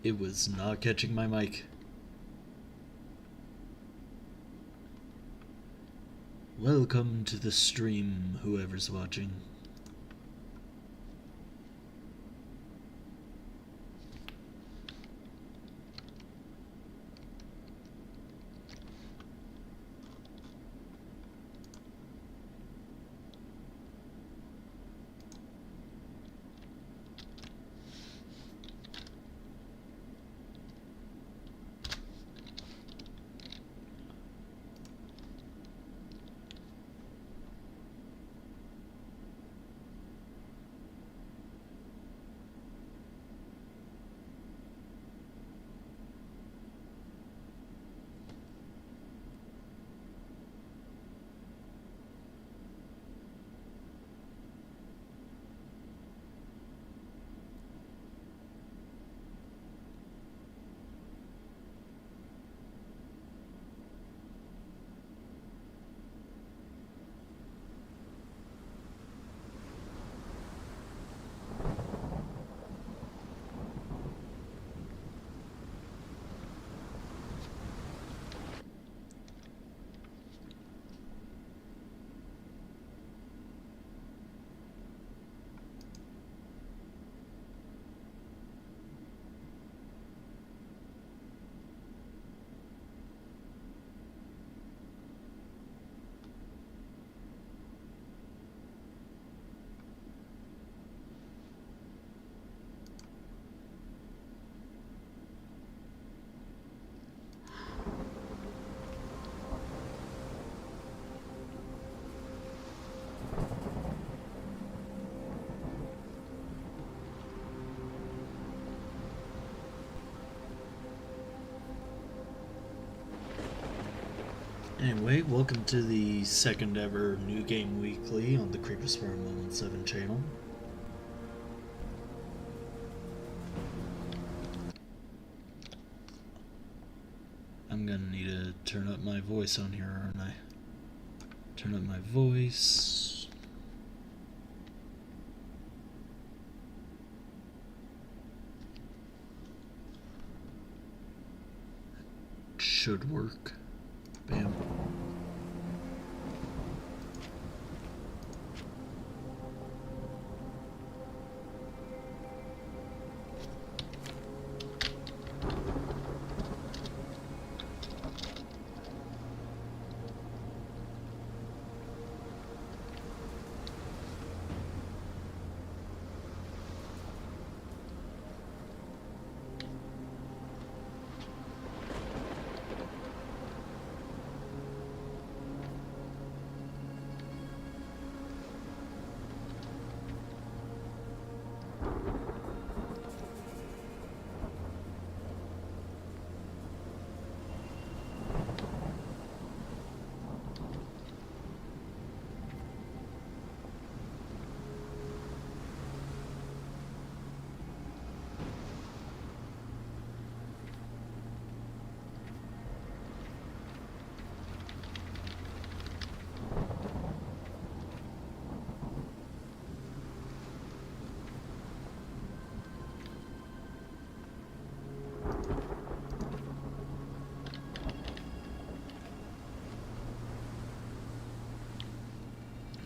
It was not catching my mic. Welcome to the stream, whoever's watching. Anyway, welcome to the second ever New Game Weekly on the Spartan 117 channel. I'm gonna need to turn up my voice on here, aren't I? Turn up my voice. Should work. Bam.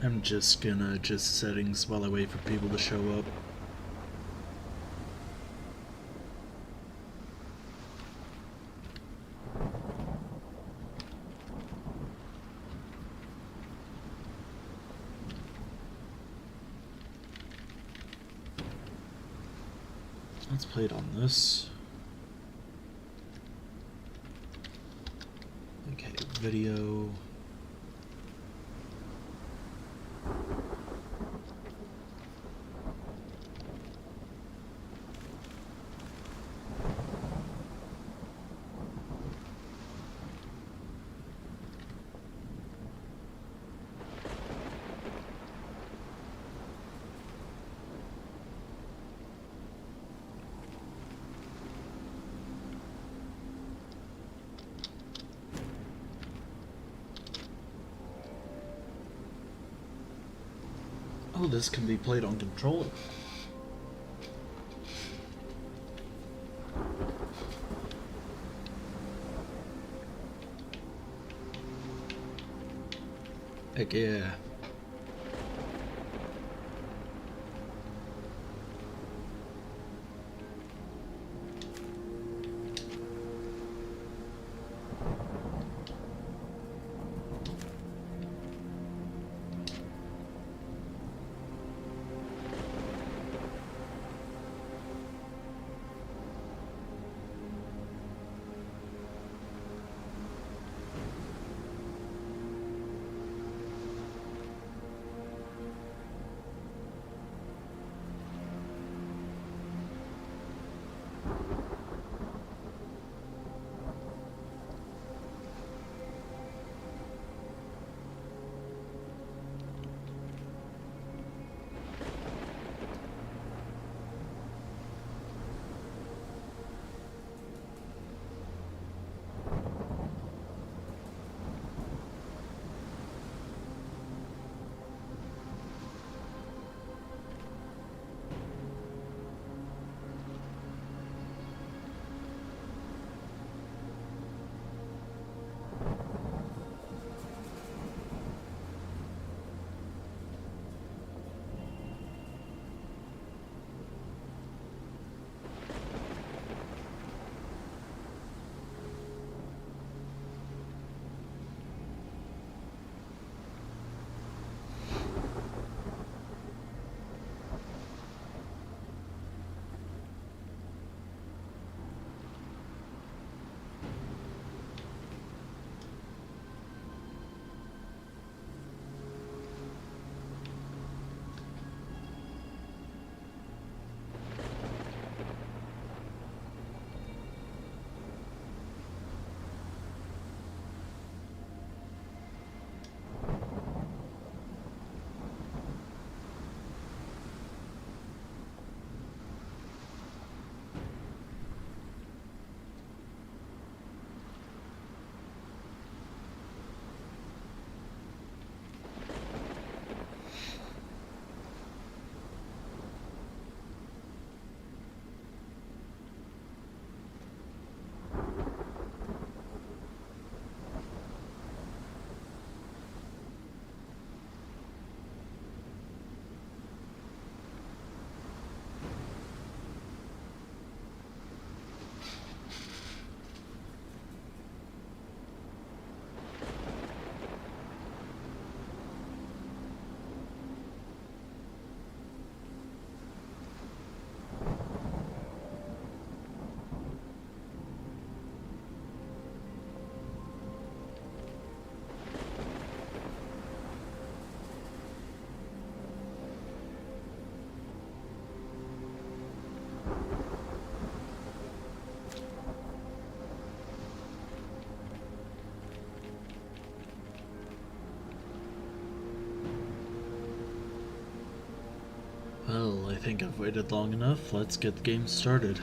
I'm just gonna adjust settings while I wait for people to show up. Let's play it on this. Okay, video. Oh, this can be played on controller. Heck yeah. Well, I think I've waited long enough. Let's get the game started.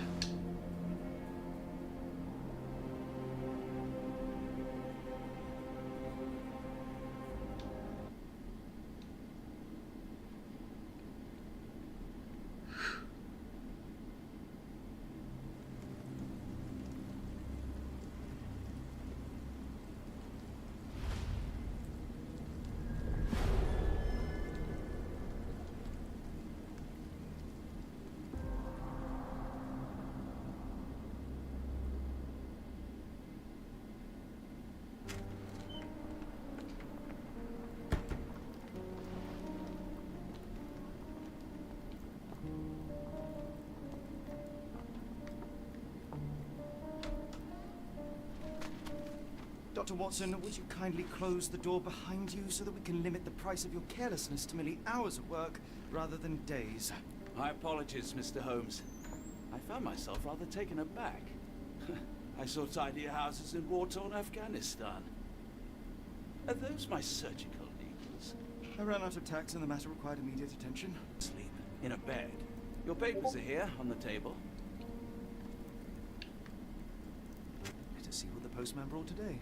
Dr. Watson, would you kindly close the door behind you so that we can limit the price of your carelessness to merely hours of work rather than days? My apologies, Mr. Holmes. I found myself rather taken aback. I saw tidier houses in war-torn Afghanistan. Are those my surgical needles? I ran out of tacks and the matter required immediate attention. Sleep in a bed. Your papers are here on the table. Let us see what the postman brought today.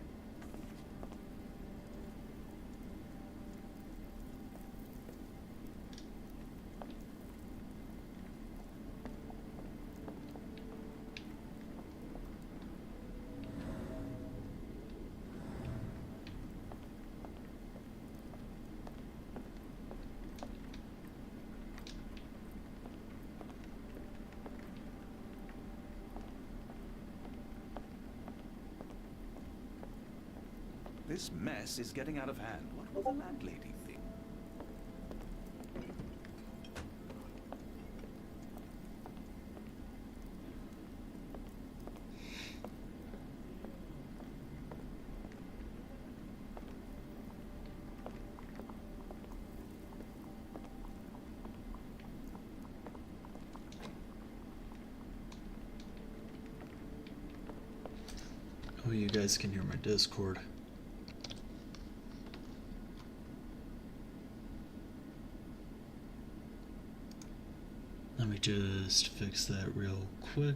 This mess is getting out of hand. What will the landlady think? Oh, you guys can hear my Discord. Let me just fix that real quick.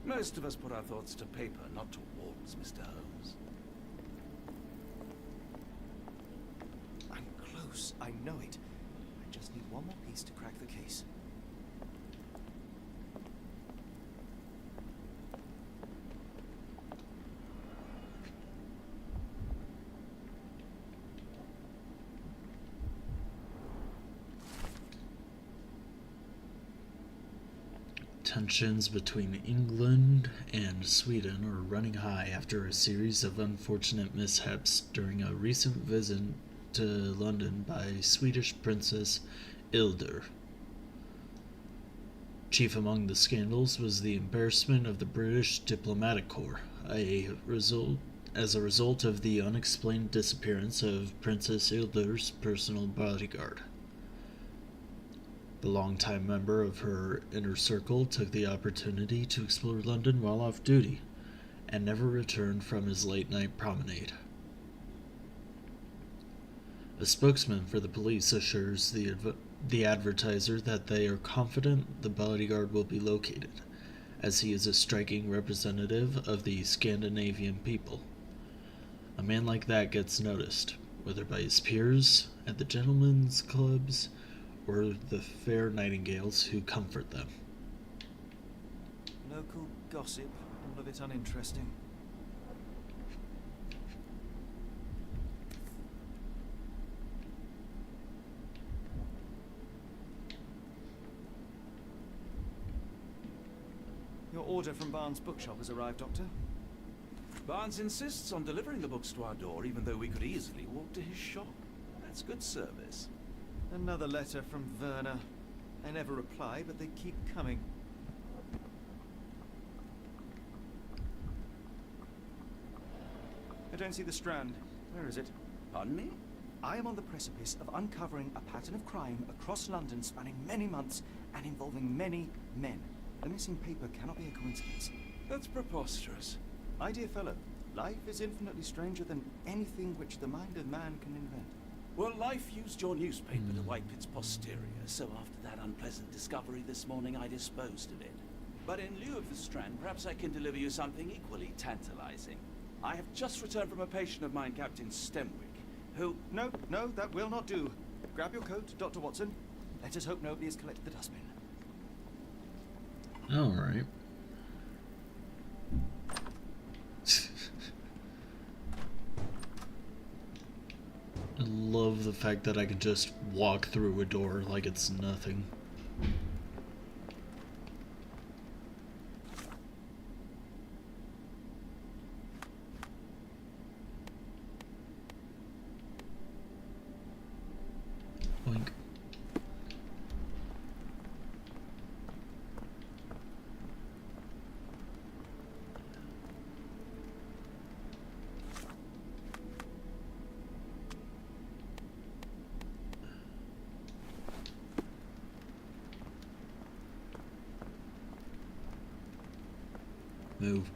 Most of us put our thoughts to paper, not to walls, Mr. Holmes. I'm close, I know it. I just need one more piece to crack the case. Tensions between England and Sweden are running high after a series of unfortunate mishaps during a recent visit to London by Swedish Princess Ilder. Chief among the scandals was the embarrassment of the British diplomatic corps, as a result of the unexplained disappearance of Princess Ilder's personal bodyguard. The longtime member of her inner circle took the opportunity to explore London while off duty, and never returned from his late-night promenade. A spokesman for the police assures the advertiser that they are confident the bodyguard will be located, as he is a striking representative of the Scandinavian people. A man like that gets noticed, whether by his peers, at the gentlemen's clubs, or the fair nightingales who comfort them. Local gossip, all of it uninteresting. Your order from Barnes' bookshop has arrived, Doctor. Barnes insists on delivering the books to our door, even though we could easily walk to his shop. That's good service. Another letter from Werner. I never reply, but they keep coming. I don't see the Strand. Where is it? Pardon me? I am on the precipice of uncovering a pattern of crime across London spanning many months and involving many men. The missing paper cannot be a coincidence. That's preposterous. My dear fellow, life is infinitely stranger than anything which the mind of man can invent. Well, life used your newspaper to wipe its posterior, so after that unpleasant discovery this morning, I disposed of it. But in lieu of the Strand, perhaps I can deliver you something equally tantalizing. I have just returned from a patient of mine, Captain Stemwick, who... No, that will not do. Grab your coat, Dr. Watson. Let us hope nobody has collected the dustbin. All right. I love the fact that I can just walk through a door like it's nothing. Boink. Move.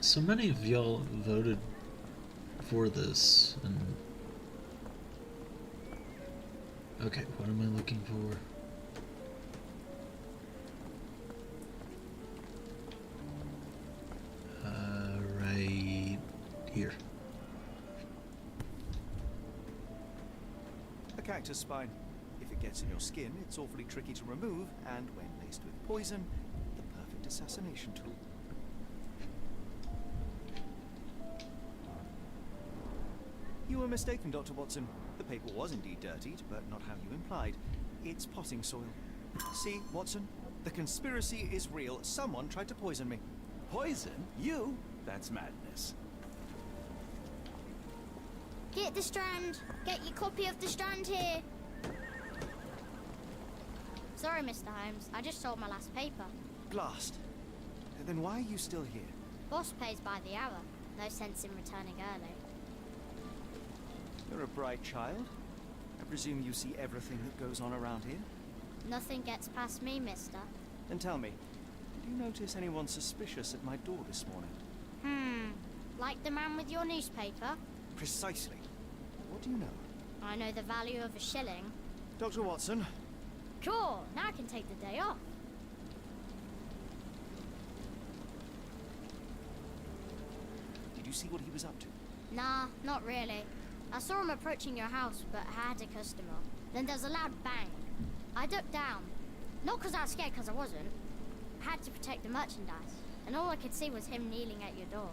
So many of y'all voted for this. And okay, what am I looking for? Right here. A cactus spine. If it gets in your skin, it's awfully tricky to remove, and when laced with poison, the perfect assassination tool. You were mistaken, Dr. Watson. The paper was indeed dirtied, but not how you implied. It's potting soil. See, Watson? The conspiracy is real. Someone tried to poison me. Poison? You? That's madness. Get the Strand. Get your copy of the Strand here. Sorry, Mr. Holmes. I just sold my last paper. Blast. Then why are you still here? Boss pays by the hour. No sense in returning early. You're a bright child. I presume you see everything that goes on around here? Nothing gets past me, mister. Then tell me, did you notice anyone suspicious at my door this morning? Like the man with your newspaper? Precisely. What do you know? I know the value of a shilling. Dr. Watson, Cool, now I can take the day off. did you see what he was up to? Nah, not really. I saw him approaching your house, but I had a customer. Then there's a loud bang. I ducked down. Not because I was scared, because I wasn't. I had to protect the merchandise, and all I could see was him kneeling at your door.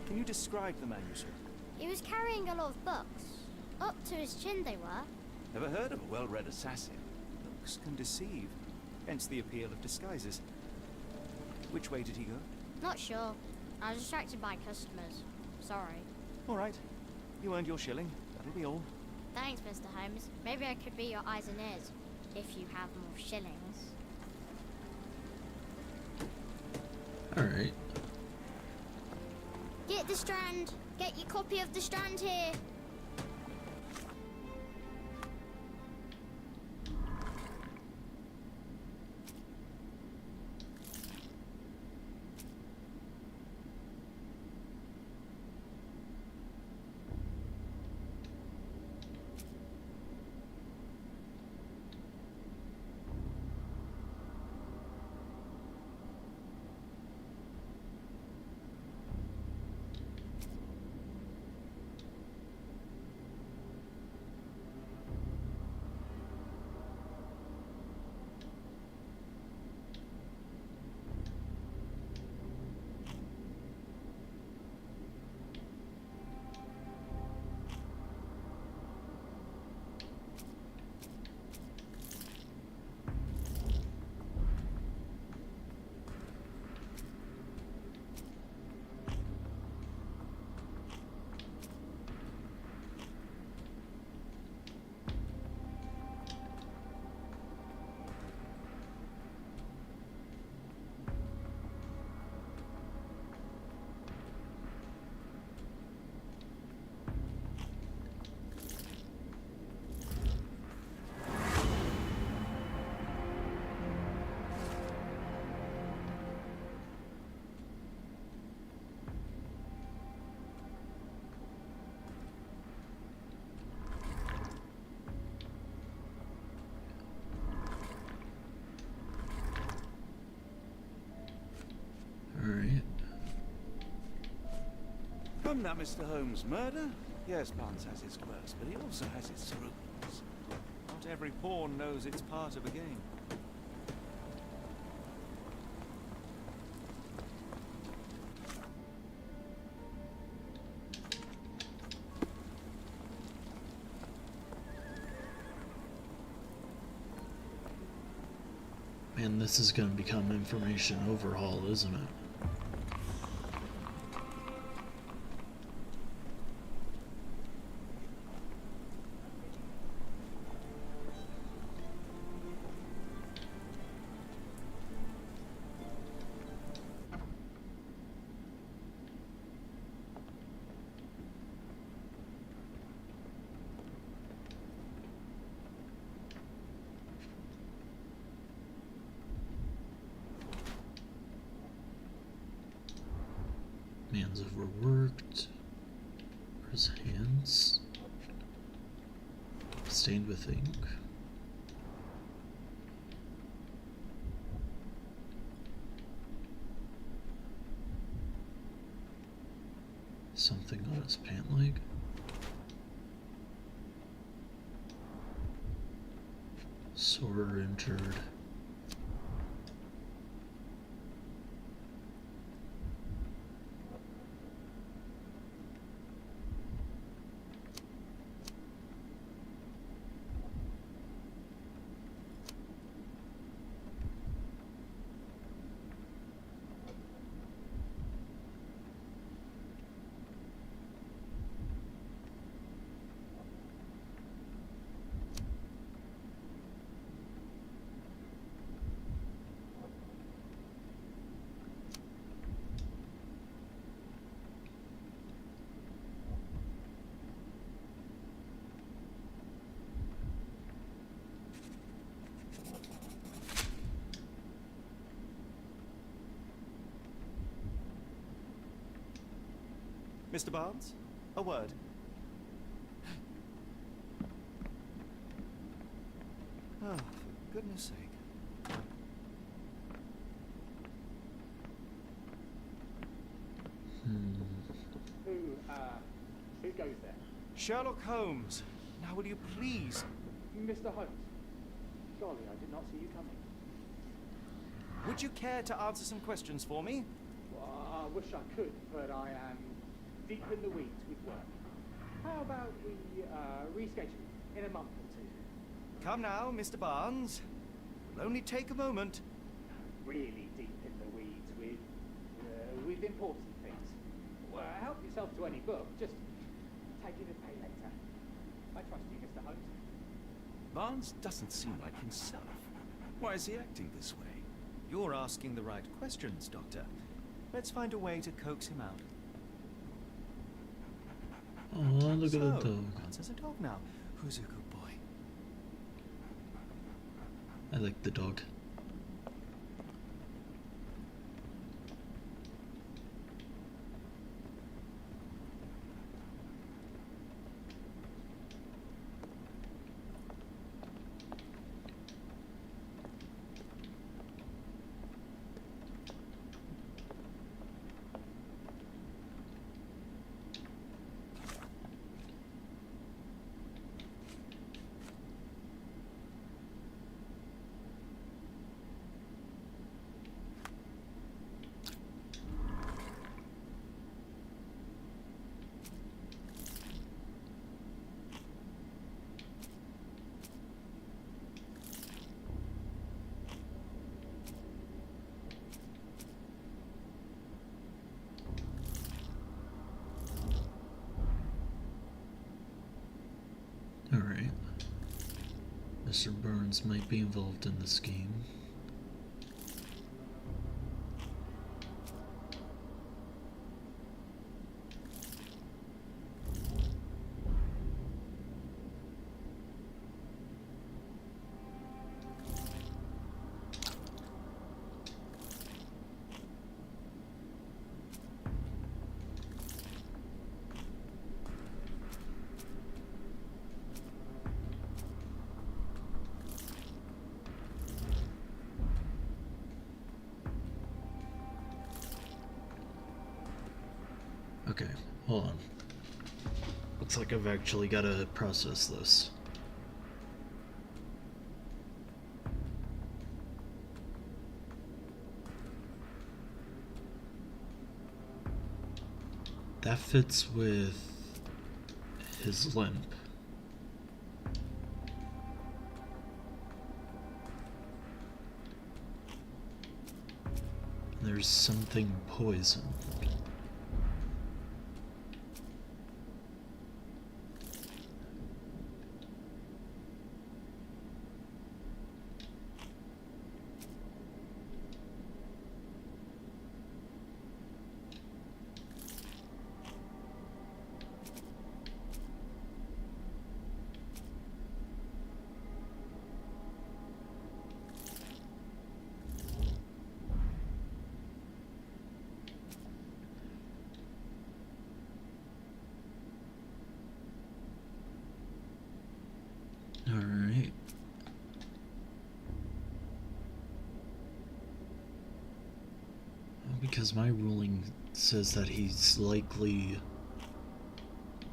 Can you describe the man you saw? He was carrying a lot of books. Up to his chin they were. Never heard of a well-read assassin. Looks can deceive. Hence the appeal of disguises. Which way did he go? Not sure. I was distracted by customers. Sorry. All right. You earned your shilling. That'll be all. Thanks, Mr. Holmes. Maybe I could be your eyes and ears, if you have more shillings. Alright. Get the Strand. Get your copy of the Strand here. Alright. From that, Mr. Holmes, murder? Yes, Barnes has its quirks, but he also has its scruples. Not every pawn knows it's part of a game. Man, this is going to become information overhaul, isn't it? Man's overworked. His hands stained with ink. Something on his pant leg. Sore or injured. Mr. Barnes, a word. Oh, for goodness sake. Who goes there? Sherlock Holmes. Now will you please? Mr. Holmes. Surely I did not see you coming. Would you care to answer some questions for me? Well, I wish I could, but I am deep in the weeds with work. How about we reschedule in a month or two? Come now, Mr. Barnes. It'll only take a moment. Really deep in the weeds with important things. Well, help yourself to any book. Just take it and pay later. I trust you, Mr. Holmes. Barnes doesn't seem like himself. Why is he acting this way? You're asking the right questions, Doctor. Let's find a way to coax him out. Oh, look So, at the dog. Barnes has a dog now. Who's a good boy? I like the dog. Alright. Mr. Burns might be involved in the scheme. Okay, hold on. Looks like I've actually got to process this. That fits with his limp. There's something poisoned. because my ruling says that he's likely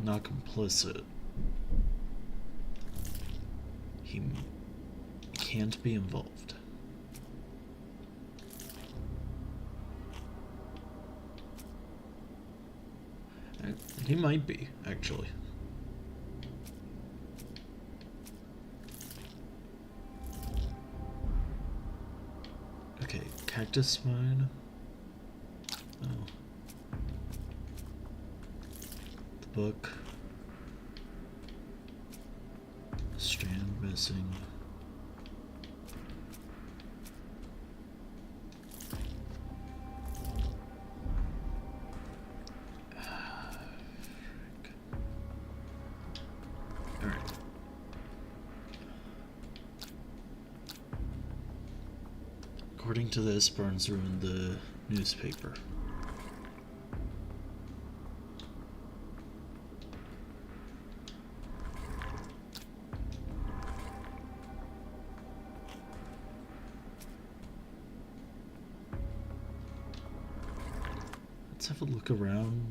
not complicit. He can't be involved. He might be, actually. Okay, cactus mine. Oh. The book. Strand missing. According to this, Barnes ruined the newspaper. Let's have a look around.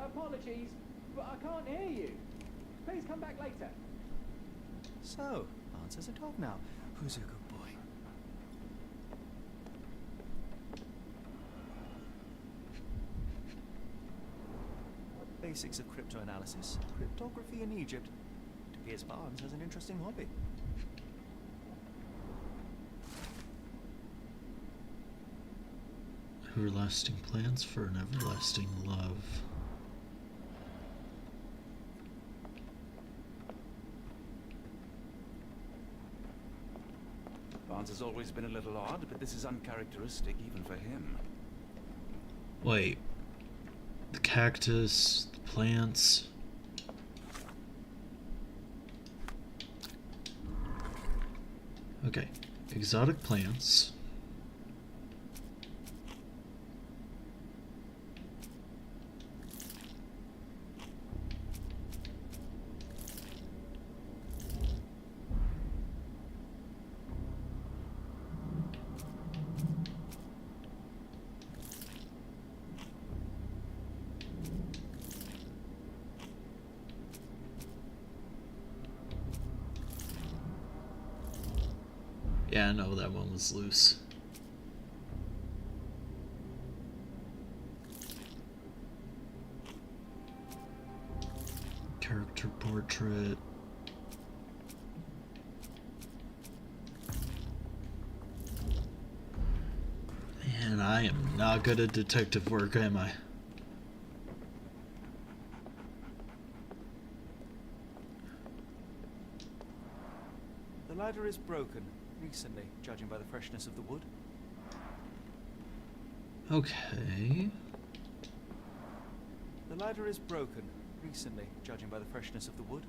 Apologies, but I can't hear you. Please come back later. So, Barnes has a dog now. Who's a good boy? Basics of cryptoanalysis. Cryptography in Egypt. It appears Barnes has an interesting hobby. Everlasting plans for an everlasting love. Barnes has always been a little odd, but this is uncharacteristic even for him. Wait. The cactus, the plants. Okay. Exotic plants. Yeah, I know that one was loose. Character portrait. Man, I am not good at detective work, am I? The ladder is broken. Recently, judging by the freshness of the wood. Okay. The ladder is broken. Recently, judging by the freshness of the wood.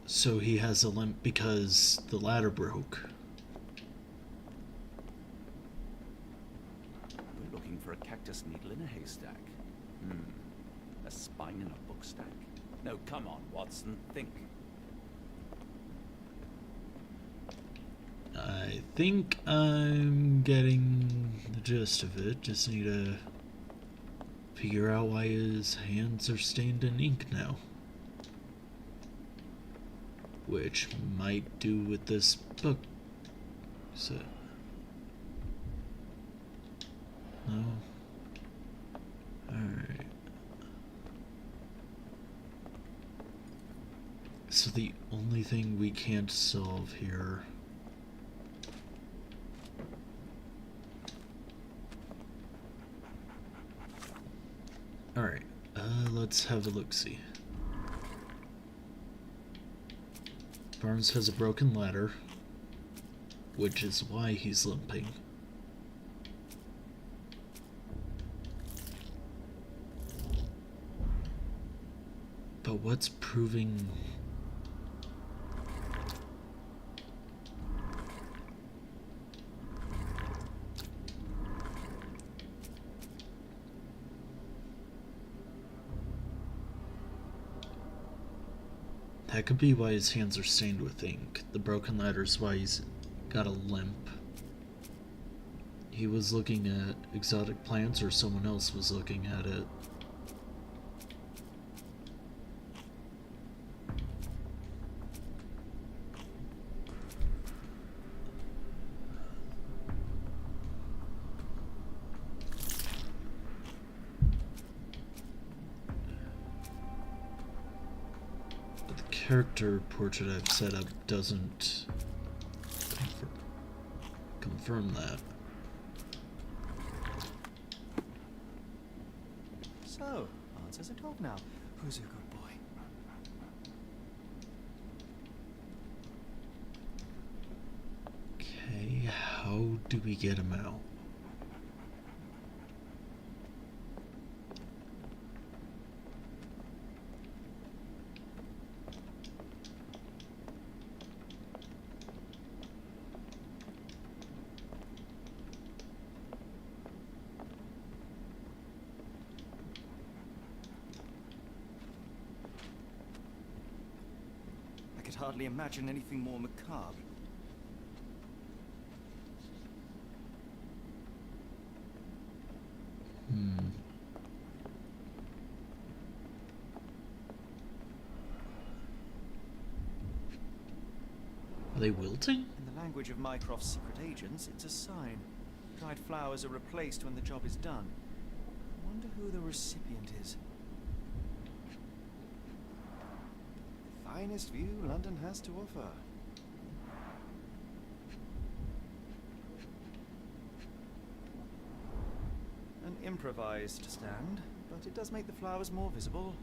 So he has a limp because the ladder broke. We're looking for a cactus needle in a haystack. A spine in a book stack? No, come on, Watson, think. I think I'm getting the gist of it. Just need to figure out why his hands are stained in ink now. Which might do with this book. So, no? Alright. So the only thing we can't solve here... Alright, let's have a look-see. Barnes has a broken ladder, which is why he's limping. But what's proving... That could be why his hands are stained with ink. The broken ladder's why he's got a limp. He was looking at exotic plants, or someone else was looking at it. Character portrait I've set up doesn't confirm that. So, answers a dog now. Who's a good boy? Okay, how do we get him out? Hardly imagine anything more macabre. Are they wilting? In the language of Mycroft's secret agents, it's a sign. Dried flowers are replaced when the job is done. I wonder who the recipient is. Finest view London has to offer. An improvised stand, but it does make the flowers more visible.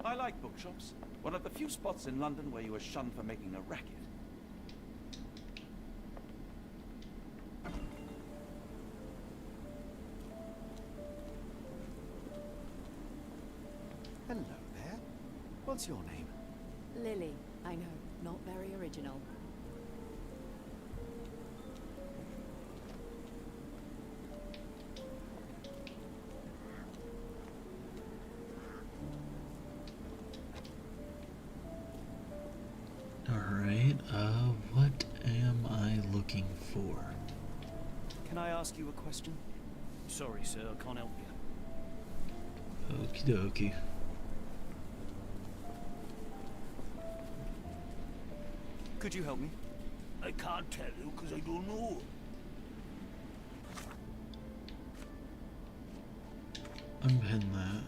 I like bookshops. One of the few spots in London where you are shunned for making a racket. Hello there. What's your name? Lily, I know, not very original. Alright, what am I looking for? Can I ask you a question? Sorry, sir, I can't help you. Okie dokie. Could you help me? I can't tell you because I don't know. Unpin that.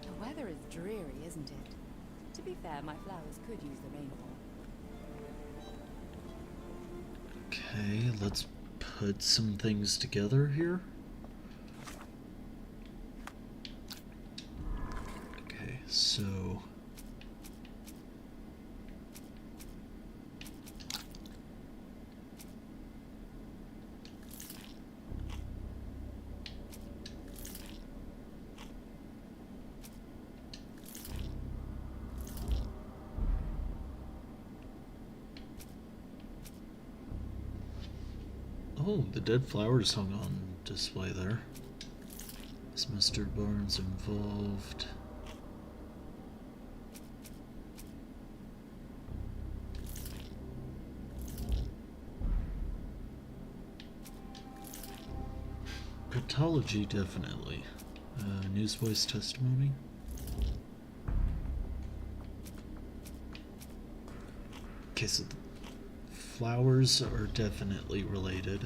The weather is dreary, isn't it? To be fair, my flowers could use the rainfall. Okay, let's put some things together here. Okay, so... Oh, the dead flowers hung on display there. Is Mr. Barnes involved? Cryptology, definitely. Newsboys testimony? Okay, so the flowers are definitely related.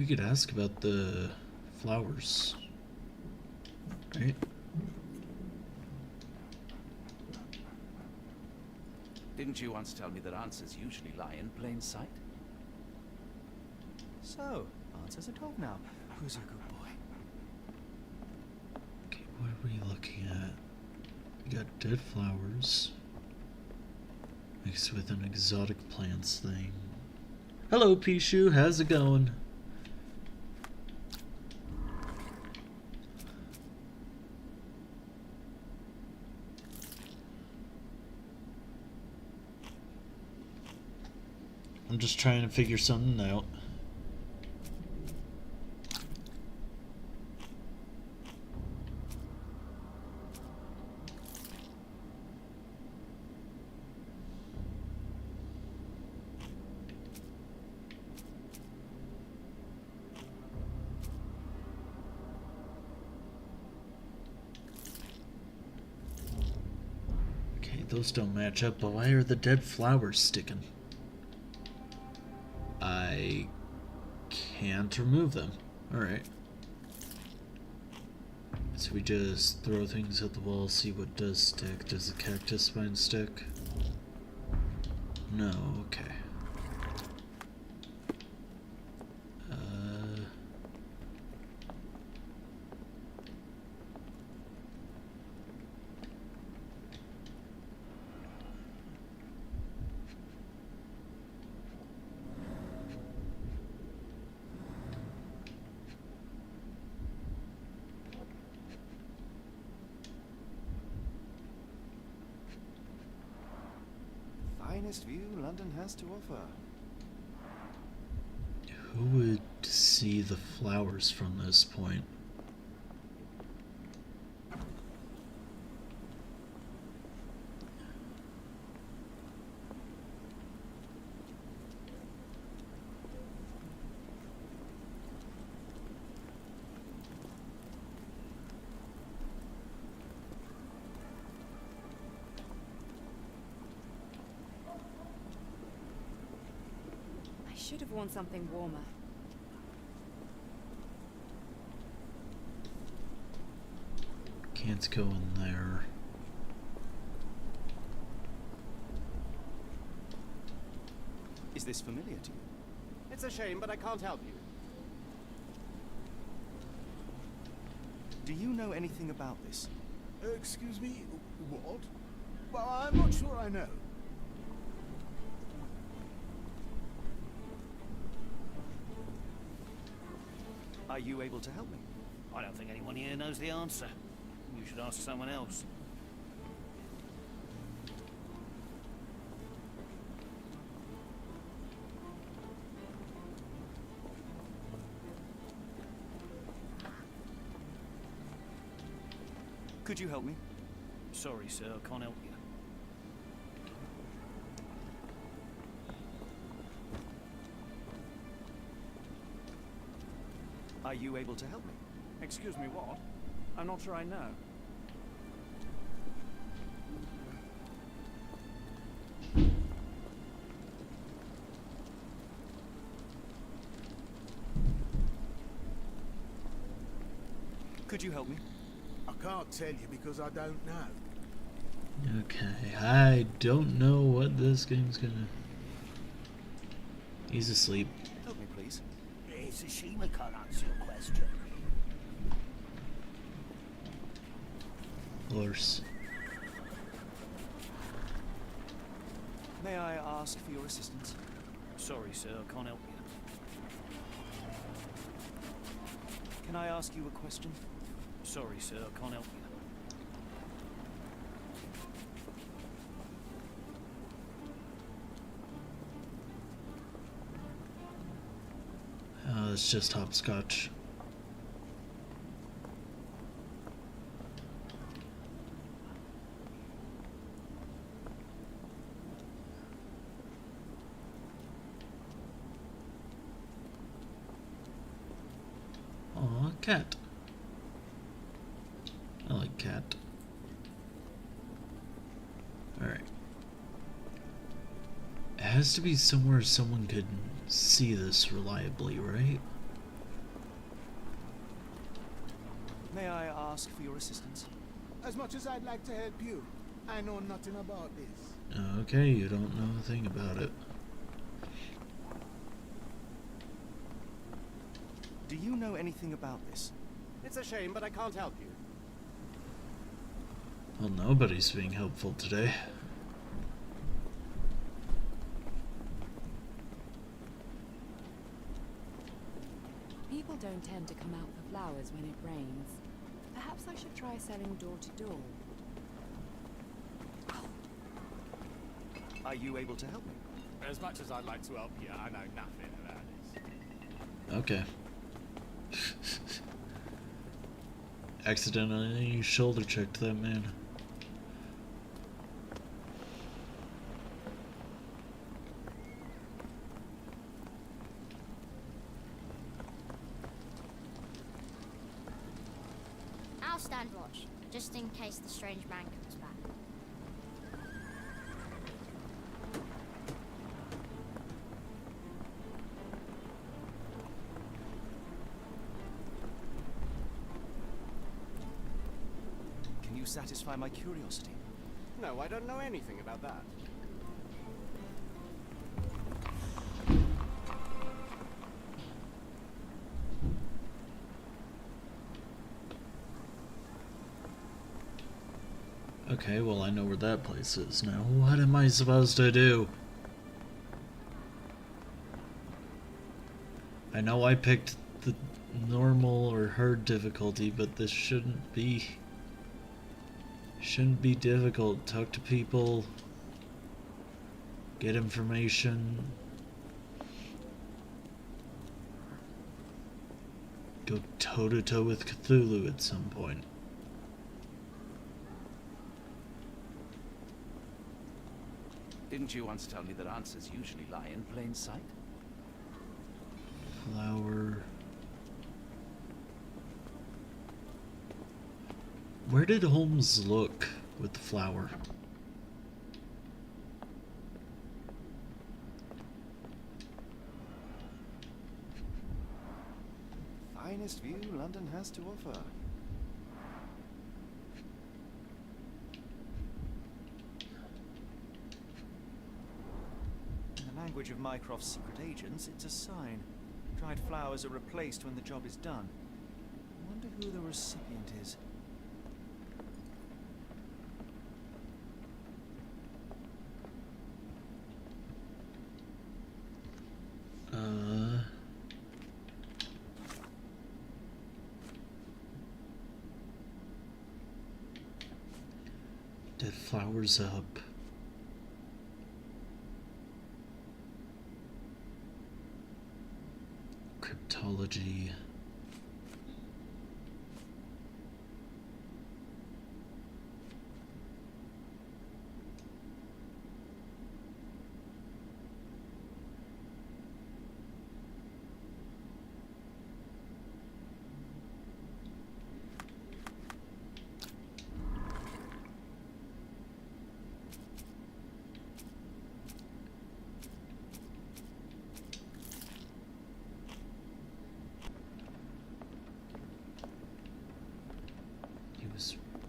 We could ask about the flowers, right? Didn't you once tell me that answers usually lie in plain sight? So, answers are told now. Who's a good boy? Okay, what are we looking at? We got dead flowers mixed with an exotic plants thing. Hello, Pishu. How's it going? I'm just trying to figure something out. Okay, those don't match up, but why are the dead flowers sticking? I can't remove them. Alright. So we just throw things at the wall, see what does stick. Does the cactus spine stick? No, okay. Finest view London has to offer. Who would see the flowers from this point? I should have worn something warmer. Can't go in there. Is this familiar to you? It's a shame, but I can't help you. Do you know anything about this? Excuse me, what? Well, I'm not sure I know. Are you able to help me? I don't think anyone here knows the answer. You should ask someone else. Could you help me? Sorry, sir, I can't help you. Are you able to help me? Excuse me, what? I'm not sure I know. Could you help me? I can't tell you because I don't know. Okay, I don't know what this game's gonna... He's asleep. Help me, please. It's a shame I can't answer your question. Of course. May I ask for your assistance? Sorry, sir, I can't help you. Can I ask you a question? Sorry, sir, I can't help you. It's just hopscotch. Aw, cat. I like cat. Alright. It has to be somewhere someone could see this reliably, right? May I ask for your assistance? As much as I'd like to help you, I know nothing about this. Okay, you don't know a thing about it. Do you know anything about this? It's a shame, but I can't help you. Well, nobody's being helpful today. People don't tend to come out for flowers when it rains. Perhaps I should try selling door to door. Are you able to help me? As much as I'd like to help you, I know nothing about this. Okay. Accidentally shoulder checked that man. I'll stand watch, just in case the strange man comes back. Can you satisfy my curiosity? No, I don't know anything about that. Okay, well I know where that place is now. What am I supposed to do? I know I picked the normal or hard difficulty, but this shouldn't be difficult. Talk to people, get information, go toe to toe with Cthulhu at some point. Didn't you once tell me that answers usually lie in plain sight? Flower. Where did Holmes look with the flower? Finest view London has to offer. In the language of Mycroft's secret agents, it's a sign. Dried flowers are replaced when the job is done. I wonder who the recipient is. Dead flowers up. Cryptology.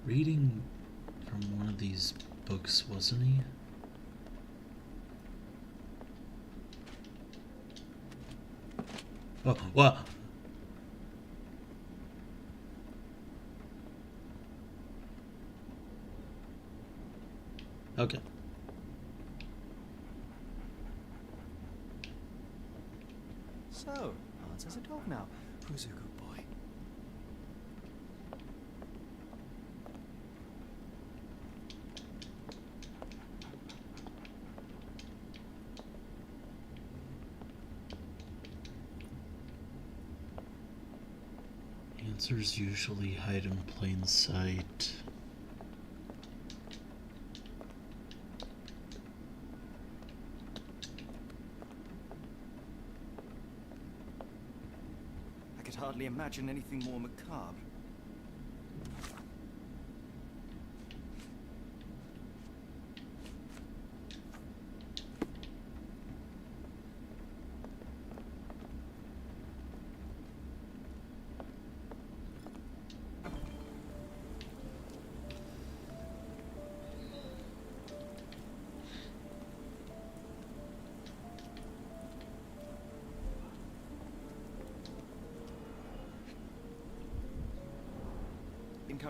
Reading from one of these books, wasn't he? Oh, what? Okay. So, answers a dog now. Who's a good boy? Answers usually hide in plain sight. I could hardly imagine anything more macabre.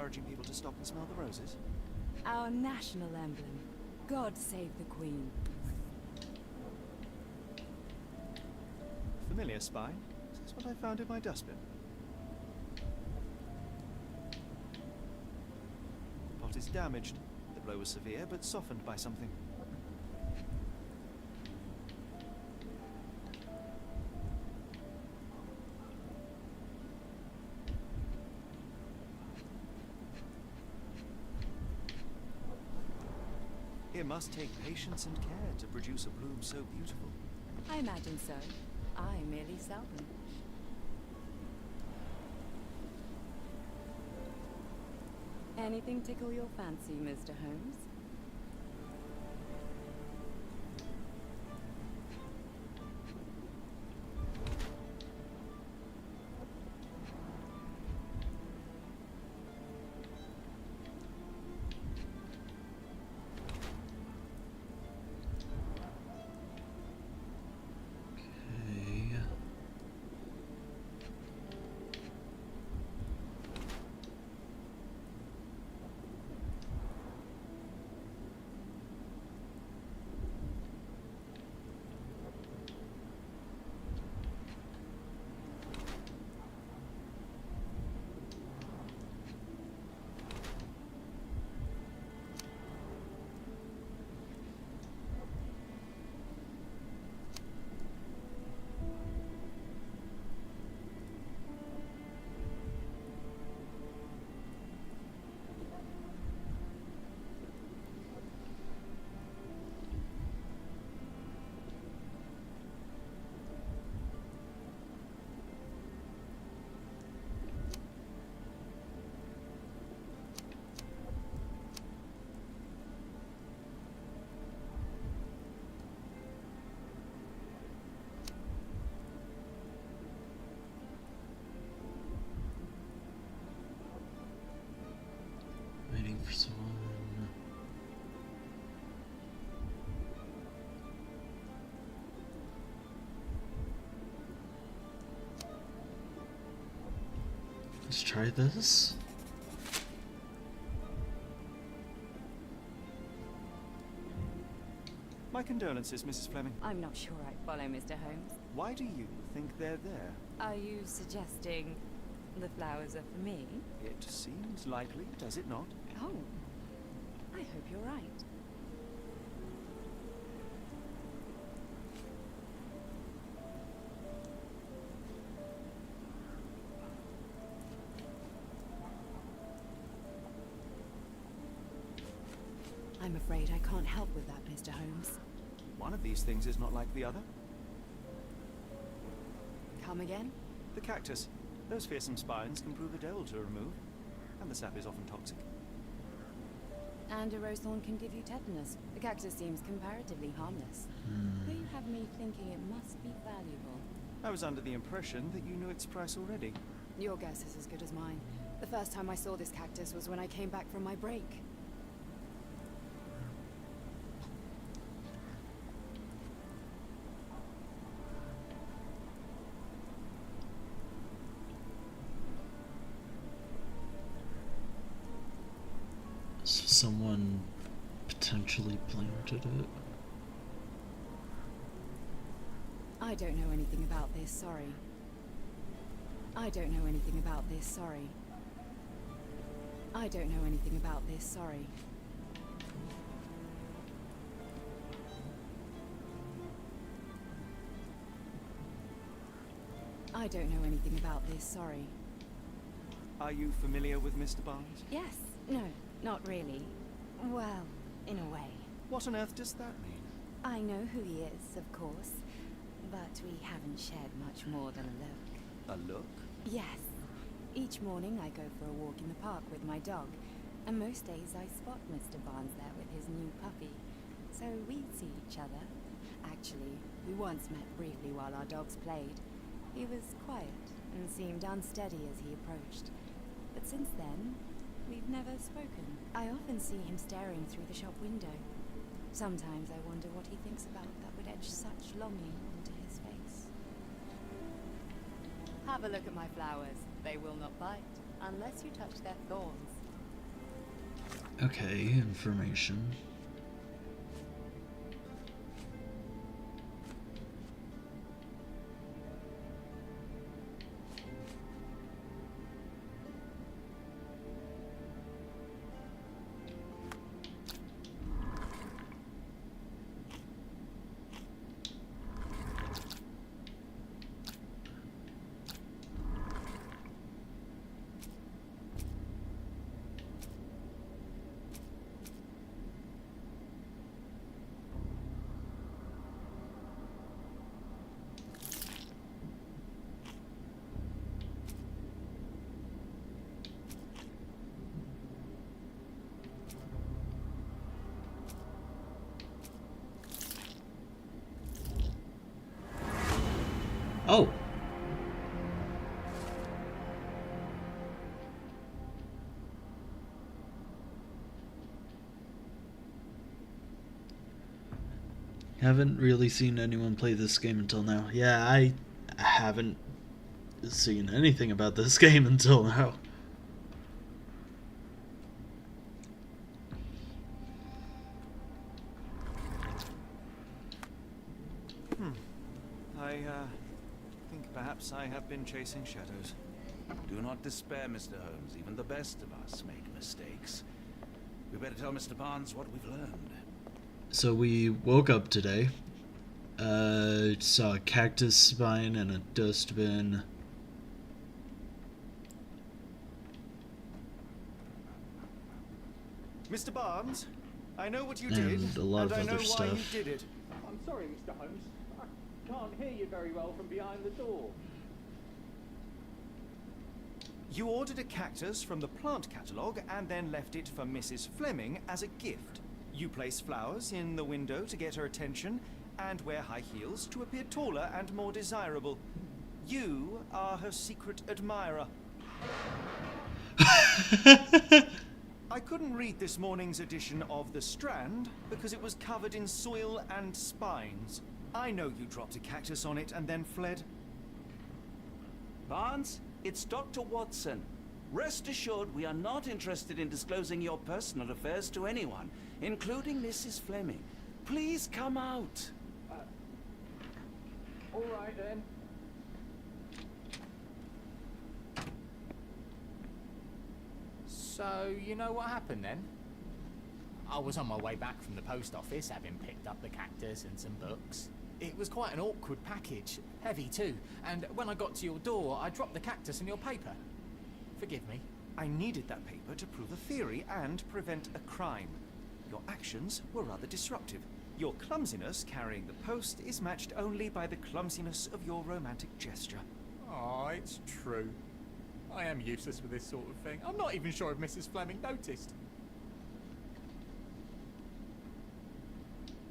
encouraging people to stop and smell the roses? Our national emblem. God save the Queen. Familiar spine? Is this what I found in my dustbin? The pot is damaged. The blow was severe, but softened by something. It must take patience and care to produce a bloom so beautiful. I imagine so. I merely sell them. Anything tickle your fancy, Mr. Holmes? Okay. Waiting for someone. Let's try this. My condolences, Mrs. Fleming. I'm not sure I follow, Mr. Holmes. Why do you think they're there? Are you suggesting the flowers are for me? It seems likely, does it not? Oh, I hope you're right. I'm afraid I can't help with that, Mr. Holmes. One of these things is not like the other. Come again? The cactus. Those fearsome spines can prove a devil to remove, and the sap is often toxic. And a rose thorn can give you tetanus. The cactus seems comparatively harmless. Though you have me thinking it must be valuable. I was under the impression that you knew its price already. Your guess is as good as mine. The first time I saw this cactus was when I came back from my break. So someone potentially planted it. I don't know anything about this, sorry. I don't know anything about this, sorry. I don't know anything about this, sorry. I don't know anything about this, sorry. Are you familiar with Mr. Barnes? Yes, no, not really. Well, in a way. What on earth does that mean? I know who he is, of course, but we haven't shared much more than a look. A look? Yes. Each morning I go for a walk in the park with my dog, and most days I spot Mr. Barnes there with his new puppy. So we see each other. Actually, we once met briefly while our dogs played. He was quiet and seemed unsteady as he approached. But since then, we've never spoken. I often see him staring through the shop window. Sometimes I wonder what he thinks about that would etch such longing onto his face. Have a look at my flowers. They will not bite, unless you touch their thorns. Okay, information. Oh! Haven't really seen anyone play this game until now. Yeah, I haven't seen anything about this game until now. I think perhaps I have been chasing shadows. Do not despair, Mr. Holmes. Even the best of us make mistakes. We better tell Mr. Barnes what we've learned. So we woke up today, saw a cactus spine and a dustbin. Mr. Barnes, I know what you did, And a lot of and I know other why you stuff. did it. I'm sorry, Mr. Holmes. I can't hear you very well from behind the door. You ordered a cactus from the plant catalogue and then left it for Mrs. Fleming as a gift. You place flowers in the window to get her attention and wear high heels to appear taller and more desirable. You are her secret admirer. I couldn't read this morning's edition of The Strand because it was covered in soil and spines. I know you dropped a cactus on it and then fled. Barnes, it's Dr. Watson. Rest assured we are not interested in disclosing your personal affairs to anyone, including Mrs. Fleming. Please come out. All right then. So, you know what happened then? I was on my way back from the post office, having picked up the cactus and some books. It was quite an awkward package, heavy too, and when I got to your door, I dropped the cactus in your paper. Forgive me. I needed that paper to prove a theory and prevent a crime. Your actions were rather disruptive. Your clumsiness carrying the post is matched only by the clumsiness of your romantic gesture. Oh, it's true. I am useless with this sort of thing. I'm not even sure if Mrs. Fleming noticed.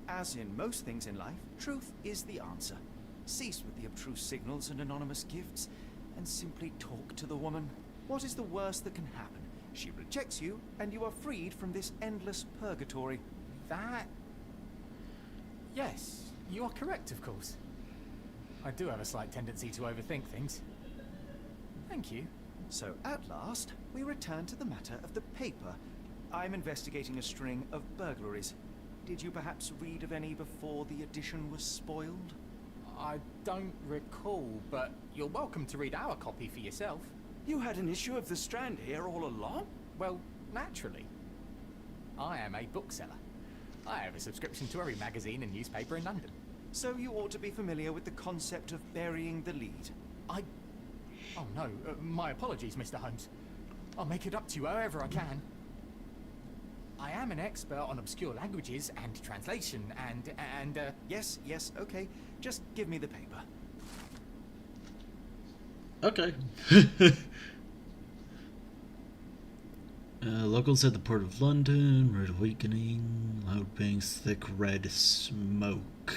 As in most things in life, truth is the answer. Cease with the abstruse signals and anonymous gifts, and simply talk to the woman. What is the worst that can happen? She rejects you, and you are freed from this endless purgatory. That... Yes, you are correct, of course. I do have a slight tendency to overthink things. Thank you. So, at last, we return to the matter of the paper. I'm investigating a string of burglaries. Did you perhaps read of any before the edition was spoiled? I don't recall, but you're welcome to read our copy for yourself. You had an issue of The Strand here all along? Well, naturally. I am a bookseller. I have a subscription to every magazine and newspaper in London. So you ought to be familiar with the concept of burying the lead. Oh no, my apologies, Mr. Holmes. I'll make it up to you however I can. I am an expert on obscure languages and translation and Yes, okay. Just give me the paper. Okay. Locals at the Port of London, Red Awakening, loud bangs, thick red smoke.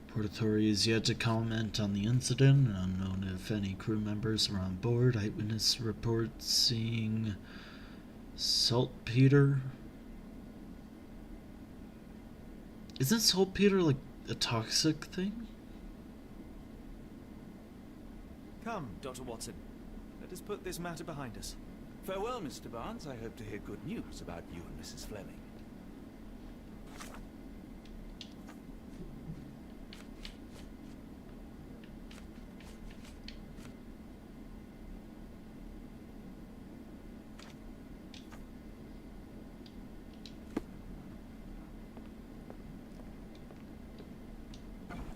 Port Authority is yet to comment on the incident. Unknown if any crew members were on board. Eyewitness reports seeing saltpeter. Isn't saltpeter like a toxic thing? Come, Dr. Watson. Let us put this matter behind us. Farewell, Mr. Barnes. I hope to hear good news about you and Mrs. Fleming.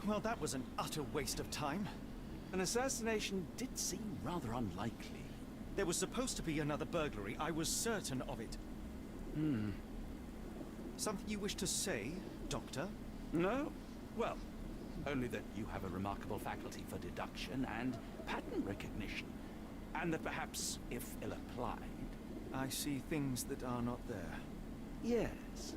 Well, that was an utter waste of time. An assassination did seem rather unlikely. There was supposed to be another burglary. I was certain of it. Something you wish to say, Doctor? No? Well, only that you have a remarkable faculty for deduction and pattern recognition. And that perhaps, if ill-applied... I see things that are not there. Yes.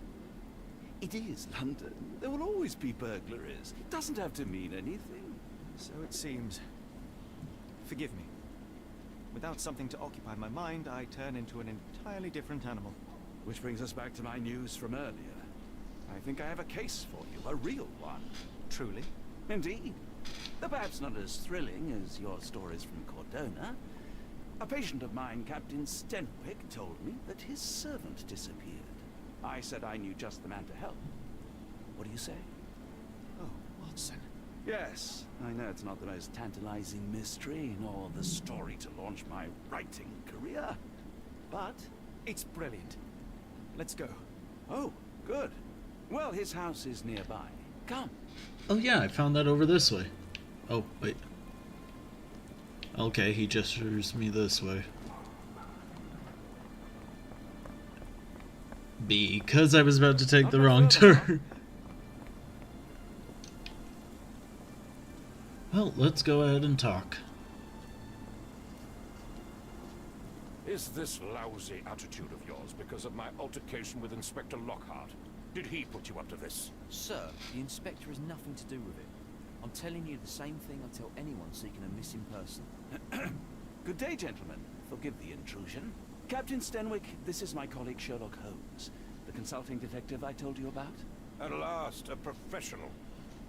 It is London. There will always be burglaries. It doesn't have to mean anything. So it seems. Forgive me. Without something to occupy my mind, I turn into an entirely different animal. Which brings us back to my news from earlier. I think I have a case for you, a real one. Truly? Indeed. Though perhaps not as thrilling as your stories from Cordona. A patient of mine, Captain Stenwick, told me that his servant disappeared. I said I knew just the man to help. What do you say? Oh, Watson. Yes, I know it's not the most tantalizing mystery, nor the story to launch my writing career. But It's brilliant. Let's go. oh, good. Well, his house is nearby. Come. Oh yeah, I found that over this way. Oh, wait. Okay, he gestures me this way. Because I was about to take the wrong turn. Well, let's go ahead and talk. Is this lousy attitude of yours because of my altercation with Inspector Lockhart? Did he put you up to this? Sir, the inspector has nothing to do with it. I'm telling you the same thing I tell anyone seeking a missing person. Good day, gentlemen. Forgive the intrusion. Captain Stenwick, this is my colleague Sherlock Holmes, the consulting detective I told you about. At last, a professional.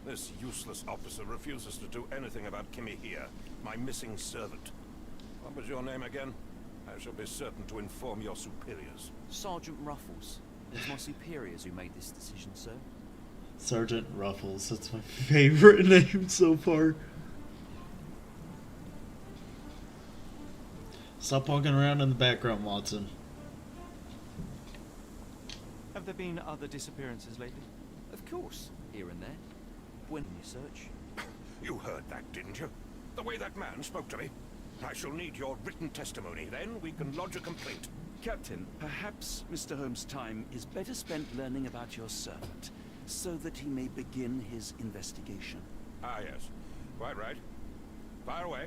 This useless officer refuses to do anything about Kimmy here, my missing servant. What was your name again? I shall be certain to inform your superiors. Sergeant Ruffles. It's my superiors who made this decision, sir. Sergeant Ruffles, that's my favorite name so far. Stop walking around in the background, Watson. Have there been other disappearances lately? Of course, here and there. When you search. You heard that, didn't you? The way that man spoke to me. I shall need your written testimony, then we can lodge a complaint. Captain, perhaps Mr. Holmes' time is better spent learning about your servant, so that he may begin his investigation. Ah, yes. Quite right. Fire away.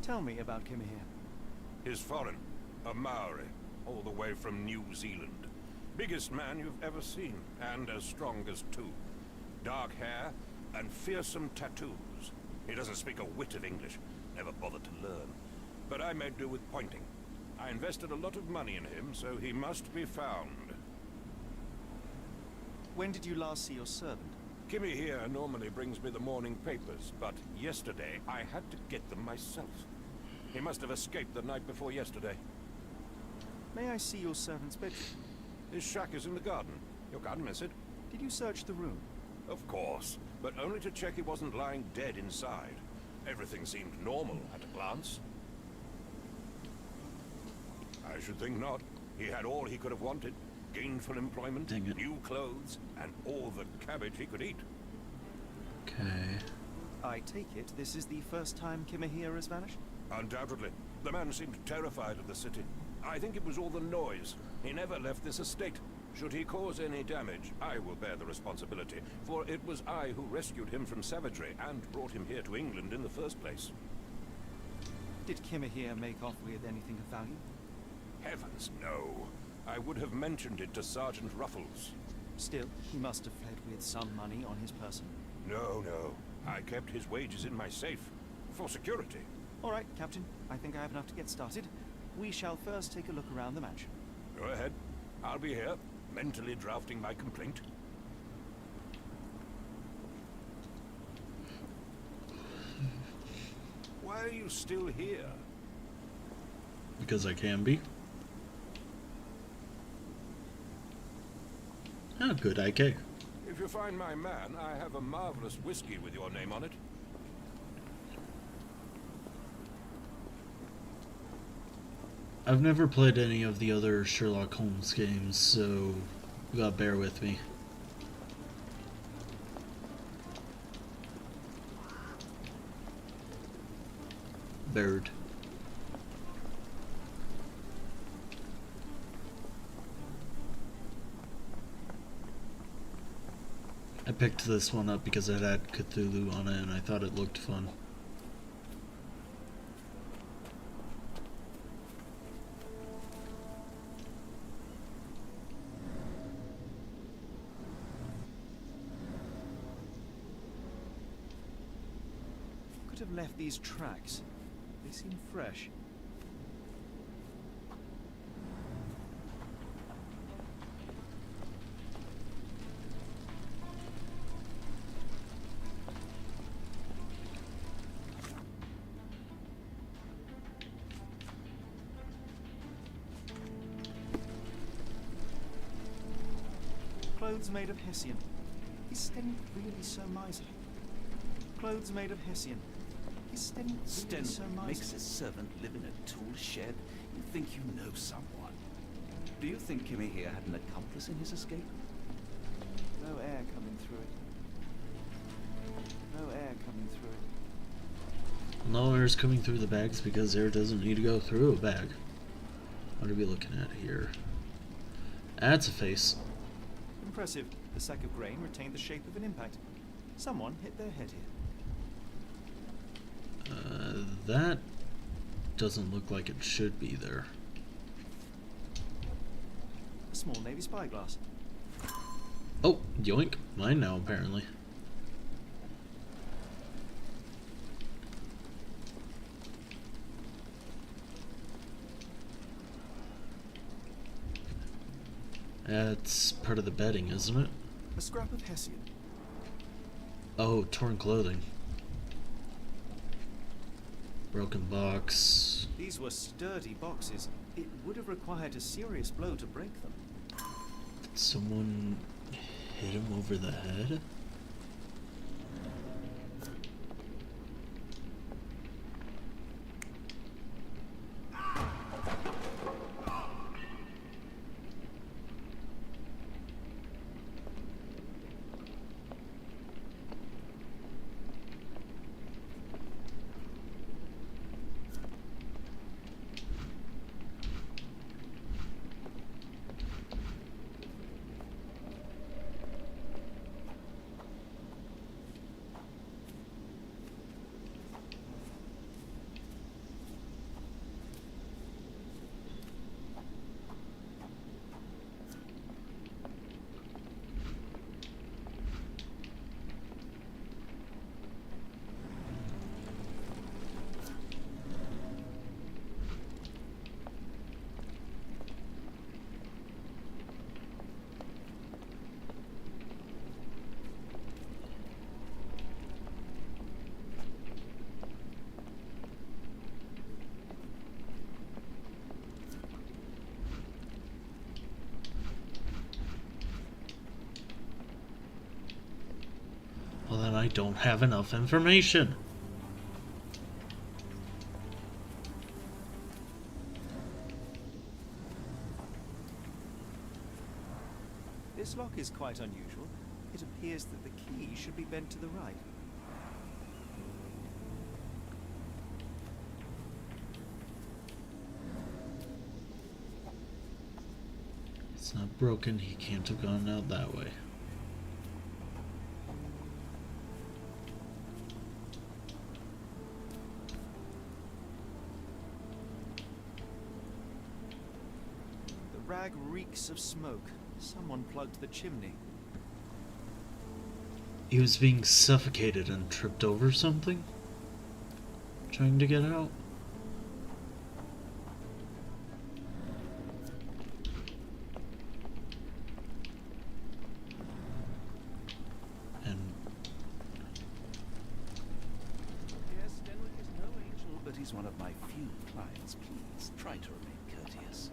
Tell me about Kimmy here. He's foreign. A Maori. All the way from New Zealand. Biggest man you've ever seen, and as strong as two. Dark hair and fearsome tattoos. He doesn't speak a whit of English. Never bothered to learn. But I made do with pointing. I invested a lot of money in him, so he must be found. When did you last see your servant? Kimmy here normally brings me the morning papers, but yesterday I had to get them myself. He must have escaped the night before yesterday. May I see your servant's bedroom? His shack is in the garden. You can't miss it. Did you search the room? Of course, but only to check he wasn't lying dead inside. Everything seemed normal at a glance. I should think not. He had all he could have wanted. Gainful employment, new clothes, and all the cabbage he could eat. Okay. I take it this is the first time Kimahir has vanished? Undoubtedly. The man seemed terrified of the city. I think it was all the noise. He never left this estate. Should he cause any damage, I will bear the responsibility, for it was I who rescued him from savagery and brought him here to England in the first place. Did Kimahir make off with anything of value? Heavens, no. I would have mentioned it to Sergeant Ruffles. Still, he must have fled with some money on his person. No, no. I kept his wages in my safe. For security. All right, Captain. I think I have enough to get started. We shall first take a look around the mansion. Go ahead. I'll be here, mentally drafting my complaint. Why are you still here? because I can be. Oh, good IK. If you find my man, I have a marvelous whiskey with your name on it. I've never played any of the other Sherlock Holmes games, so you gotta bear with me. Bird. I picked this one up because it had Cthulhu on it and I thought it looked fun. Could have left these tracks. They seem fresh. Clothes made of Hessian. Is Sten really so miserly? Clothes made of Hessian. Is Sten really so miserly? Makes his servant live in a tool shed. You think you know someone. Do you think Kimmy here had an accomplice in his escape? No air coming through it. No air coming through it. No air's coming through the bags because air doesn't need to go through a bag. What are we looking at here? That's a face. Impressive. The sack of grain retained the shape of an impact. Someone hit their head here. That doesn't look like it should be there. A small Navy spyglass. Oh, yoink. Mine now, apparently. That's part of the bedding, isn't it? A scrap of Hessian. Oh, torn clothing. Broken box. These were sturdy boxes. It would have required a serious blow to break them. Did someone hit him over the head? Well, then I don't have enough information. This lock is quite unusual. It appears that the key should be bent to the right. It's not broken. He can't have gone out that way. The rag reeks of smoke. Someone plugged the chimney. He was being suffocated and tripped over something? Trying to get out? Yes, Denwick is no angel, but he's is one of my few clients. Please try to remain courteous.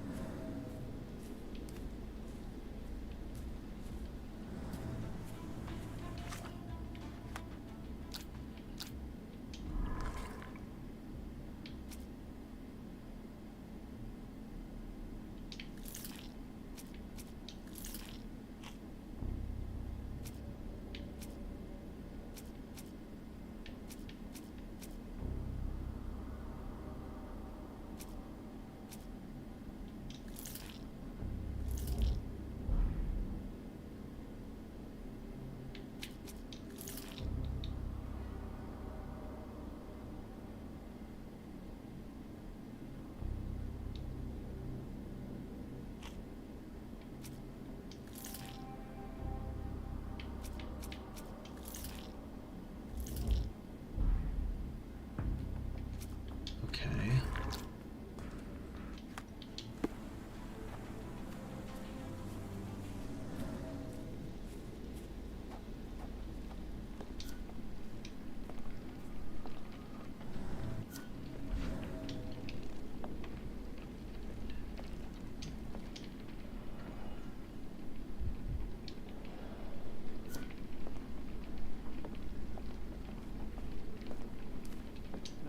Okay.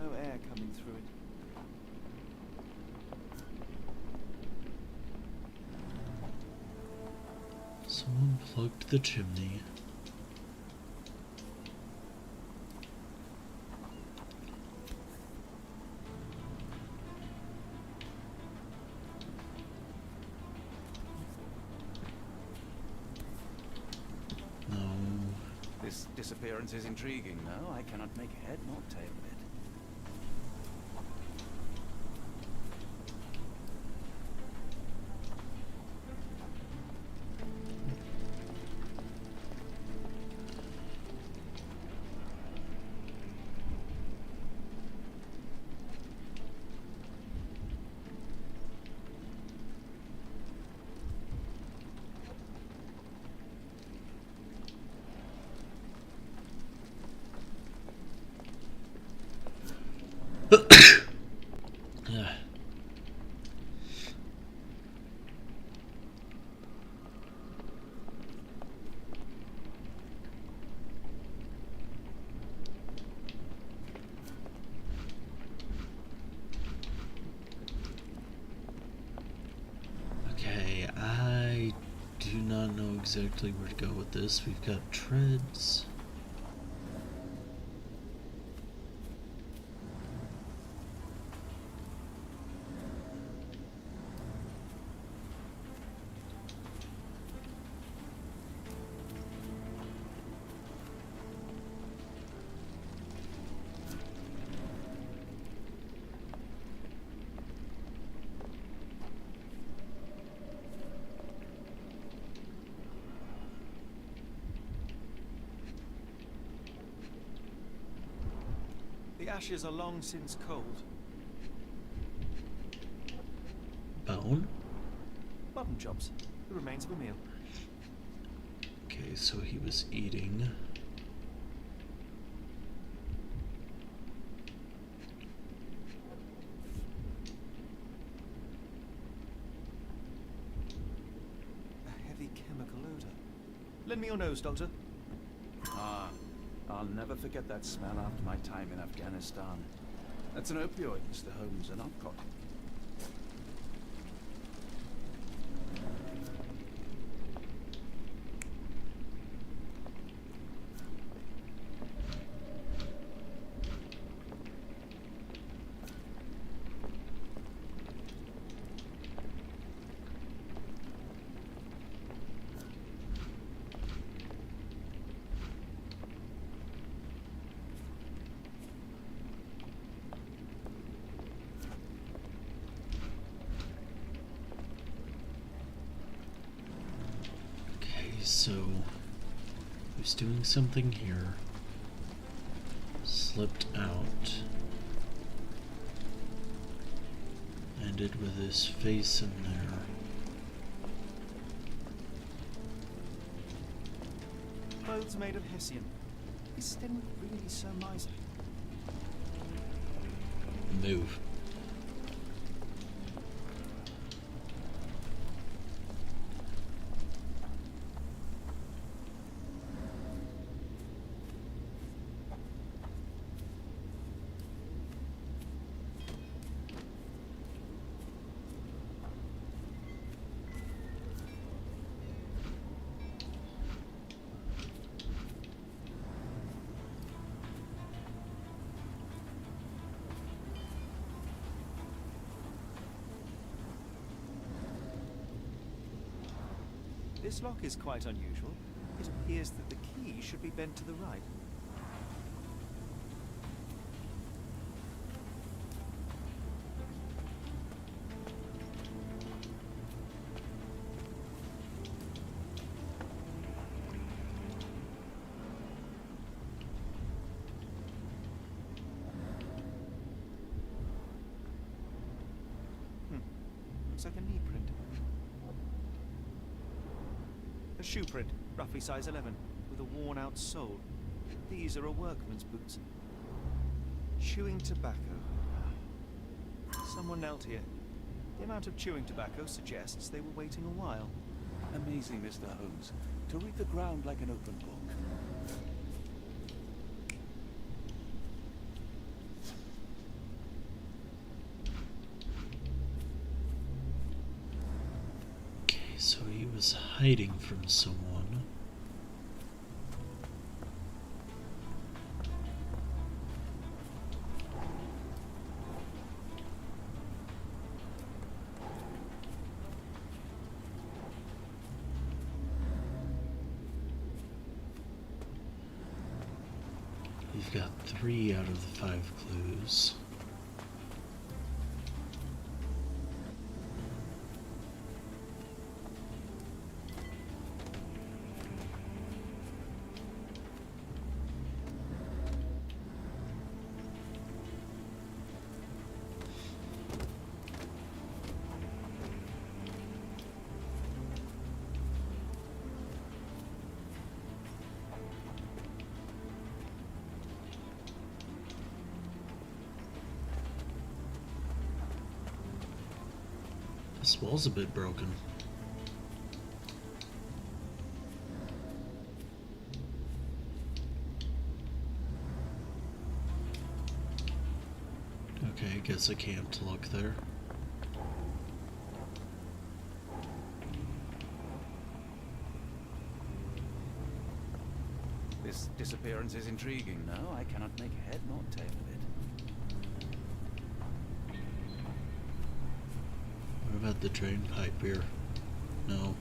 No air coming through it. Someone plugged the chimney. No. This disappearance is intriguing, no? I cannot make head nor tail of it. Yeah. Okay, I do not know exactly where to go with this. We've got treads. The ashes are long since cold. Bone? Mutton chops. The remains of a meal. Okay, so he was eating. A heavy chemical odor. Lend me your nose, Doctor. Ah, I'll never forget that smell after my time in Afghanistan. That's an opioid, Mr. Holmes, a narcotic. So, he was doing something here, slipped out, ended with his face in there. Clothes made of Hessian. Is Sten really so miserly? move. This lock is quite unusual. It appears that the key should be bent to the right. Looks like a knee print. A shoe print, roughly size 11, with a worn-out sole. These are a workman's boots. Chewing tobacco. Someone knelt here. The amount of chewing tobacco suggests they were waiting a while. Amazing, Mr. Holmes. To read the ground like an open book. Okay, so he was hiding from someone. We've got 3 out of the 5 clues. This wall's a bit broken. Okay, I guess I can't look there. This disappearance is intriguing, no? I cannot make head nor tail of it. What about the drain pipe here? No.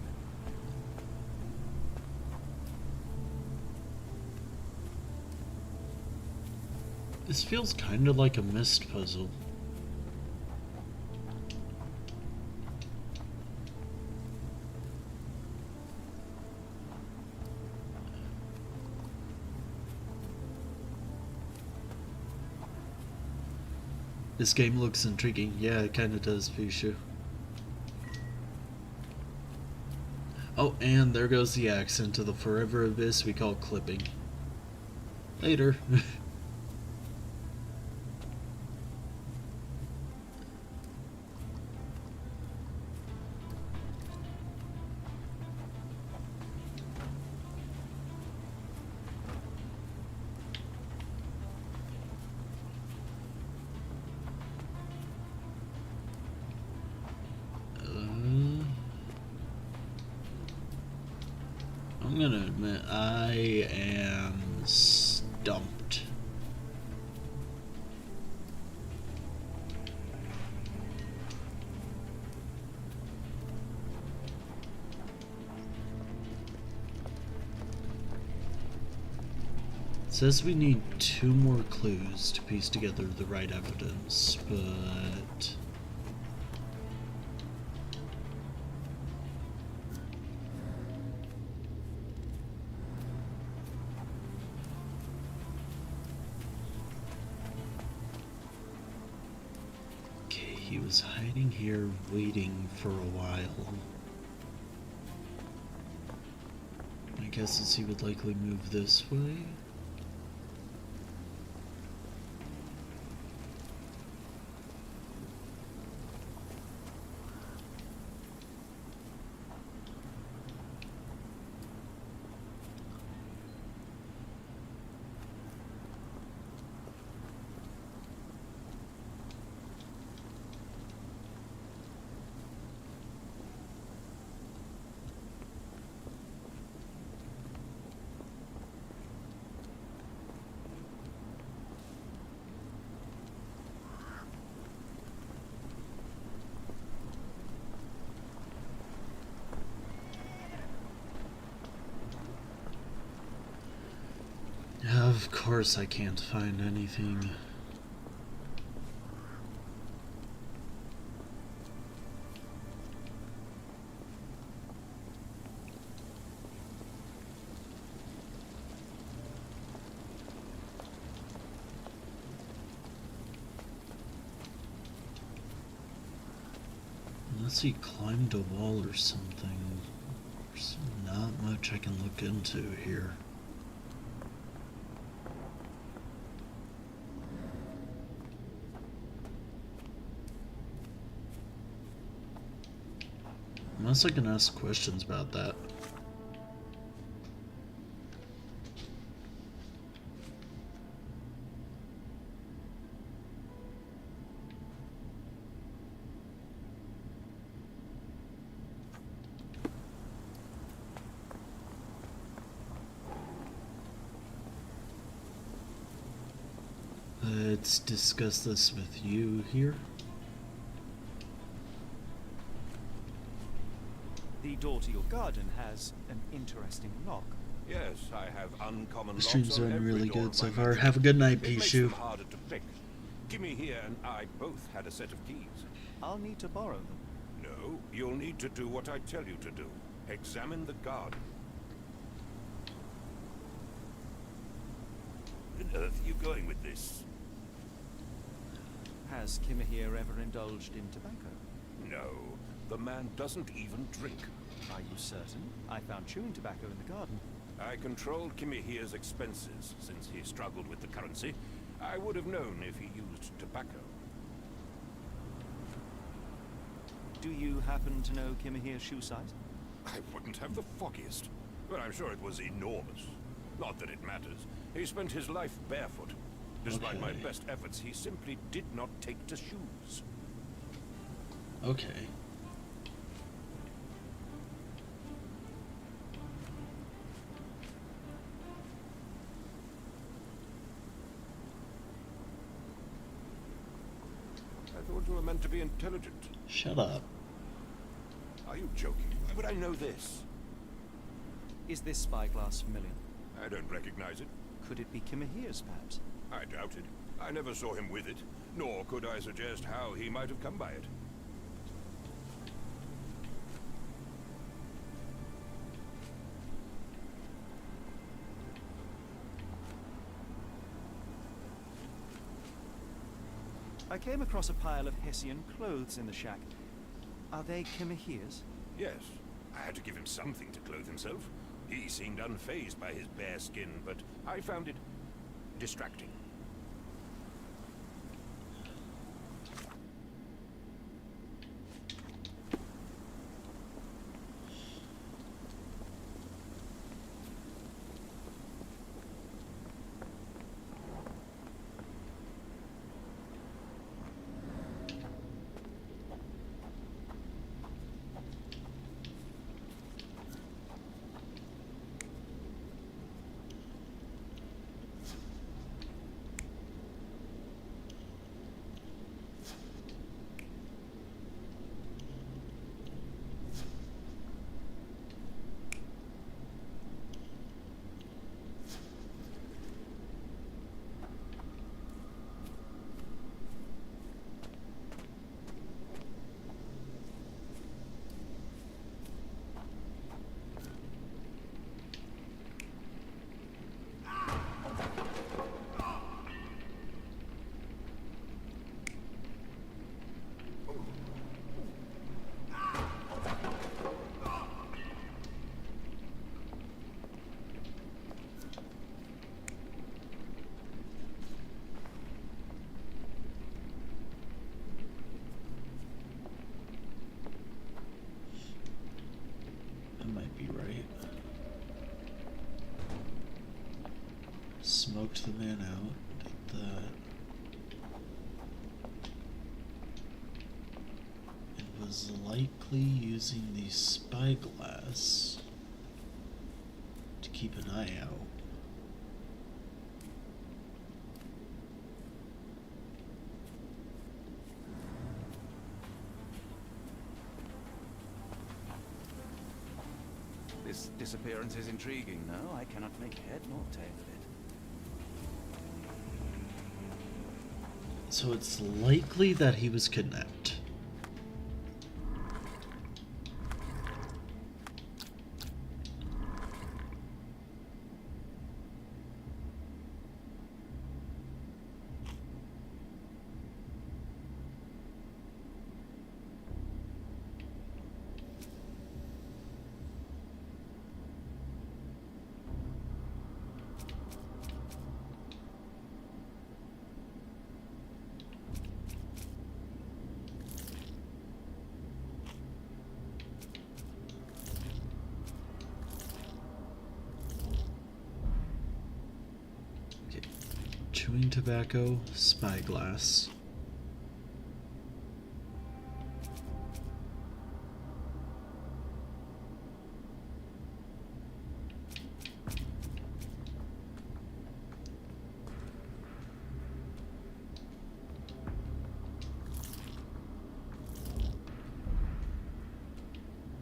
This feels kind of like a mist puzzle. This game looks intriguing. Yeah, it kind of does, Fushu. Oh, and there goes the axe into the forever abyss we call clipping. Later. I'm gonna admit I am stumped. It says we need 2 more clues to piece together the right evidence, but he was hiding here, waiting for a while. My guess is he would likely move this way. Of course I can't find anything. Unless he climbed a wall or something. There's not much I can look into here. Unless I can ask questions about that. Let's discuss this with you here. The door to your garden has an interesting lock. Yes, I have uncommon The locks stream's on doing every really door good of so my far. mansion. Have a good night, It makes Pichu. them harder to pick. Kimmy here and I both had a set of keys. I'll need to borrow them. No, you'll need to do what I tell you to do. Examine the garden. Where on earth are you going with this? Has Kimahir ever indulged in tobacco? No, the man doesn't even drink. Are you certain? I found chewing tobacco in the garden. I controlled Kimihir's expenses since he struggled with the currency. I would have known if he used tobacco. Do you happen to know Kimahir's shoe size? I wouldn't have the foggiest, but I'm sure it was enormous. Not that it matters. He spent his life barefoot. Despite my Okay. best efforts, he simply did not take to shoes. Okay. I thought you were meant to be intelligent. Shut up. Are you joking? Why would I know this? Is this spyglass familiar? I don't recognize it. Could it be Kimahir's, perhaps? I doubt it. I never saw him with it, nor could I suggest how he might have come by it. I came across a pile of Hessian clothes in the shack. Are they Kimahir's? Yes. I had to give him something to clothe himself. He seemed unfazed by his bare skin, but I found it distracting. That might be right. Smoked the man out. Did that. It was likely using the spyglass to keep an eye out. This disappearance is intriguing, no? I cannot make head nor tail of it. So it's likely that he was kidnapped. Chewing tobacco, spyglass.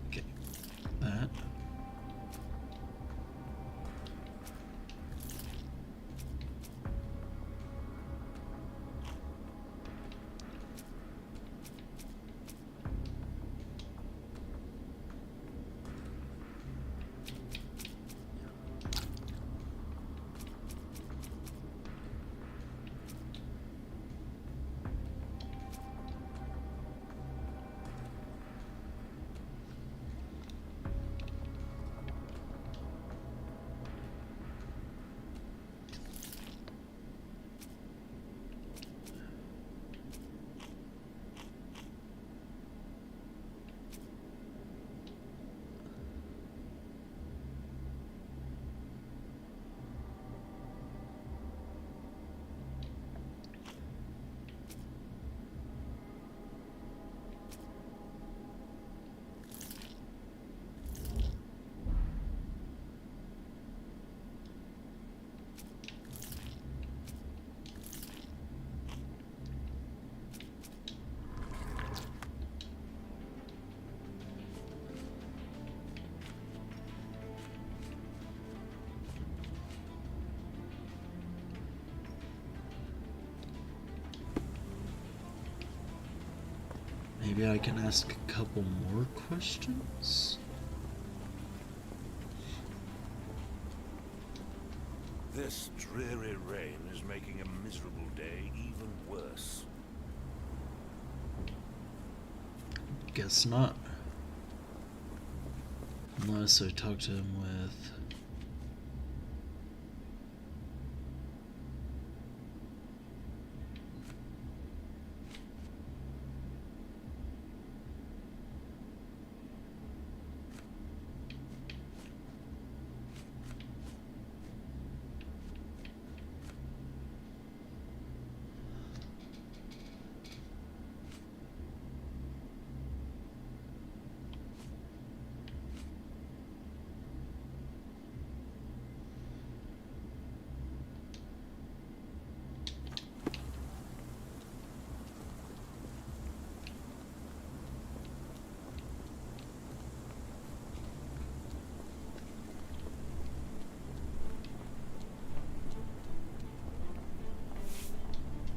Okay, that. Maybe I can ask a couple more questions? This dreary rain is making a miserable day even worse. Guess not. Unless I talk to him with...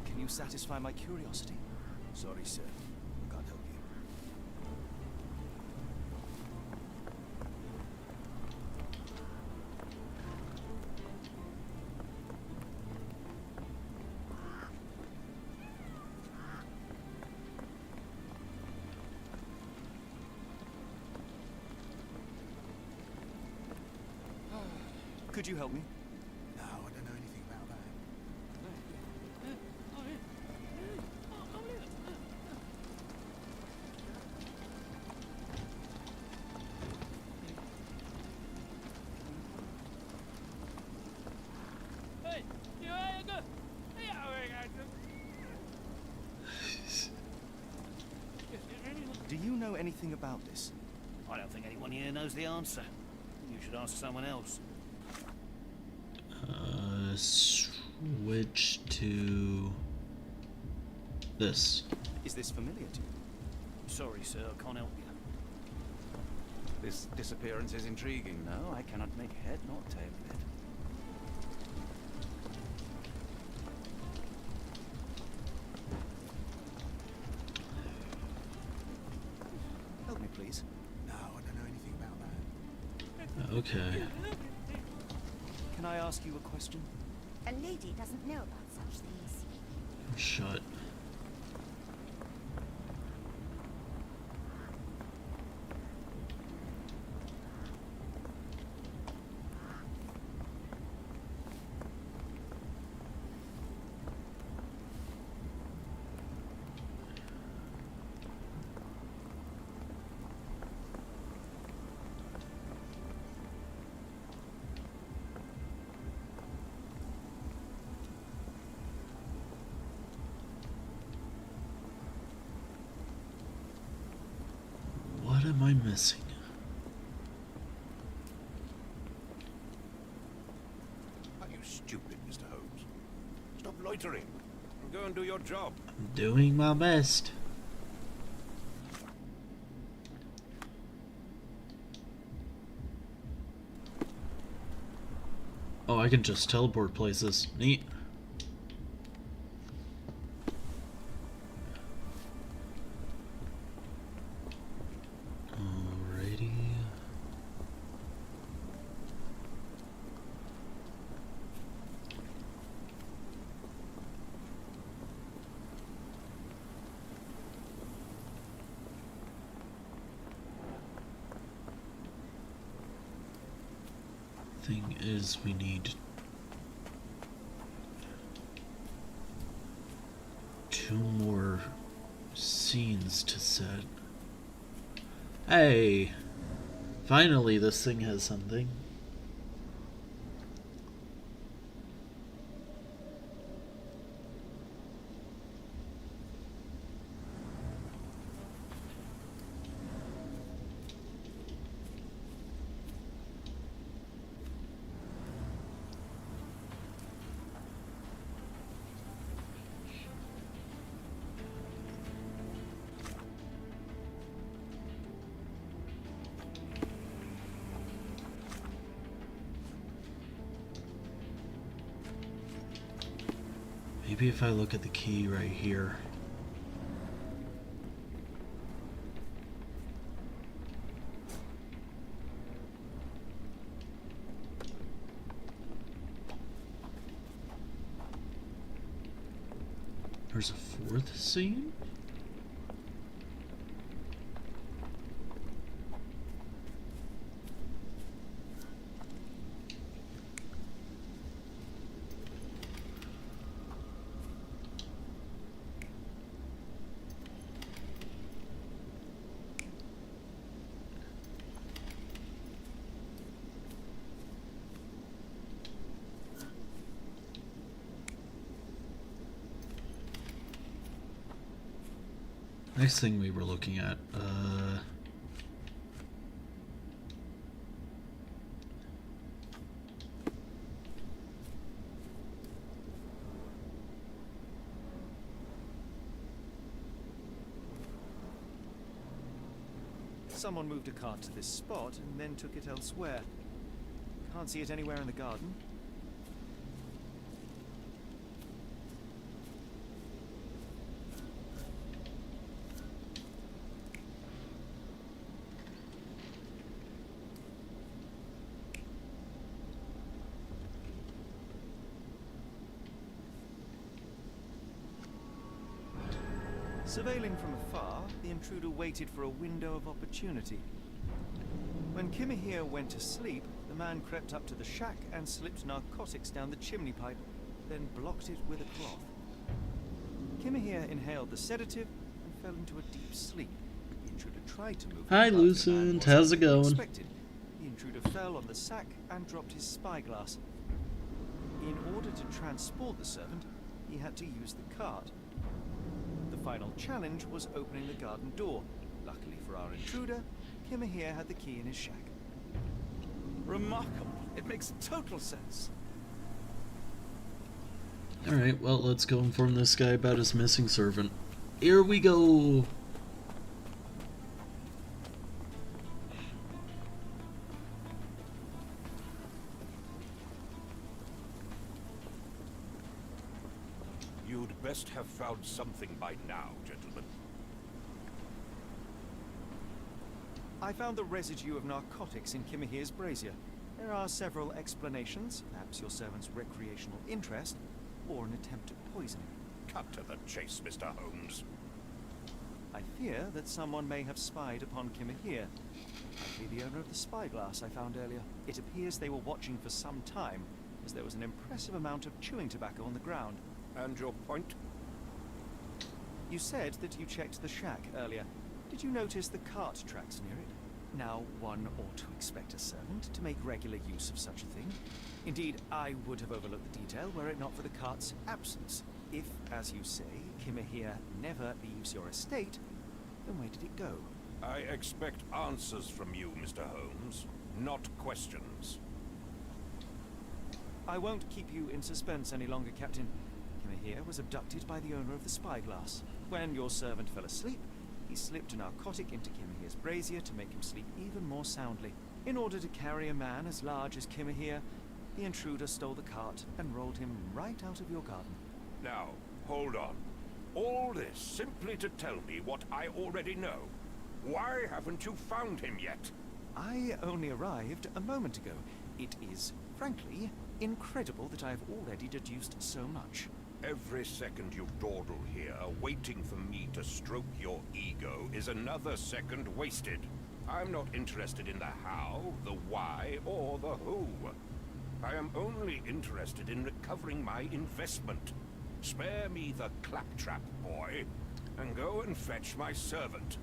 Can you satisfy my curiosity? Sorry, sir. Can't help you. Could you help me? No, I don't know anything about that. Do you know anything about this? I don't think anyone here knows the answer. You should ask someone else. Switch to this. Is this familiar to you? Sorry, sir, I can't help you. This disappearance is intriguing, no? I cannot make head nor tail of it. Okay. Can I ask you a question? A lady doesn't know about such things. Shut. What am I missing? Are you stupid, Mr. Holmes? Stop loitering and go and do your job. I'm doing my best. Oh, I can just teleport places. Neat. Alrighty. Thing is, we need 2 more scenes to set. Hey! Finally, this thing has something. Maybe if I look at the key right here. There's a 4th scene? Next thing we were looking at, Someone moved a cart to this spot and then took it elsewhere. Can't see it anywhere in the garden. Surveilling from afar, the intruder waited for a window of opportunity. When Kimahir went to sleep, the man crept up to the shack and slipped narcotics down the chimney pipe, then blocked it with a cloth. Kimahir inhaled the sedative and fell into a deep sleep. The intruder tried to move. Hi, Lucent. How's it going? Unexpected. The intruder fell on the sack and dropped his spyglass. In order to transport the servant, he had to use the cart. The final challenge was opening the garden door. Luckily for our intruder, Kimahir had the key in his shack. Remarkable. It makes total sense. alright, well, let's go inform this guy about his missing servant. Here we go! You'd best have found something by now, gentlemen. I found the residue of narcotics in Kimahir's brazier. There are several explanations, perhaps your servant's recreational interest, or an attempt at poisoning. Cut to the chase, Mr. Holmes. I fear that someone may have spied upon Kimahir. Likely the owner of the spyglass I found earlier. It appears they were watching for some time, as there was an impressive amount of chewing tobacco on the ground. And your point? You said that you checked the shack earlier. Did you notice the cart tracks near it? Now, one ought to expect a servant to make regular use of such a thing. Indeed, I would have overlooked the detail were it not for the cart's absence. If, as you say, Kimahir never leaves your estate, then where did it go? I expect answers from you, Mr. Holmes, not questions. I won't keep you in suspense any longer, Captain. Kimahir was abducted by the owner of the spyglass. When your servant fell asleep, he slipped a narcotic into Kimahir's brazier to make him sleep even more soundly. In order to carry a man as large as Kimahir, the intruder stole the cart and rolled him right out of your garden. Now, hold on. All this simply to tell me what I already know. Why haven't you found him yet? I only arrived a moment ago. It is, frankly, incredible that I have already deduced so much. Every second you dawdle here, waiting for me to stroke your ego, is another second wasted. I'm not interested in the how, the why, or the who. I am only interested in recovering my investment. Spare me the claptrap, boy, and go and fetch my servant.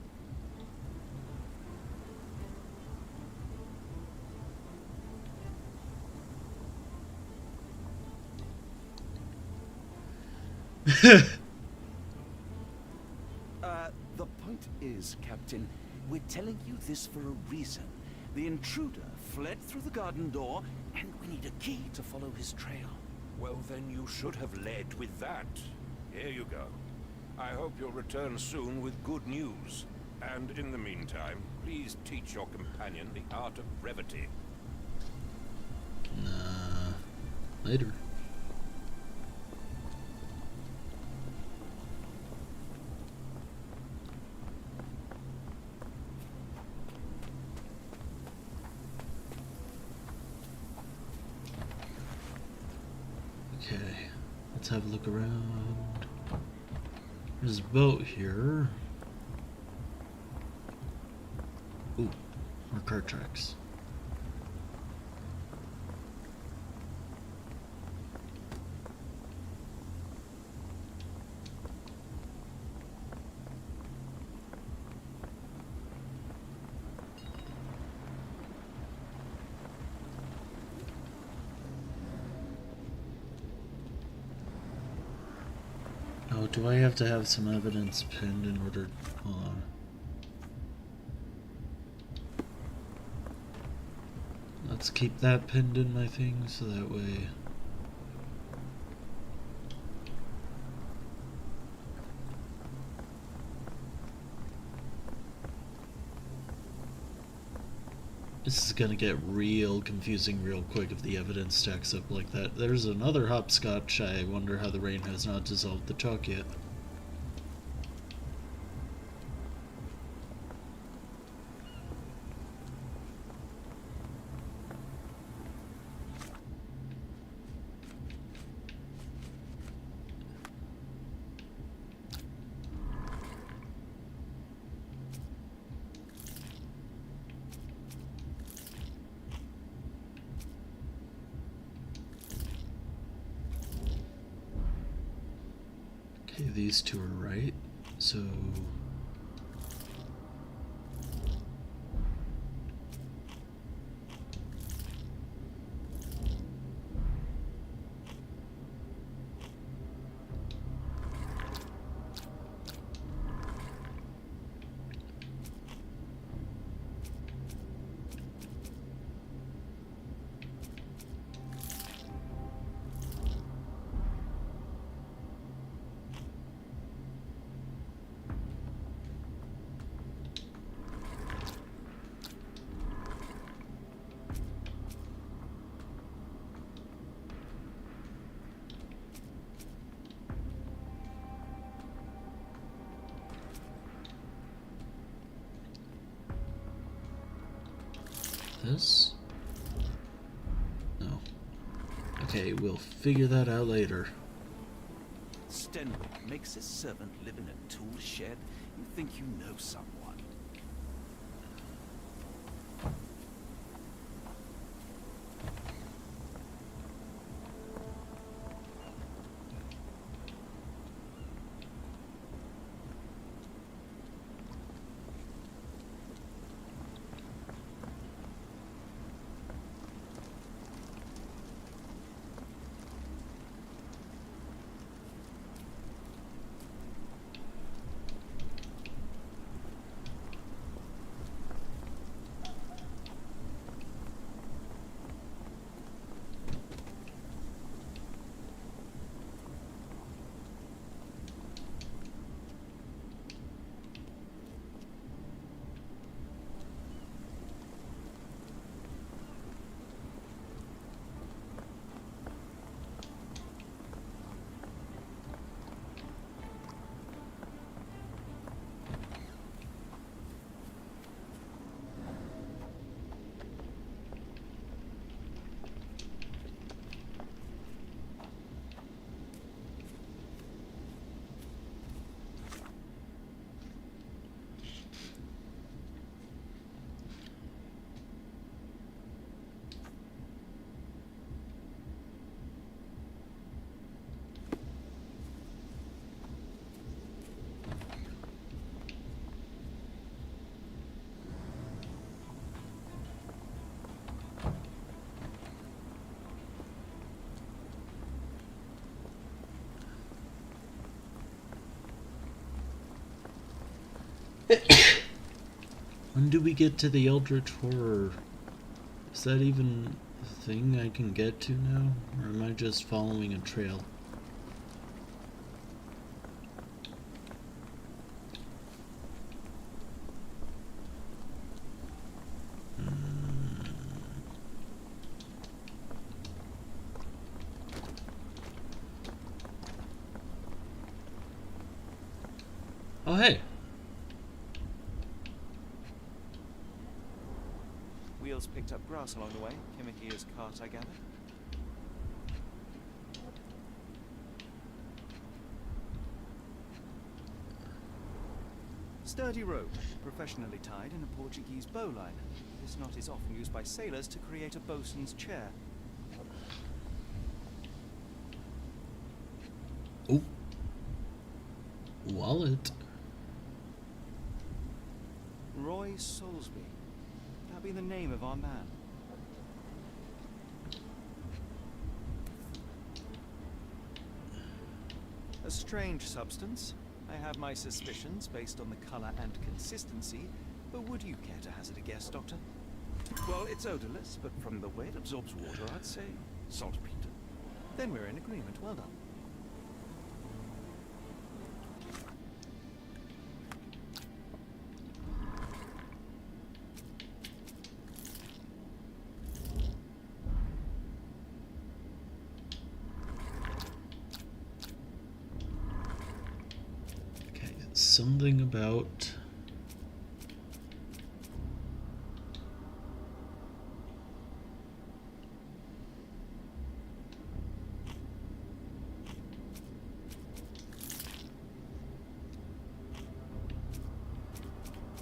The point is, Captain, we're telling you this for a reason. The intruder fled through the garden door, and we need a key to follow his trail. Well, then you should have led with that. Here you go. I hope you'll return soon with good news. And in the meantime, please teach your companion the art of brevity. Later. Okay, let's have a look around. There's a boat here. Ooh, more cart tracks. Oh, do I have to have some evidence pinned in order? Hold on. Let's keep that pinned in my thing so that way. This is gonna get real confusing real quick if the evidence stacks up like that. There's another hopscotch. I wonder how the rain has not dissolved the chalk yet. Okay, these two are right, so... this. Okay, we'll figure that out later. Stenwick makes his servant live in a tool shed. You think you know someone? When do we get to the Eldritch Horror? Is that even a thing I can get to now? Or am I just following a trail? Oh, hey. Wheels picked up grass along the way. Kimikia's cart, I gather. Sturdy rope, professionally tied in a Portuguese bowline. This knot is often used by sailors to create a bosun's chair. Oh. Wallet. Roy Soulsby. That be the name of our man. A strange substance. I have my suspicions based on the color and consistency, but would you care to hazard a guess, Doctor? Well, it's odorless, but from the way it absorbs water, I'd say saltpeter. Then we're in agreement. Well done. Something about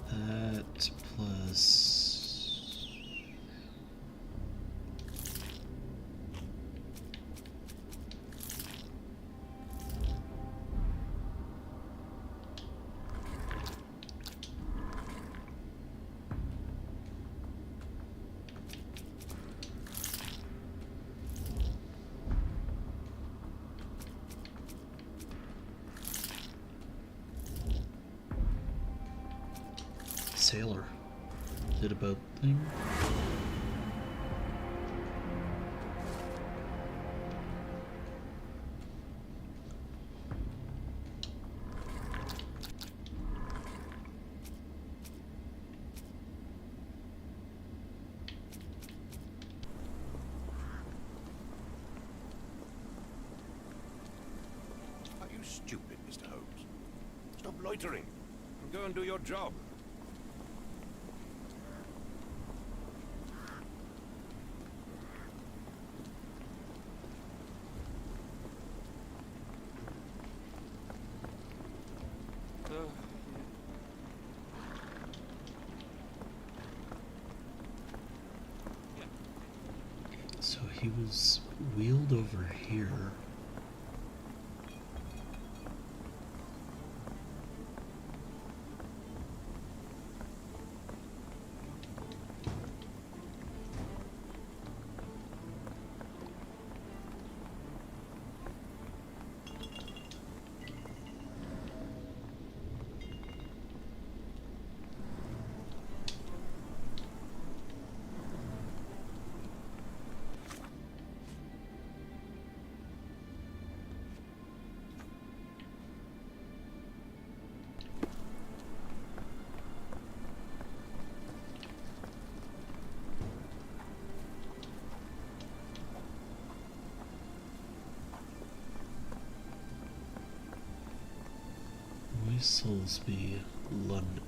that plus sailor. Is it a boat thing? Are you stupid, Mr. Holmes? Stop loitering and go and do your job. he was wheeled over here. Whistlesby, London.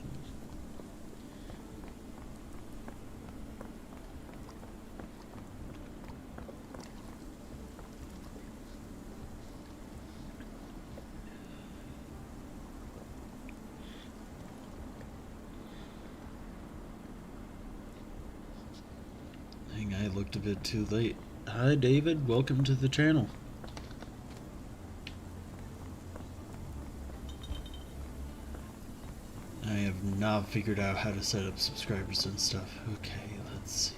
I think I looked a bit too late. Hi David, welcome to the channel. I have not figured out how to set up subscribers and stuff. Okay, let's see.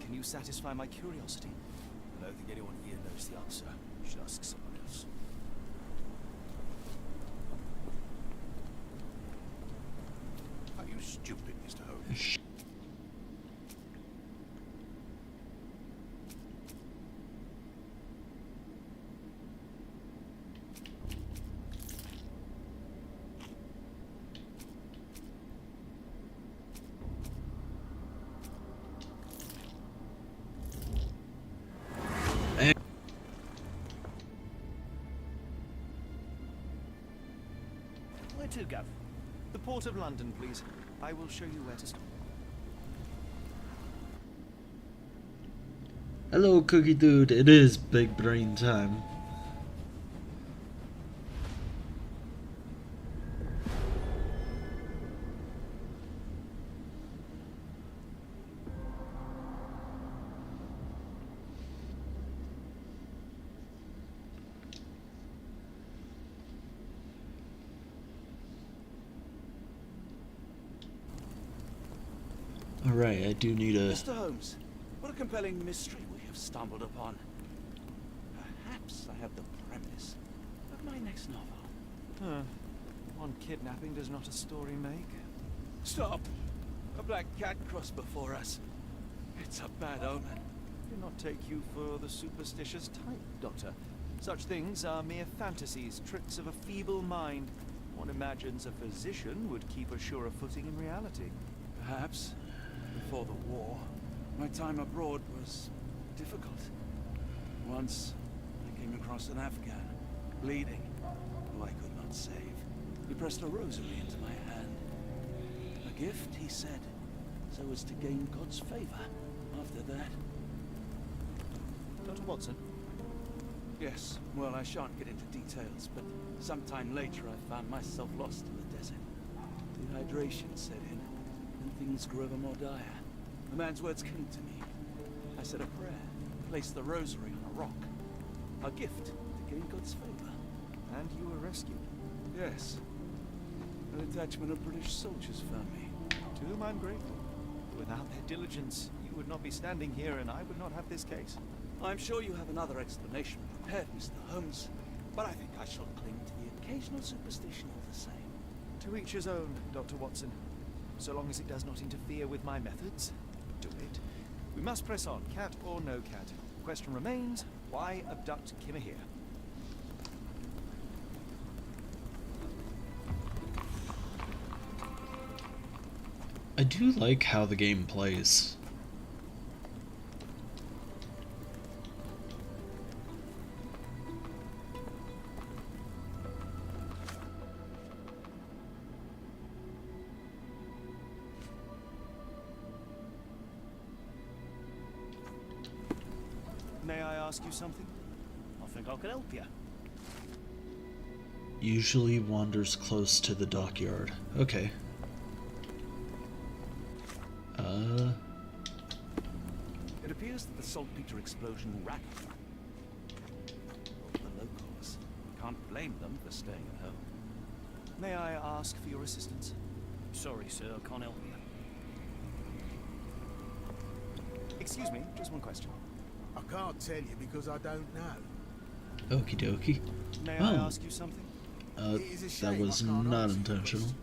Can you satisfy my curiosity? I don't think anyone here knows the answer. You should ask someone else. Are you stupid, Mr. Holmes? Where to, Gav? The Port of London, please. I will show you where to stop. Hello, Cookie Dude. It is big brain time. Alright, I do need a... Mr. Holmes, what a compelling mystery we have stumbled upon. Perhaps I have the premise of my next novel. One kidnapping does not a story make. Stop! A black cat crossed before us. It's a bad omen. Do not take you for the superstitious type, Doctor. Such things are mere fantasies, tricks of a feeble mind. One imagines a physician would keep a surer footing in reality. Perhaps. Before the war, my time abroad was difficult. Once, I came across an Afghan, bleeding, who I could not save. He pressed a rosary into my hand. A gift, he said, so as to gain God's favor after that. Dr. Watson? Yes, well, I shan't get into details, but sometime later I found myself lost in the desert. Dehydration set in, and things grew ever more dire. The man's words came to me. I said a prayer, placed the rosary on a rock. A gift to gain God's favor. And you were rescued. Yes. An detachment of British soldiers found me. To whom I'm grateful. Without their diligence, you would not be standing here and I would not have this case. I'm sure you have another explanation prepared, Mr. Holmes, but I think I shall cling to the occasional superstition all the same. To each his own, Dr. Watson. So long as it does not interfere with my methods, do it. We must press on, cat or no cat. The question remains, why abduct Kimmer here? I do like how the game plays. May I ask you something? I think I can help you. Usually wanders close to the dockyard. Okay. It appears that the saltpeter explosion rattled the locals. Can't blame them for staying at home. May I ask for your assistance? Sorry, sir, I can't help you. Excuse me, just one question. I can't tell you because I don't know. Okie dokie. May I ask you something? It is a That shame was I can't not answer your intentional. question.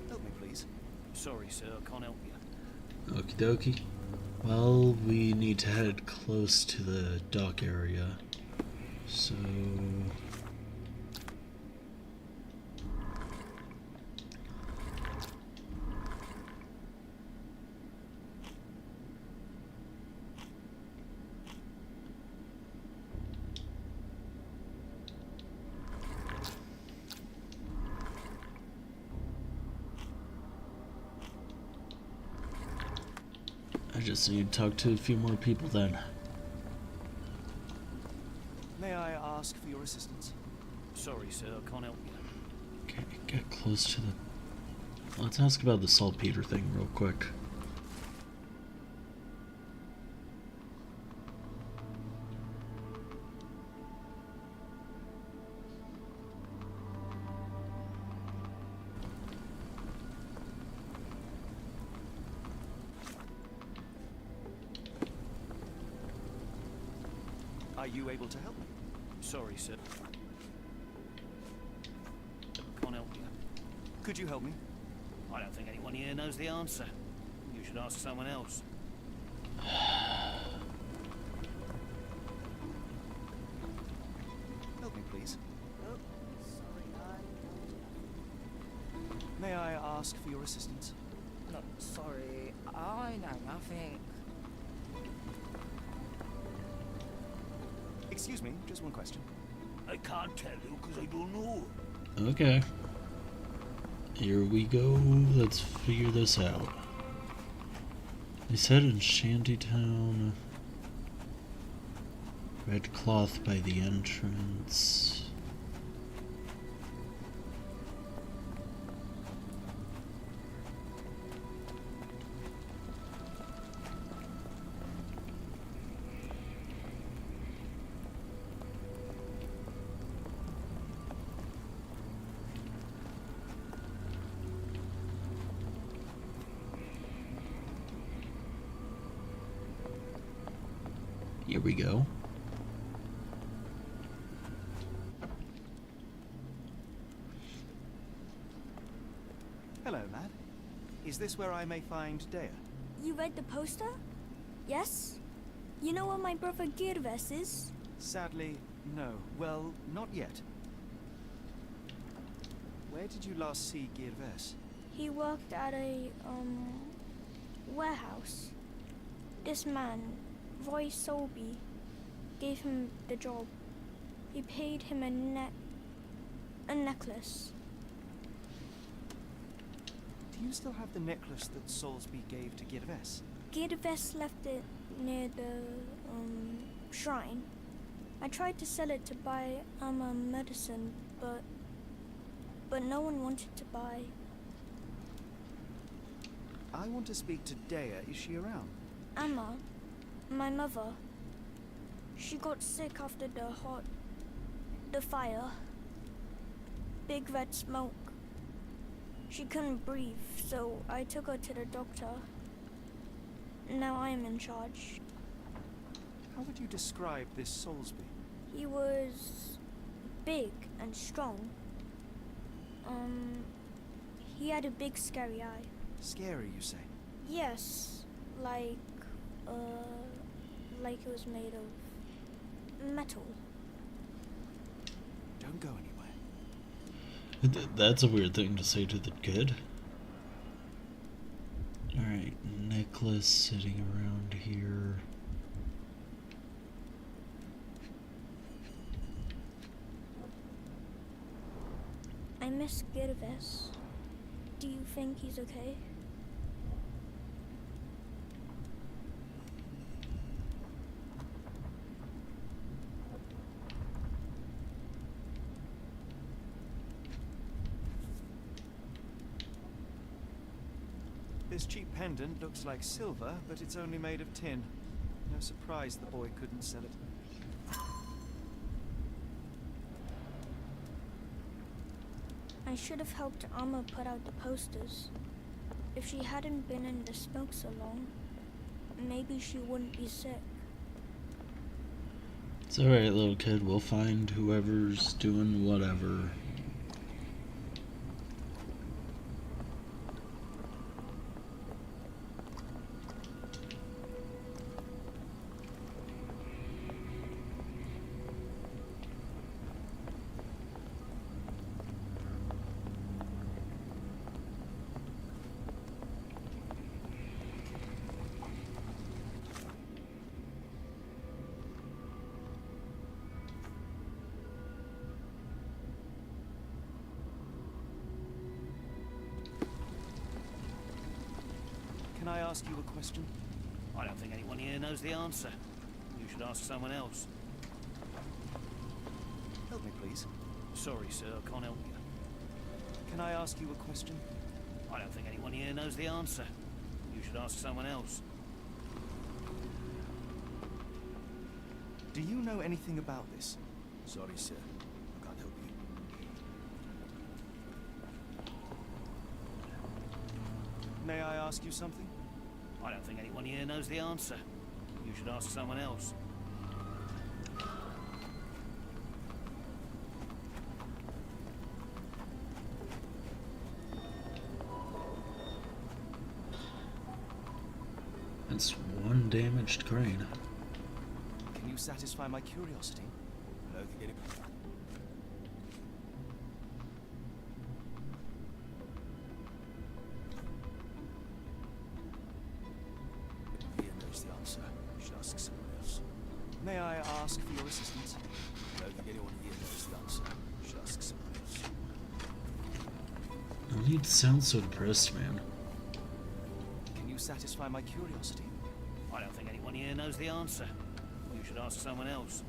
Help me, please. Sorry, sir, I can't help you. Okie dokie. Well, we need to head close to the dock area. So... I just need to talk to a few more people then. May I ask for your assistance? Sorry, sir, I can't help you. Okay, get close to the... Let's ask about the saltpeter thing real quick. Are you able to help me? Sorry, sir. Can't help you. Could you help me? I don't think anyone here knows the answer. You should ask someone else. Help me, please. May I ask for your assistance? No, sorry, I know nothing. Excuse me, just one question. I can't tell you because I don't know. Okay. Here we go. Let's figure this out. They said in Shantytown. Red cloth by the entrance. Here we go. Hello, lad. Is this where I may find Dea? You read the poster? Yes? You know where my brother Girves is? Sadly, no. Well, not yet. Where did you last see Girves? He worked at a, warehouse. This man, Roy Solby, gave him the job. He paid him a necklace. Do you still have the necklace that Solsby gave to Girves? Girves left it near the, shrine. I tried to sell it to buy, medicine, but no one wanted to buy. I want to speak to Dea. Is she around? Emma, my mother, she got sick after the fire. Big red smoke. She couldn't breathe, so I took her to the doctor. Now I am in charge. How would you describe this Solsby? He was big and strong. He had a big scary eye. Scary, you say? Yes, like it was made of metal. Don't go anywhere. That's a weird thing to say to the kid. Alright, necklace sitting around here. I miss Girves. Do you think he's okay? This cheap pendant looks like silver, but it's only made of tin. No surprise the boy couldn't sell it. I should have helped Amma put out the posters. If she hadn't been in the smoke so long, maybe she wouldn't be sick. It's alright, little kid. We'll find whoever's doing whatever. Can I ask you a question? I don't think anyone here knows the answer. You should ask someone else. Help me, please. Sorry, sir, I can't help you. Can I ask you a question? I don't think anyone here knows the answer. You should ask someone else. Do you know anything about this? Sorry, sir. I can't help you. May I ask you something? I don't think anyone here knows the answer. You should ask someone else. That's one damaged crane. Can you satisfy my curiosity? I don't think any... Here knows the answer. You should ask someone else. May I ask for your assistance? I don't think anyone here knows the answer. You should ask someone else. No need to sound so depressed, man. Can you satisfy my curiosity? I don't think anyone here knows the answer. You should ask someone else.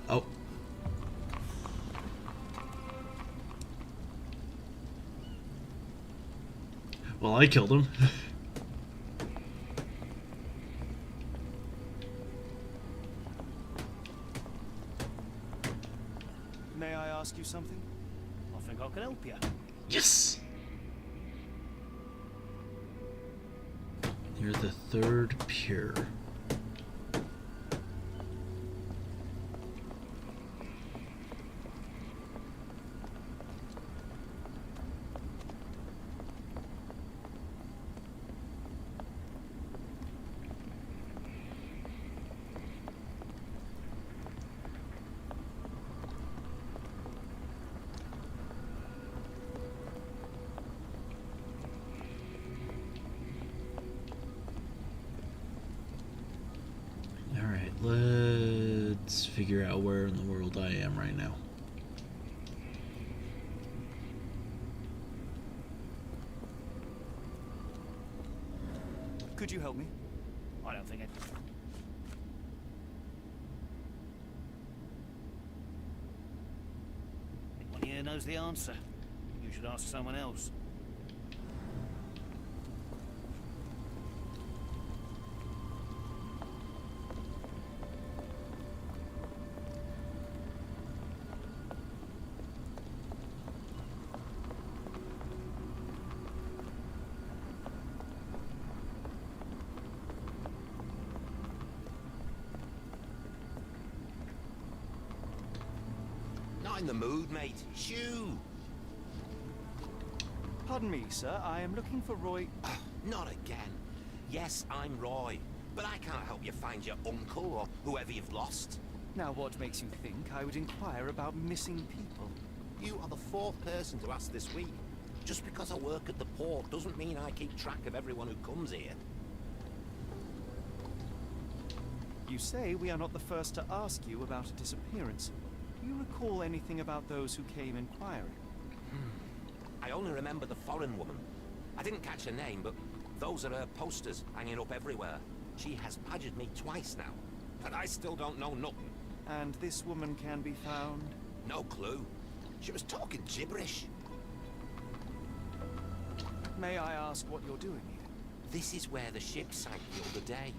Oh. Well, I killed him. May I ask you something? I think I can help you. Yes! You're the third pure. Alright, let's figure out where in the world I am right now. Could you help me? I don't think it... Anyone here knows the answer. You should ask someone else. Not in the mood, mate. Shoo! Pardon me, sir. I am looking for Roy... Not again. Yes, I'm Roy, but I can't help you find your uncle or whoever you've lost. Now, what makes you think I would inquire about missing people? You are the fourth person to ask this week. Just because I work at the port doesn't mean I keep track of everyone who comes here. You say we are not the first to ask you about a disappearance. Do you recall anything about those who came inquiring? I only remember the foreign woman. I didn't catch her name, but those are her posters hanging up everywhere. She has badgered me twice now, but I still don't know nothing. And this woman can be found? No clue. She was talking gibberish. May I ask what you're doing here? This is where the ship sank the other day.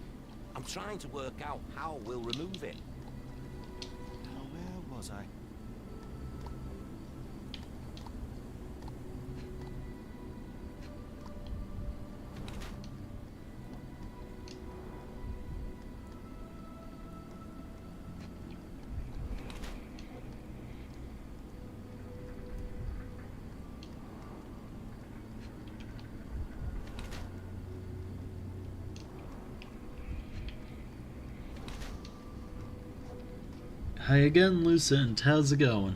I'm trying to work out how we'll remove it. Now, where was I? Hi again, Lucent. How's it going?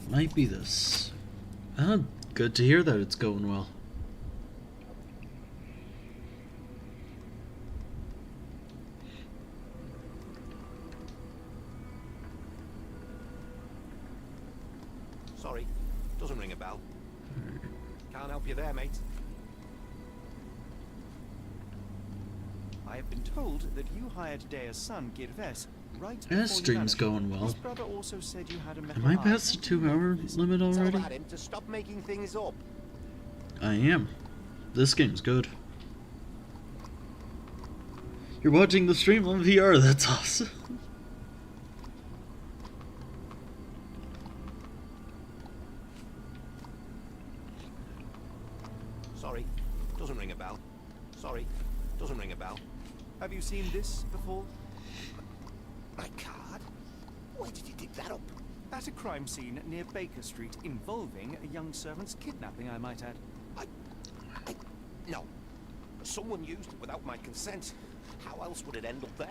Might be this. Good to hear that it's going well. Sorry, doesn't ring a bell. Can't help you there, mate. I have been told that you hired Dea's son, Girves, right before Yeah, you stream's vanished. going well. His brother also said you had a metal Am I eye. past the 2-hour limit already? Tell him to stop making things up. I am. This game's good. You're watching the stream on VR, that's awesome. Sorry, doesn't ring a bell. Sorry, doesn't ring a bell. Have you seen this before? My card? Where did you dig that up? At a crime scene near Baker Street involving a young servant's kidnapping, I might add. No. Someone used it without my consent. How else would it end up there?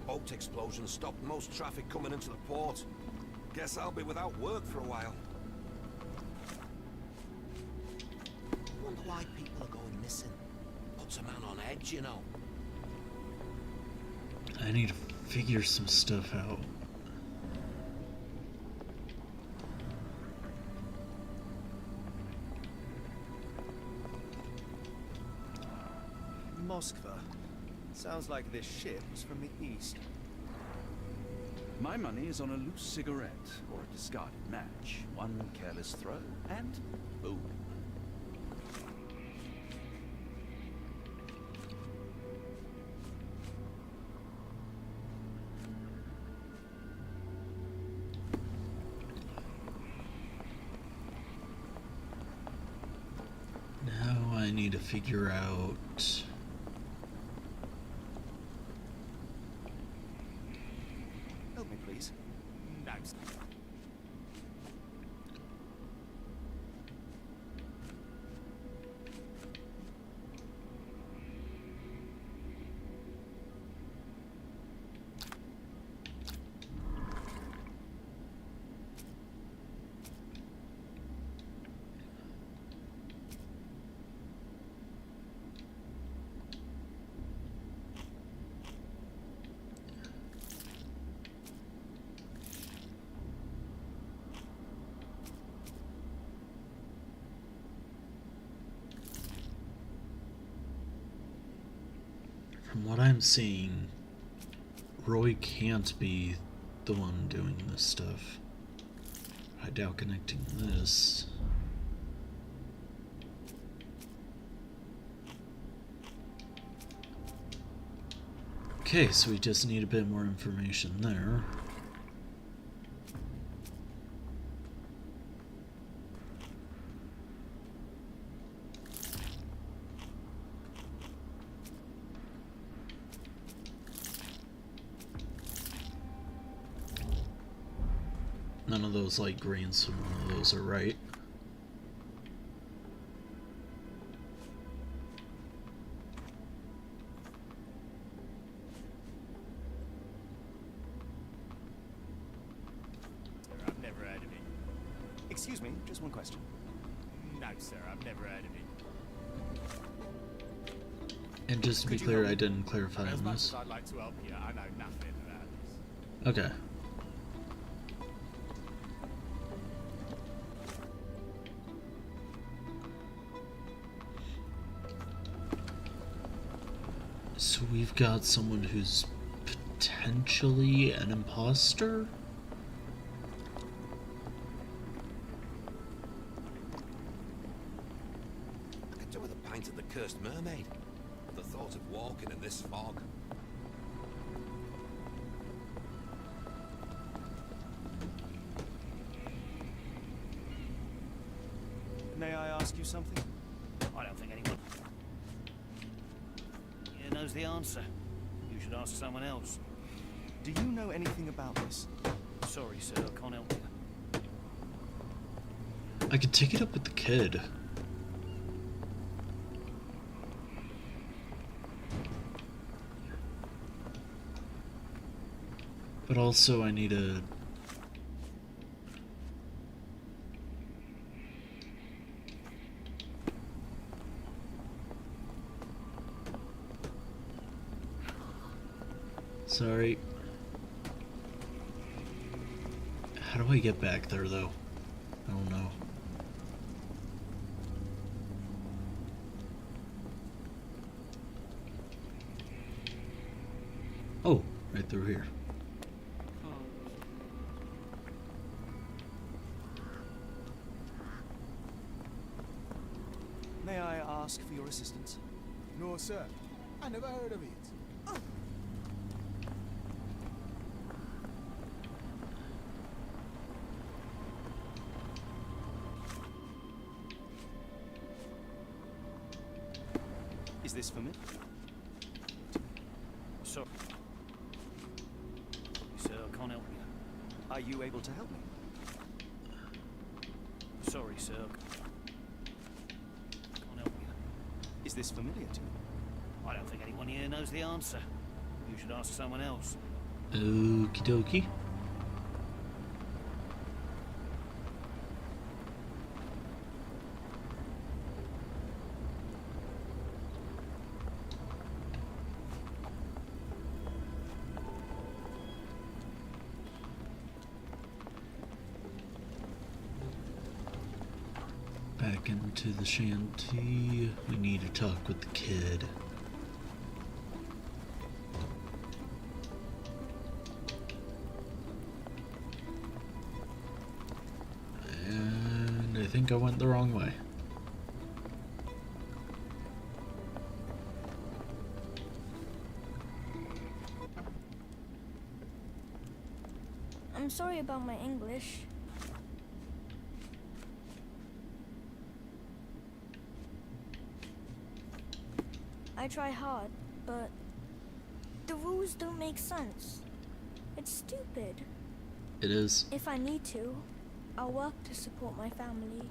Boat explosion stopped most traffic coming into the port. Guess I'll be without work for a while. Wonder why people are going missing. Puts a man on edge, you know. I need to figure some stuff out. Moskva. Sounds like this ship was from the east. My money is on a loose cigarette or a discarded match. One careless throw, and boom. Now I need to figure out... Help me, please. No. From what I'm seeing, Roy can't be the one doing this stuff. I doubt connecting this. Okay, so we just need a bit more information there. None of those light greens, so none of those are right. I've never heard of it. Excuse me, just one question. No, sir, I've never heard of it. And just to be clear, I didn't clarify As on much this. as I'd like to help you, I know nothing about this. Okay. So we've got someone who's potentially an imposter? I could do with a pint of the cursed mermaid. The thought of walking in this fog. May I ask you something? I don't think anyone here knows the answer. You should ask someone else. Do you know anything about this? Sorry, sir, I can't help you. I could take it up with the kid. But also I need a... Sorry. How do I get back there, though? I don't know. Oh, right through here. May I ask for your assistance? No, sir. I never heard of it. Is this familiar? Sorry. Sir, I can't help you. Are you able to help me? Sorry, sir. Can't help you. Is this familiar to you? I don't think anyone here knows the answer. You should ask someone else. Okie dokie. Back into the shanty. We need to talk with the kid. And I think I went the wrong way. I'm sorry about my English. I try hard, but the rules don't make sense. It's stupid. It is. If I need to, I'll work to support my family.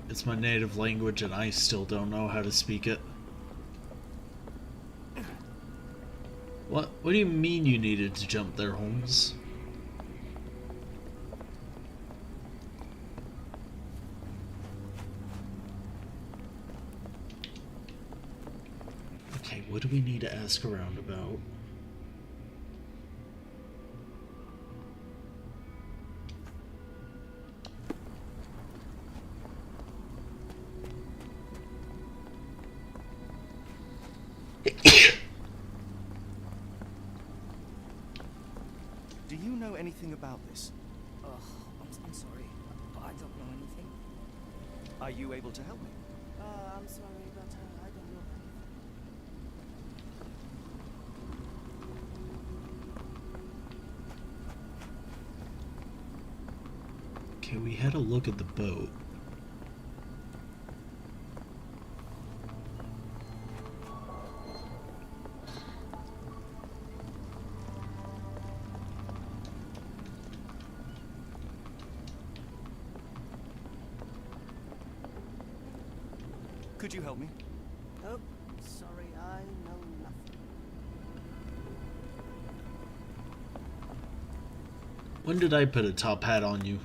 It's my native language and I still don't know how to speak it. What do you mean you needed to jump there, Holmes? Okay, what do we need to ask around about? know anything about this? Oh, I'm sorry. I don't know anything. Are you able to help me? I'm sorry, but I don't know anything. Okay, we had a look at the boat. Could you help me? Oh, sorry, I know nothing. When did I put a top hat on you?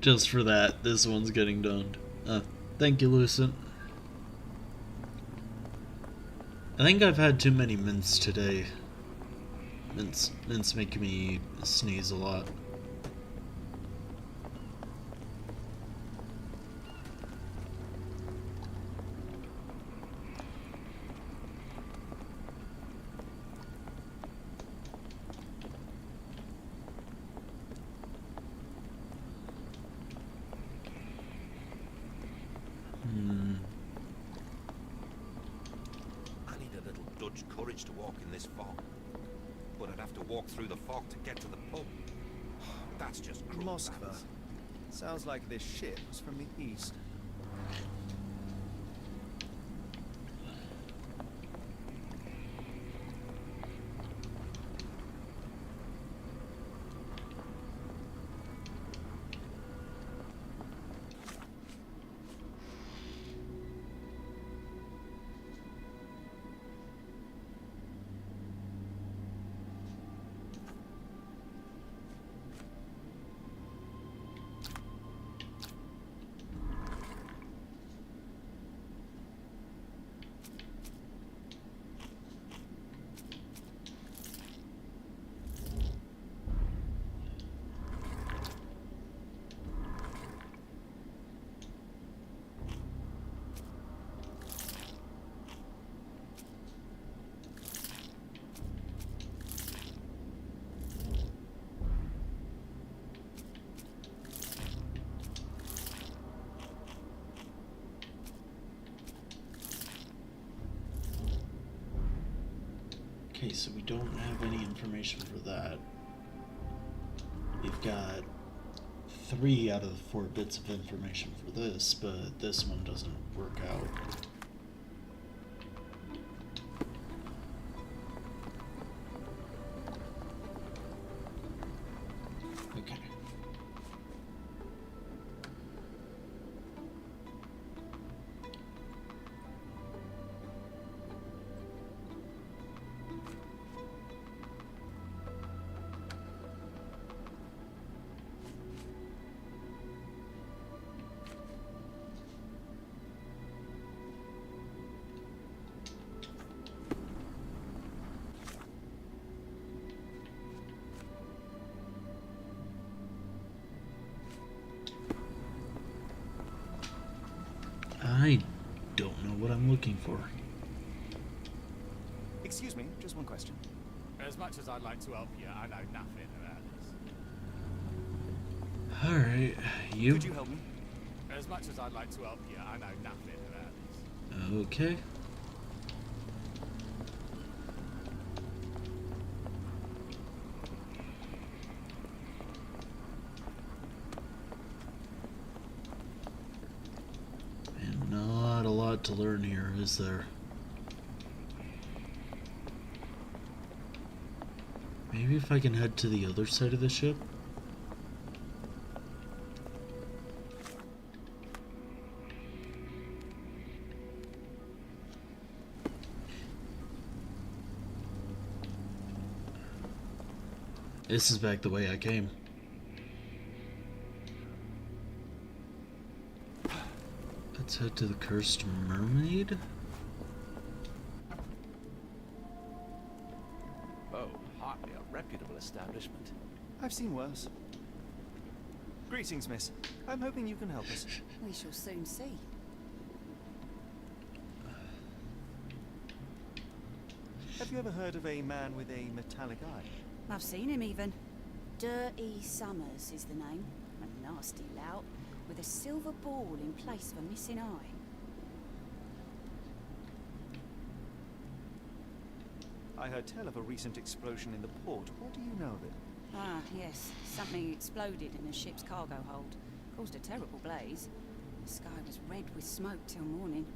Just for that, this one's getting done. Thank you, Lucent. I think I've had too many mints today. Mints make me sneeze a lot. I need a little Dutch courage to walk in this fog. But I'd have to walk through the fog to get to the pub. That's just cruel. Moskva. Sounds like this ship was from the east. Okay, so we don't have any information for that. We've got 3 out of the 4 bits of information for this, but this one doesn't work out. Okay. I don't know what I'm looking for. Excuse me, just one question. As much as I'd like to help you, I know nothing about this. Alright, you? Could you help me? As much as I'd like to help you, I know nothing about this. Okay. And not a lot to learn here, is there? Maybe if I can head to the other side of the ship? This is back the way I came. Let's head to the Cursed Mermaid. Oh, hardly a reputable establishment. I've seen worse. Greetings, miss. I'm hoping you can help us. We shall soon see. Have you ever heard of a man with a metallic eye? I've seen him even. Dirty Summers is the name. A nasty lout with a silver ball in place of a missing eye. I heard tell of a recent explosion in the port. What do you know of it? Ah, yes. Something exploded in a ship's cargo hold. Caused a terrible blaze. The sky was red with smoke till morning.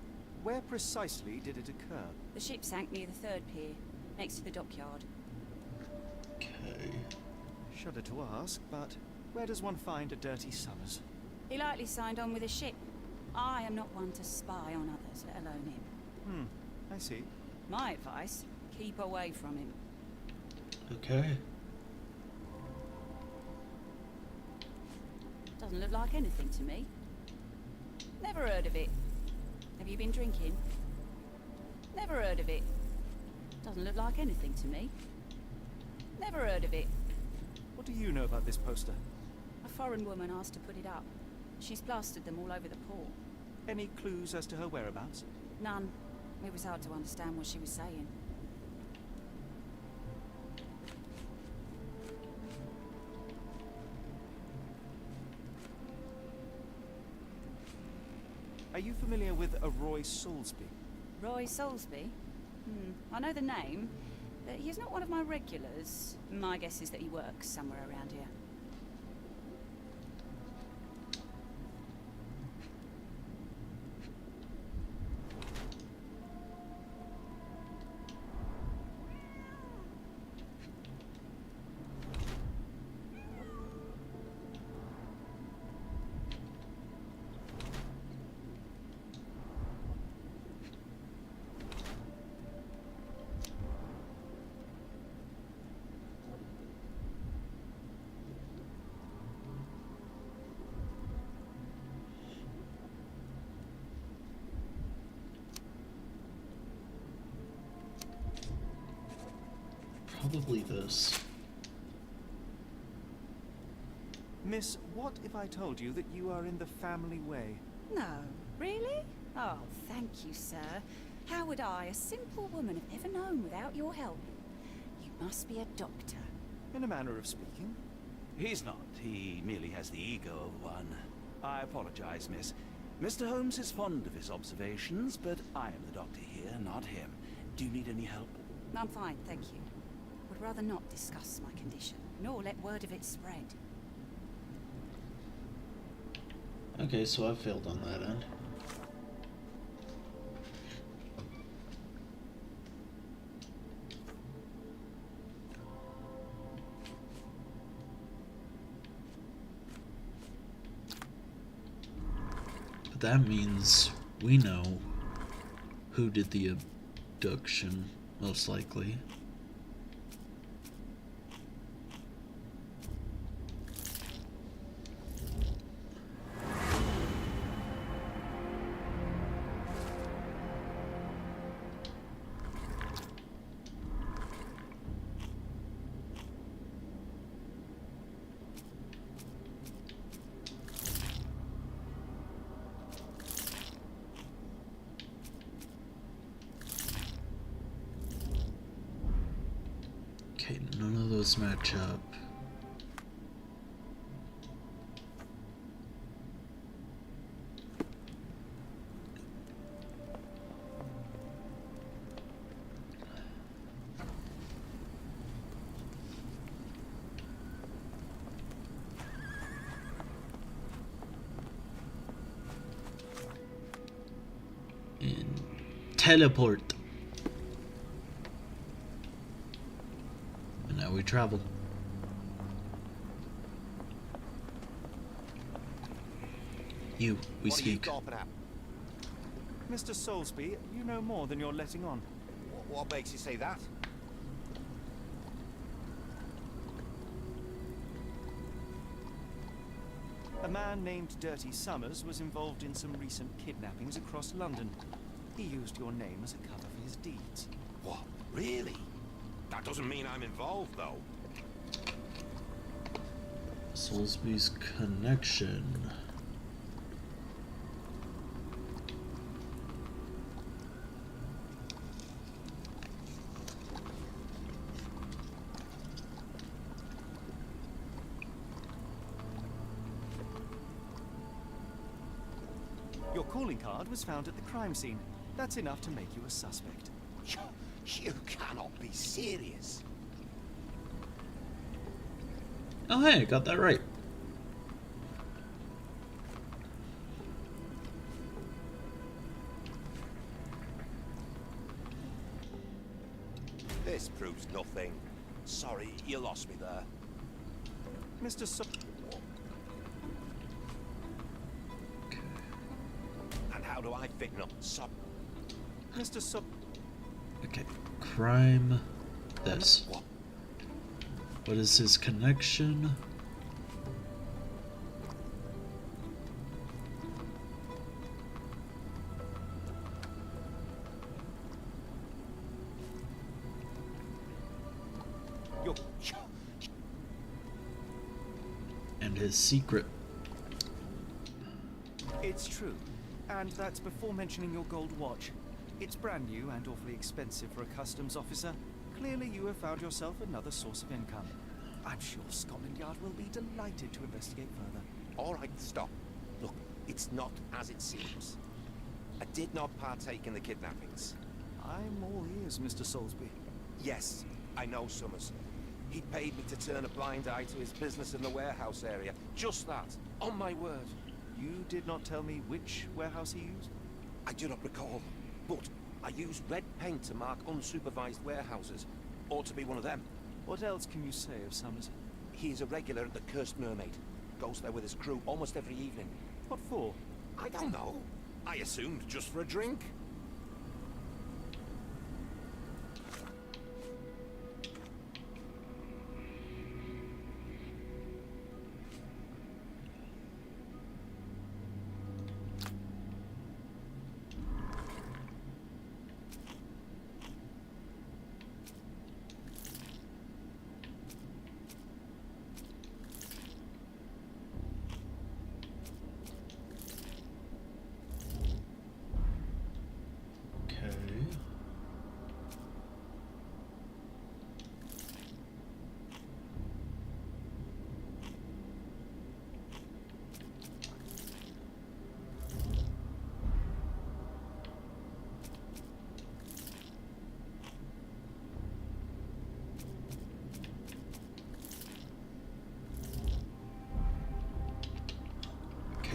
Where precisely did it occur? The ship sank near the 3rd pier, next to the dockyard. Okay. Shudder to ask, but where does one find a Dirty Summers? He likely signed on with a ship. I am not one to spy on others, let alone him. I see. My advice, keep away from him. Okay. Doesn't look like anything to me. Never heard of it. Have you been drinking? Never heard of it. Doesn't look like anything to me. Never heard of it. What do you know about this poster? A foreign woman asked to put it up. She's plastered them all over the port. Any clues as to her whereabouts? None. It was hard to understand what she was saying. Are you familiar with a Roy Soulsby? Roy Soulsby? I know the name, but he's not one of my regulars. My guess is that he works somewhere around here. Probably this. Miss, what if I told you that you are in the family way? No, really? Oh, thank you, sir. How would I, a simple woman, have ever known without your help? You must be a doctor. In a manner of speaking. He's not. He merely has the ego of one. I apologize, miss. Mr. Holmes is fond of his observations, but I am the doctor here, not him. Do you need any help? I'm fine, thank you. Would rather not discuss my condition, nor let word of it spread. Okay, so I failed on that end. But that means we know who did the abduction, most likely. Okay, none of those match up. And teleport. travel. We what speak. Are you gawping at? Mr. Soulsby, you know more than you're letting on. What makes you say that? A man named Dirty Summers was involved in some recent kidnappings across London. He used your name as a cover for his deeds. What? Really? That doesn't mean I'm involved, though. Soulsby's connection. Your calling card was found at the crime scene. That's enough to make you a suspect. You cannot be serious. Oh hey, I got that right. This proves nothing. Sorry, you lost me there. Mr. And how do I fit up? Mr. Okay, crime. This. What is his connection? And his secret. It's true. And that's before mentioning your gold watch. It's brand new and awfully expensive for a customs officer. Clearly you have found yourself another source of income. I'm sure Scotland Yard will be delighted to investigate further. All right, stop. Look, it's not as it seems. I did not partake in the kidnappings. I'm all ears, Mr. Soulsby. Yes, I know Summers. He paid me to turn a blind eye to his business in the warehouse area. Just that, on my word. You did not tell me which warehouse he used? I do not recall, but I used red paint to mark unsupervised warehouses. Ought to be one of them. What else can you say of Summers? He is a regular at the Cursed Mermaid. Goes there with his crew almost every evening. What for? I don't know. I assumed just for a drink.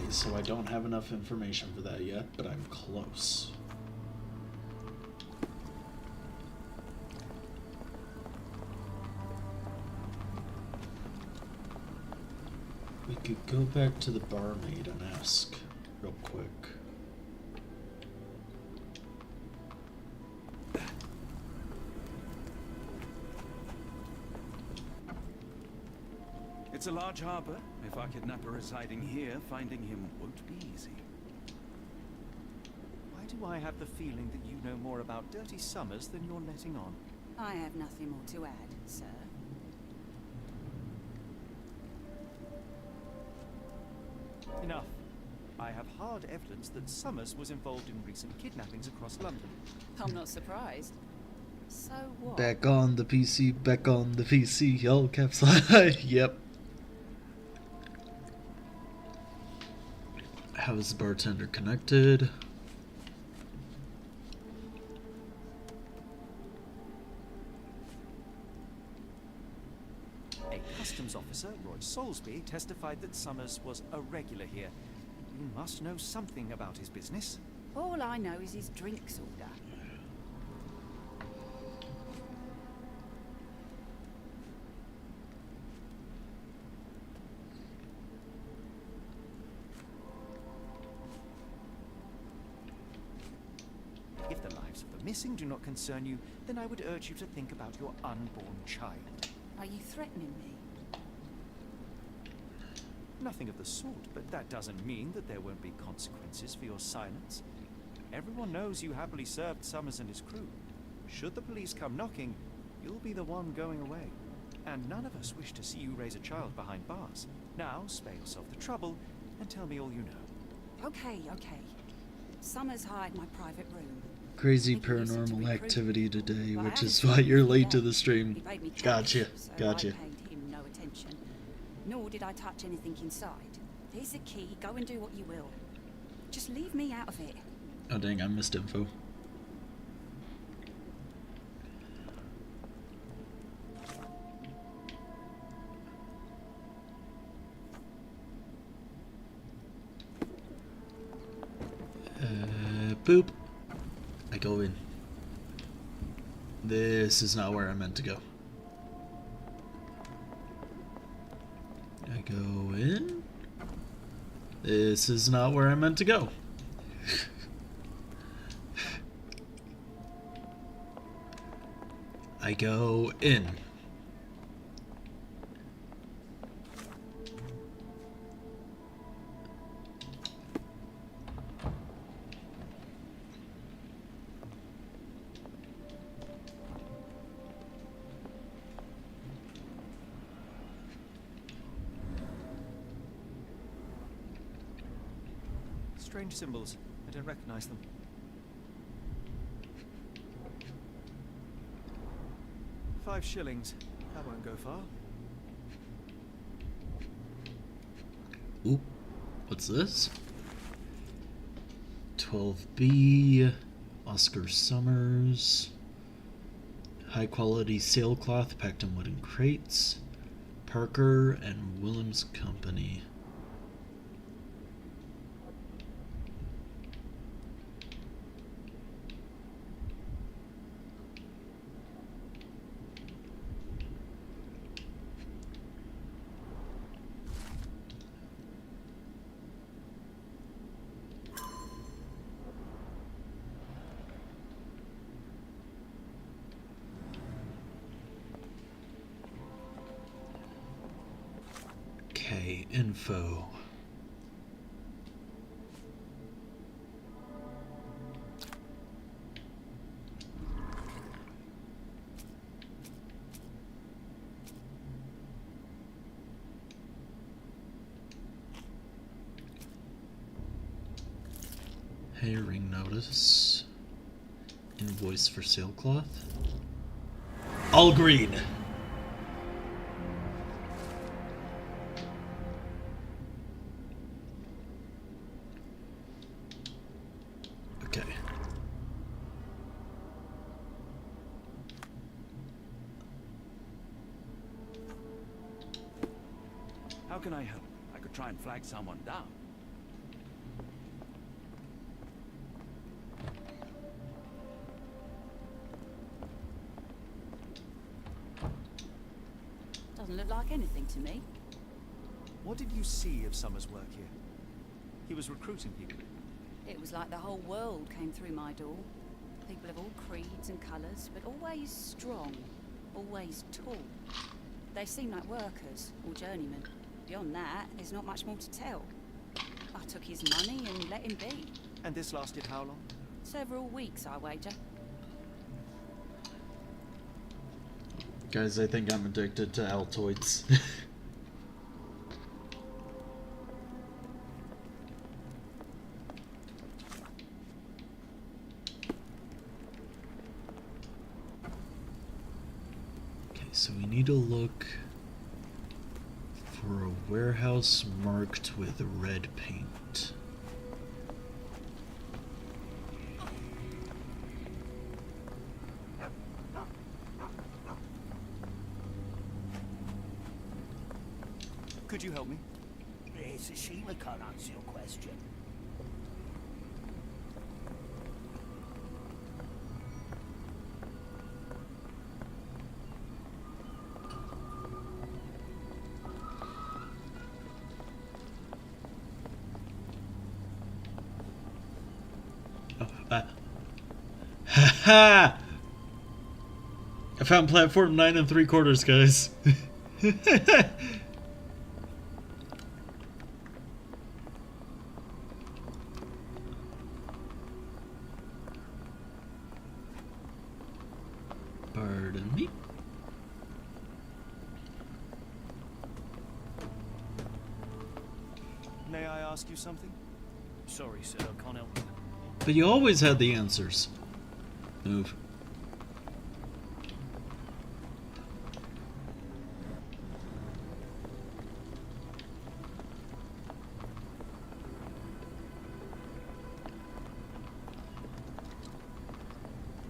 So I don't have enough information for that yet, but I'm close. We could go back to the barmaid and ask real quick. It's a large harbor. If our kidnapper is hiding here, finding him won't be easy. Why do I have the feeling that you know more about Dirty Summers than you're letting on? I have nothing more to add, sir. Enough. I have hard evidence that Summers was involved in recent kidnappings across London. I'm not surprised. So what? Back on the PC, back on the PC, all caps. Yep. How is the bartender connected? A customs officer, Roy Soulsby, testified that Summers was a regular here. You must know something about his business. All I know is his drinks order. missing do not concern you, then I would urge you to think about your unborn child. Are you threatening me? Nothing of the sort, but that doesn't mean that there won't be consequences for your silence. Everyone knows you happily served Summers and his crew. Should the police come knocking, you'll be the one going away. And none of us wish to see you raise a child behind bars. Now, spare yourself the trouble and tell me all you know. Okay. Summers hired my private room. Crazy paranormal activity today, which is why you're late to the stream. He paid me cash, Gotcha. so Gotcha. I paid him no attention. Nor did I touch anything inside. Here's the key. Go and do what you will. Just leave me out of it. Oh dang, I missed info. Boop. I go in. This is not where I meant to go. I go in. This is not where I meant to go. I go in. Strange symbols. I don't recognize them. $5. That won't go far. Ooh, what's this? 12B, Oscar Summers, high quality sailcloth packed in wooden crates, Parker and Williams Company. Okay, info. Hiring notice. Invoice for sailcloth. All green. Okay. How can I help? I could try and flag someone down. Doesn't look like anything to me. What did you see of Summers' work here? He was recruiting people. It was like the whole world came through my door. People of all creeds and colours, but always strong, always tall. They seem like workers or journeymen. Beyond that, there's not much more to tell. I took his money and let him be. And this lasted how long? Several weeks, I wager. Guys, I think I'm addicted to Altoids. Okay, so we need to look for a warehouse marked with red paint. Could you help me? Sheila can't answer your question. Ha! I found platform 9 3/4, guys. Pardon me. May I ask you something? Sorry, sir, I can't help you. But you always had the answers. Move.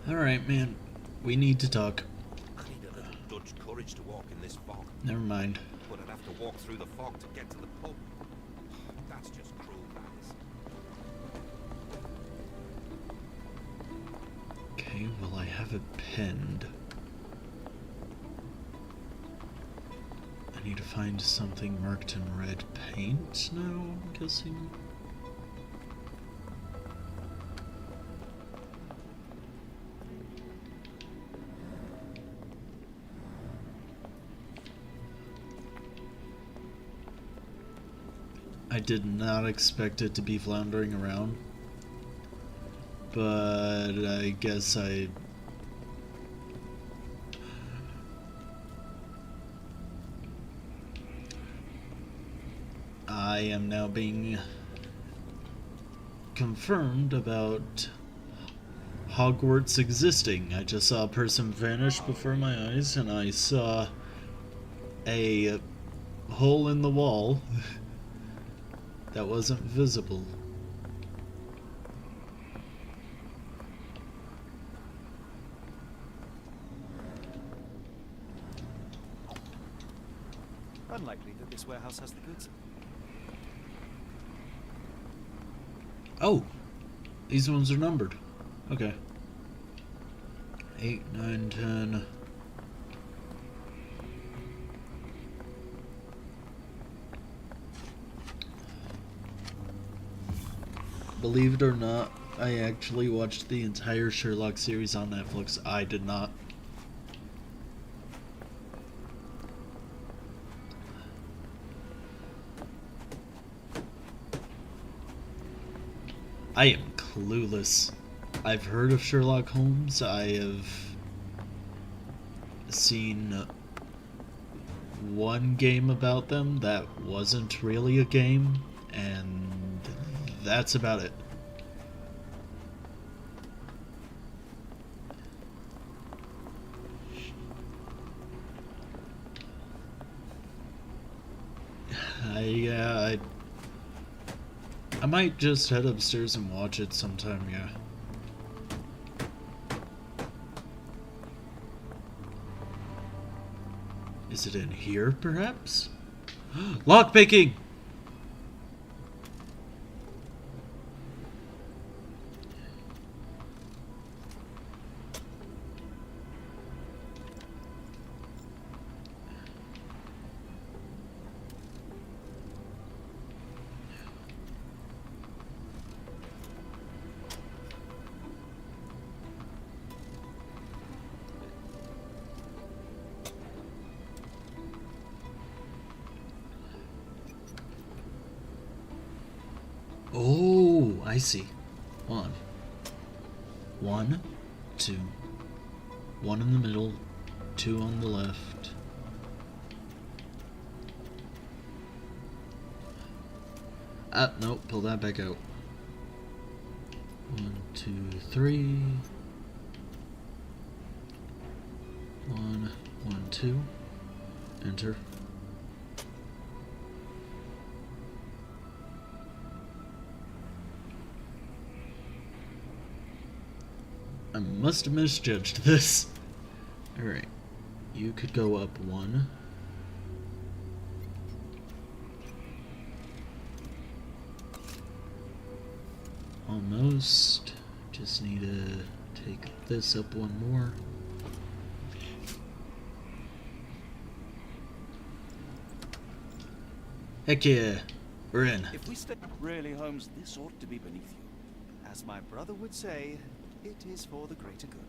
Alright, man. We need to talk. I need a little Dutch courage to walk in this fog. Never mind. But I'd have to walk through the fog to get to the pub. That's just cruel, that is. Okay, well, I have it pinned. I need to find something marked in red paint now, I'm guessing. I did not expect it to be floundering around, but I guess I am now being confirmed about Hogwarts existing. I just saw a person vanish before my eyes, and I saw a hole in the wall that wasn't visible. Unlikely that this warehouse has the goods. Oh, these ones are numbered. Okay. 8, 9, 10. Believe it or not, I actually watched the entire Sherlock series on Netflix. I did not. I am clueless. I've heard of Sherlock Holmes. I have seen one game about them that wasn't really a game, and that's about it. I might just head upstairs and watch it sometime, yeah. Is it in here, perhaps? Lockpicking! Oh, I see. 1, 2. 1 in the middle, 2 on the left. No, pull that back out. 1, 2, 3. 1, 1, 2. Enter. I must have misjudged this. Alright. You could go up 1. Almost. Just need to take this up 1 more. Heck yeah. We're in. If we stay... Really, Holmes, this ought to be beneath you. As my brother would say, It is for the greater good.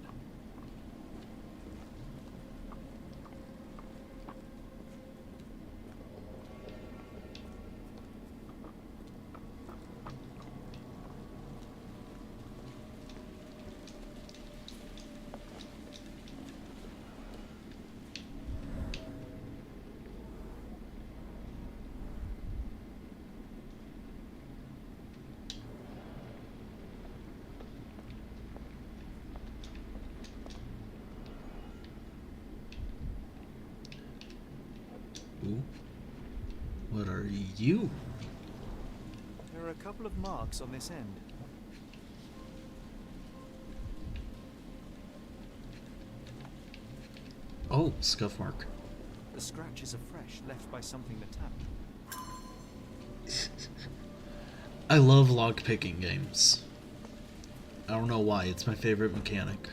Ooh. What are you? There are a couple of marks on this end. Oh, scuff mark. The scratches are fresh, left by something that tapped. I love lockpicking games. I don't know why, it's my favorite mechanic.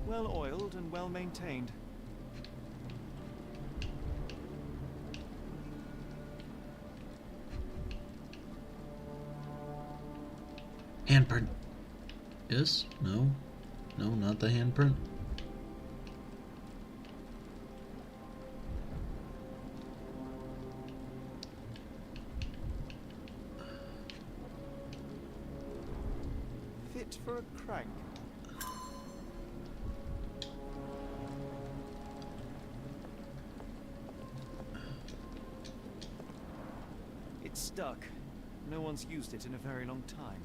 Well oiled and well maintained. Handprint. Yes? No? No, not the handprint? Fit for a crank. It's stuck. No one's used it in a very long time.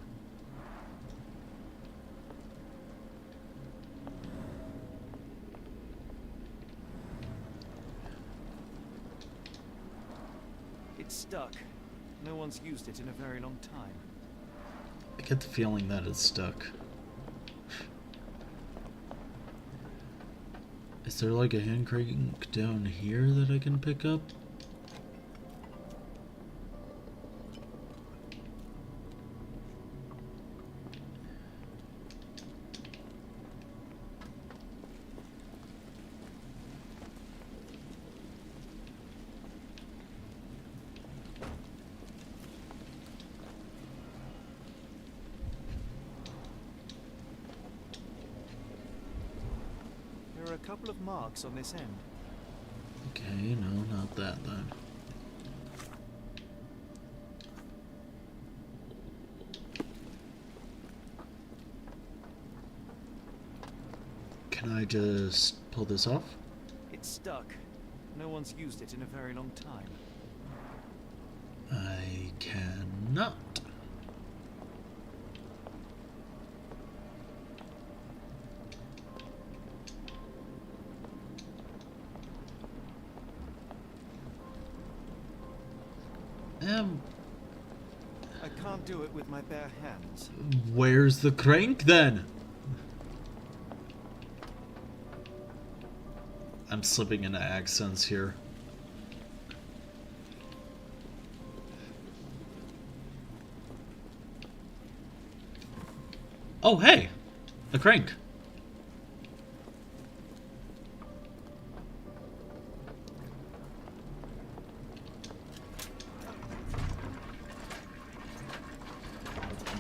It's stuck. No one's used it in a very long time. I get the feeling that it's stuck. Is there like a hand crank down here that I can pick up? There are a couple of marks on this end. Okay, no, not that then. Can I just pull this off? It's stuck. No one's used it in a very long time. I cannot. I can't do it with my bare hands. Where's the crank then? I'm slipping into accents here. Oh, hey! A crank.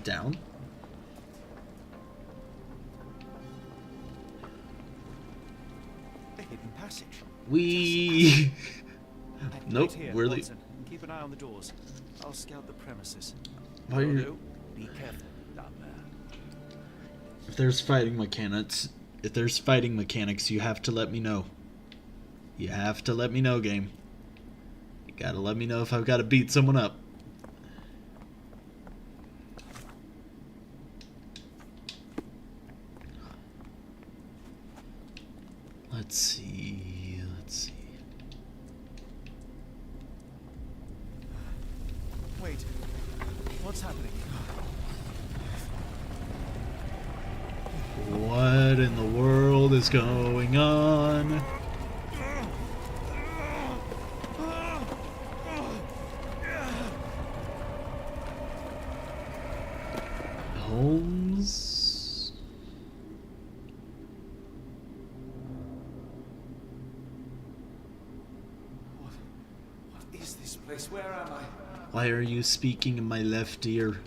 Down. A hidden passage. We. Nope. Wait here, We're Watson. Keep an eye on the doors. I'll scout the premises. Why are you... Be careful down there. If there's fighting mechanics, you have to let me know. You have to let me know, game. You gotta let me know if I've got to beat someone up. Let's see. Wait. What's happening? What in the world is is going on? Holmes? What is this place? Where am I? Why are you speaking in my left ear?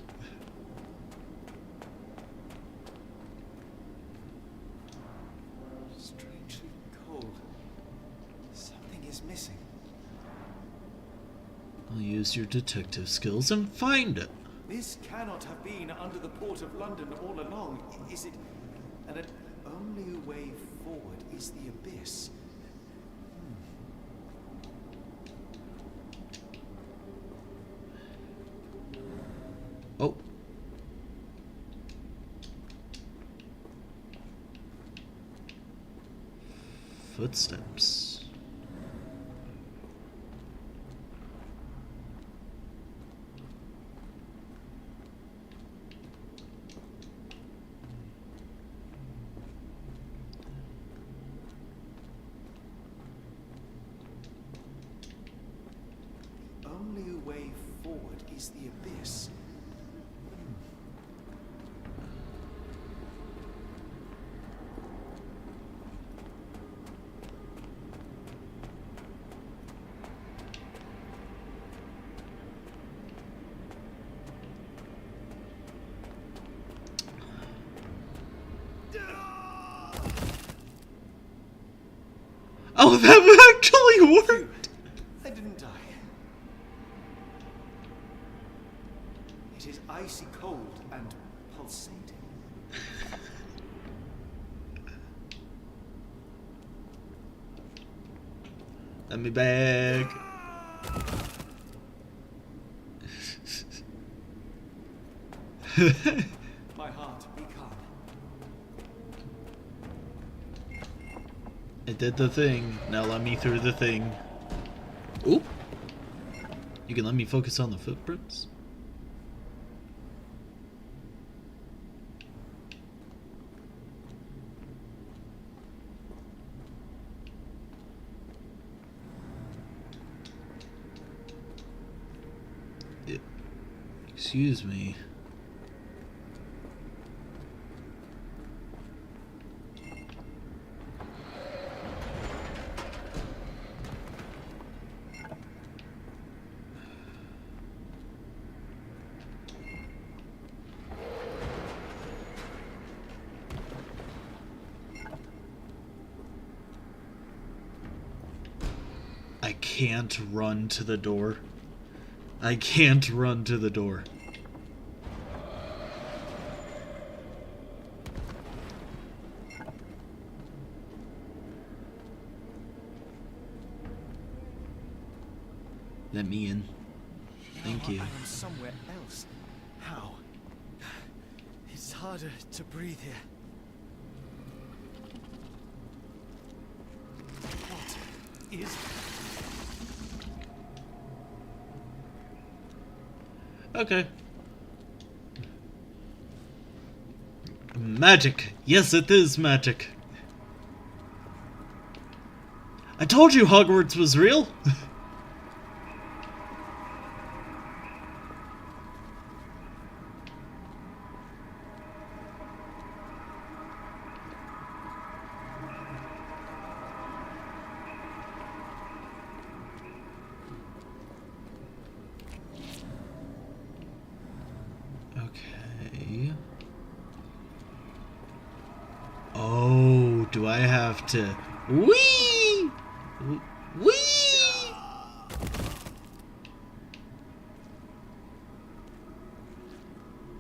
Strangely cold. Something is missing. I'll use your detective skills and find it. This cannot have been under the port of London all along, is it? And the only way forward is the abyss. Oh. Footsteps. The only way forward is the abyss. Oh, that actually worked! I didn't die. It is icy cold and pulsating. Let me back. My heart, be calm. It did the thing. Now let me through the thing. Oop. You can let me focus on the footprints? Excuse me. I can't run to the door. I can't run to the door. Let me in. Thank you. I am somewhere else. How? It's harder to breathe here. What is Okay. Magic. Yes, it is magic. I told you Hogwarts was real. Okay. Oh, do I have to... Whee! Whee!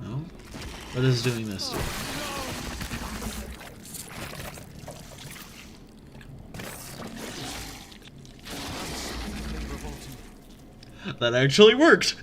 No? What is doing this? That actually worked!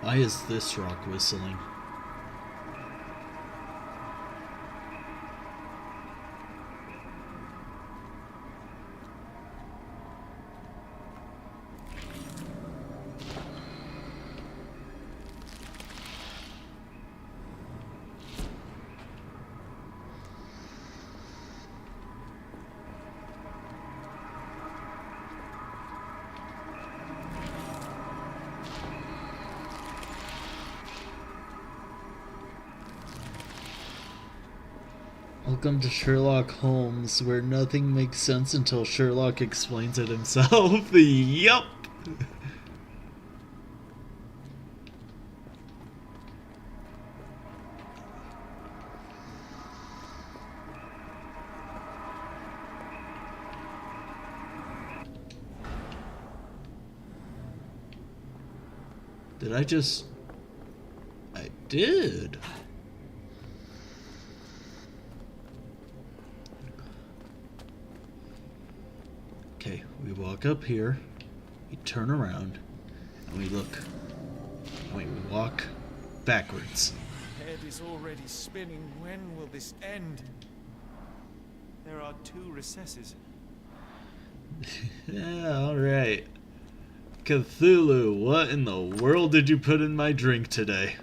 Why is this rock whistling? Welcome to Sherlock Holmes, where nothing makes sense until Sherlock explains it himself. Yup! Did I just... I did. Okay, we walk up here, we turn around, and we look. Wait, we walk backwards. My head is already spinning. When will this end? There are 2 recesses. Yeah, alright. Cthulhu, what in the world did you put in my drink today?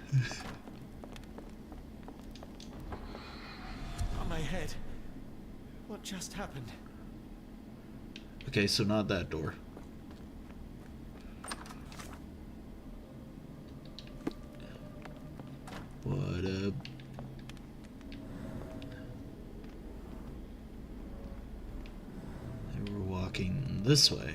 On my head. What just happened? Okay, so not that door. What up? They were walking this way.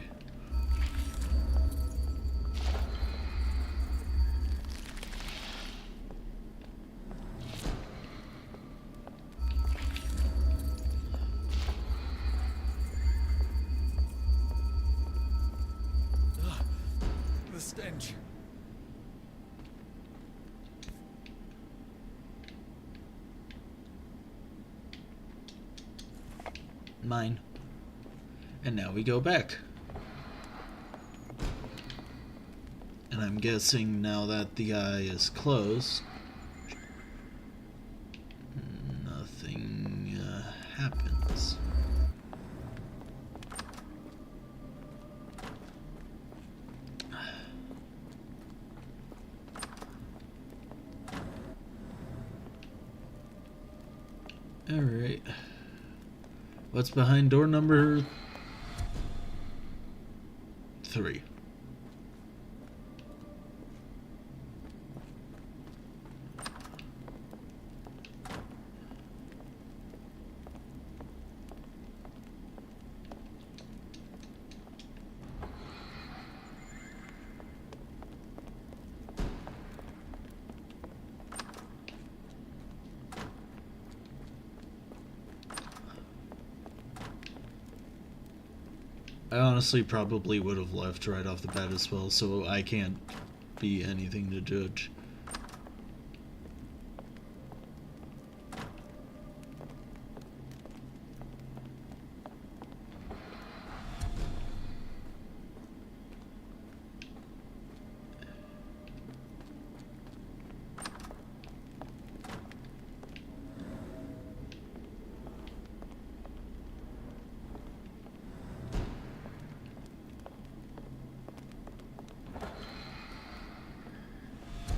The stench. Mine. And now we go back. And I'm guessing now that the eye is closed, nothing happens. Alright. What's behind door number 3? I honestly probably would have left right off the bat as well, so I can't be anything to judge.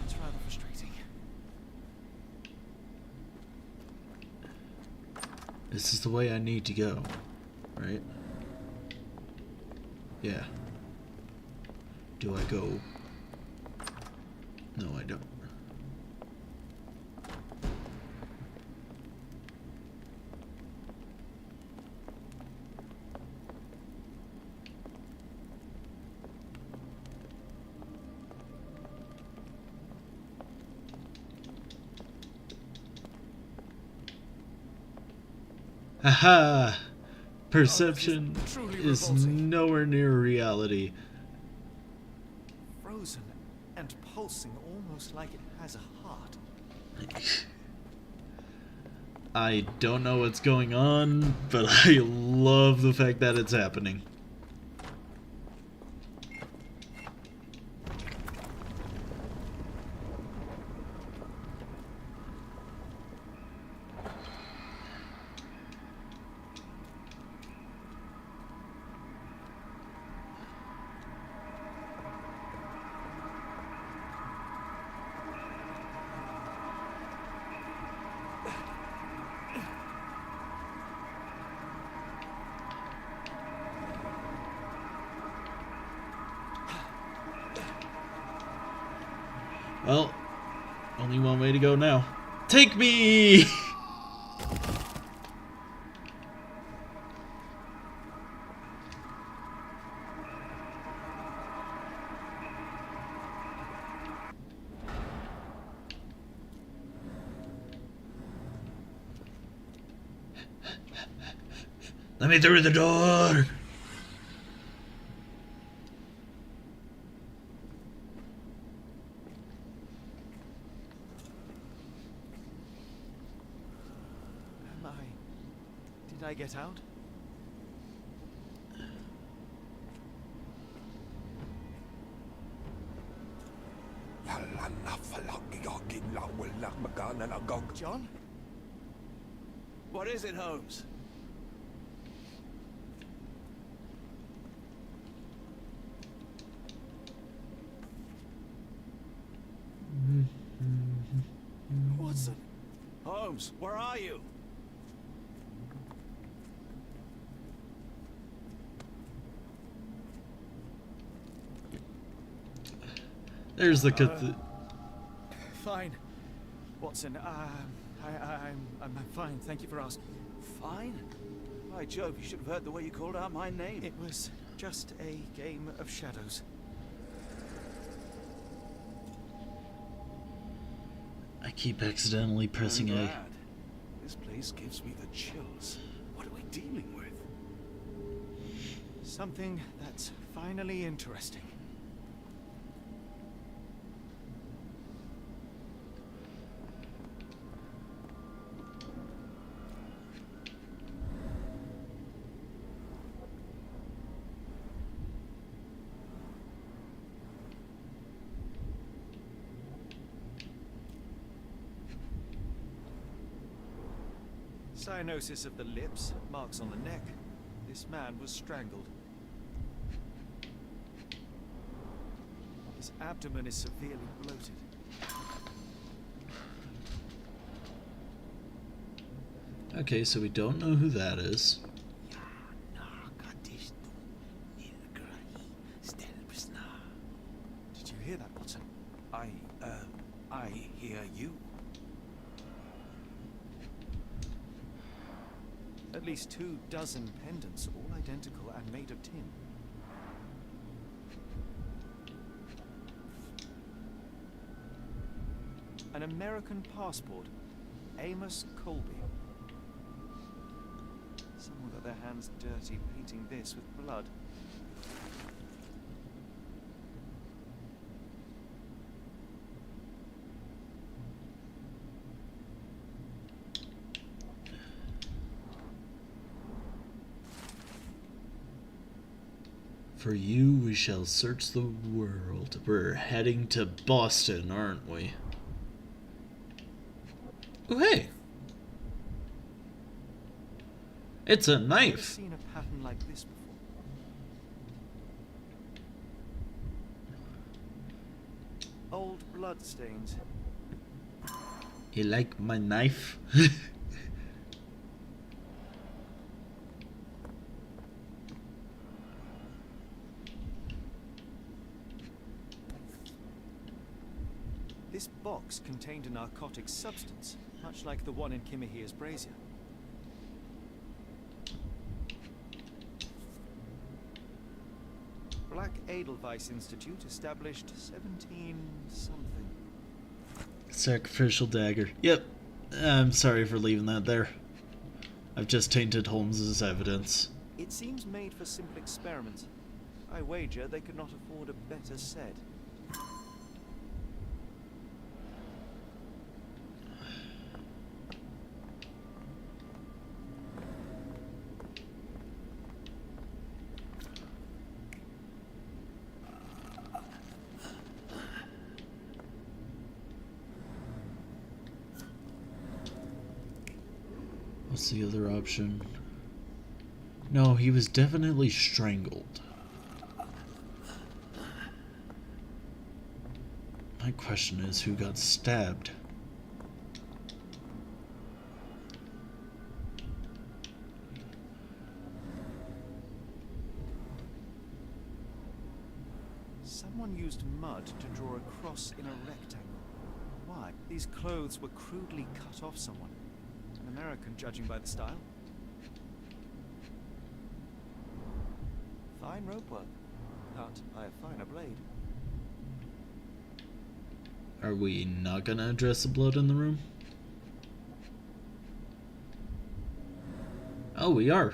It's rather frustrating. This is the way I need to go, right? Yeah. Do I go? No, I don't. Aha! Perception is nowhere near reality. Frozen and pulsing almost like it has a heart. I don't know what's going on, but I love the fact that it's happening. Well, only one way to go now. Take me! Let me through the door! Did I get out? John? What is it, Holmes? Watson? Holmes, where are you? There's the Fine. Watson, I'm fine. Thank you for asking. Fine? By Jove, you should have heard the way you called out my name. It was just a game of shadows. I keep accidentally pressing I'm A. glad. This place gives me the chills. What are we dealing with? Something that's finally interesting. Cyanosis of the lips, marks on the neck. This man was strangled. His abdomen is severely bloated. Okay, so we don't know who that is. Did you hear that, Watson? I hear you. At least 24 pendants, all identical and made of tin. An American passport. Amos Colby. Someone got their hands dirty painting this with blood. For you, we shall search the world. We're heading to Boston, aren't we? Oh, hey! It's a I've never knife! seen a pattern like this before. Old blood stains. You like my knife? This box contained a narcotic substance, much like the one in Kimahir's brazier. Black Edelweiss Institute, established 17-something. Sacrificial dagger. Yep. I'm sorry for leaving that there. I've just tainted Holmes's evidence. It seems made for simple experiments. I wager they could not afford a better set. What's the other option? No, he was definitely strangled. My question is, who got stabbed? Someone used mud to draw a cross in a rectangle. Why? These clothes were crudely cut off someone. An American, judging by the style. Fine rope work. Cut by a finer blade. Are we not gonna address the blood in the room? Oh, we are.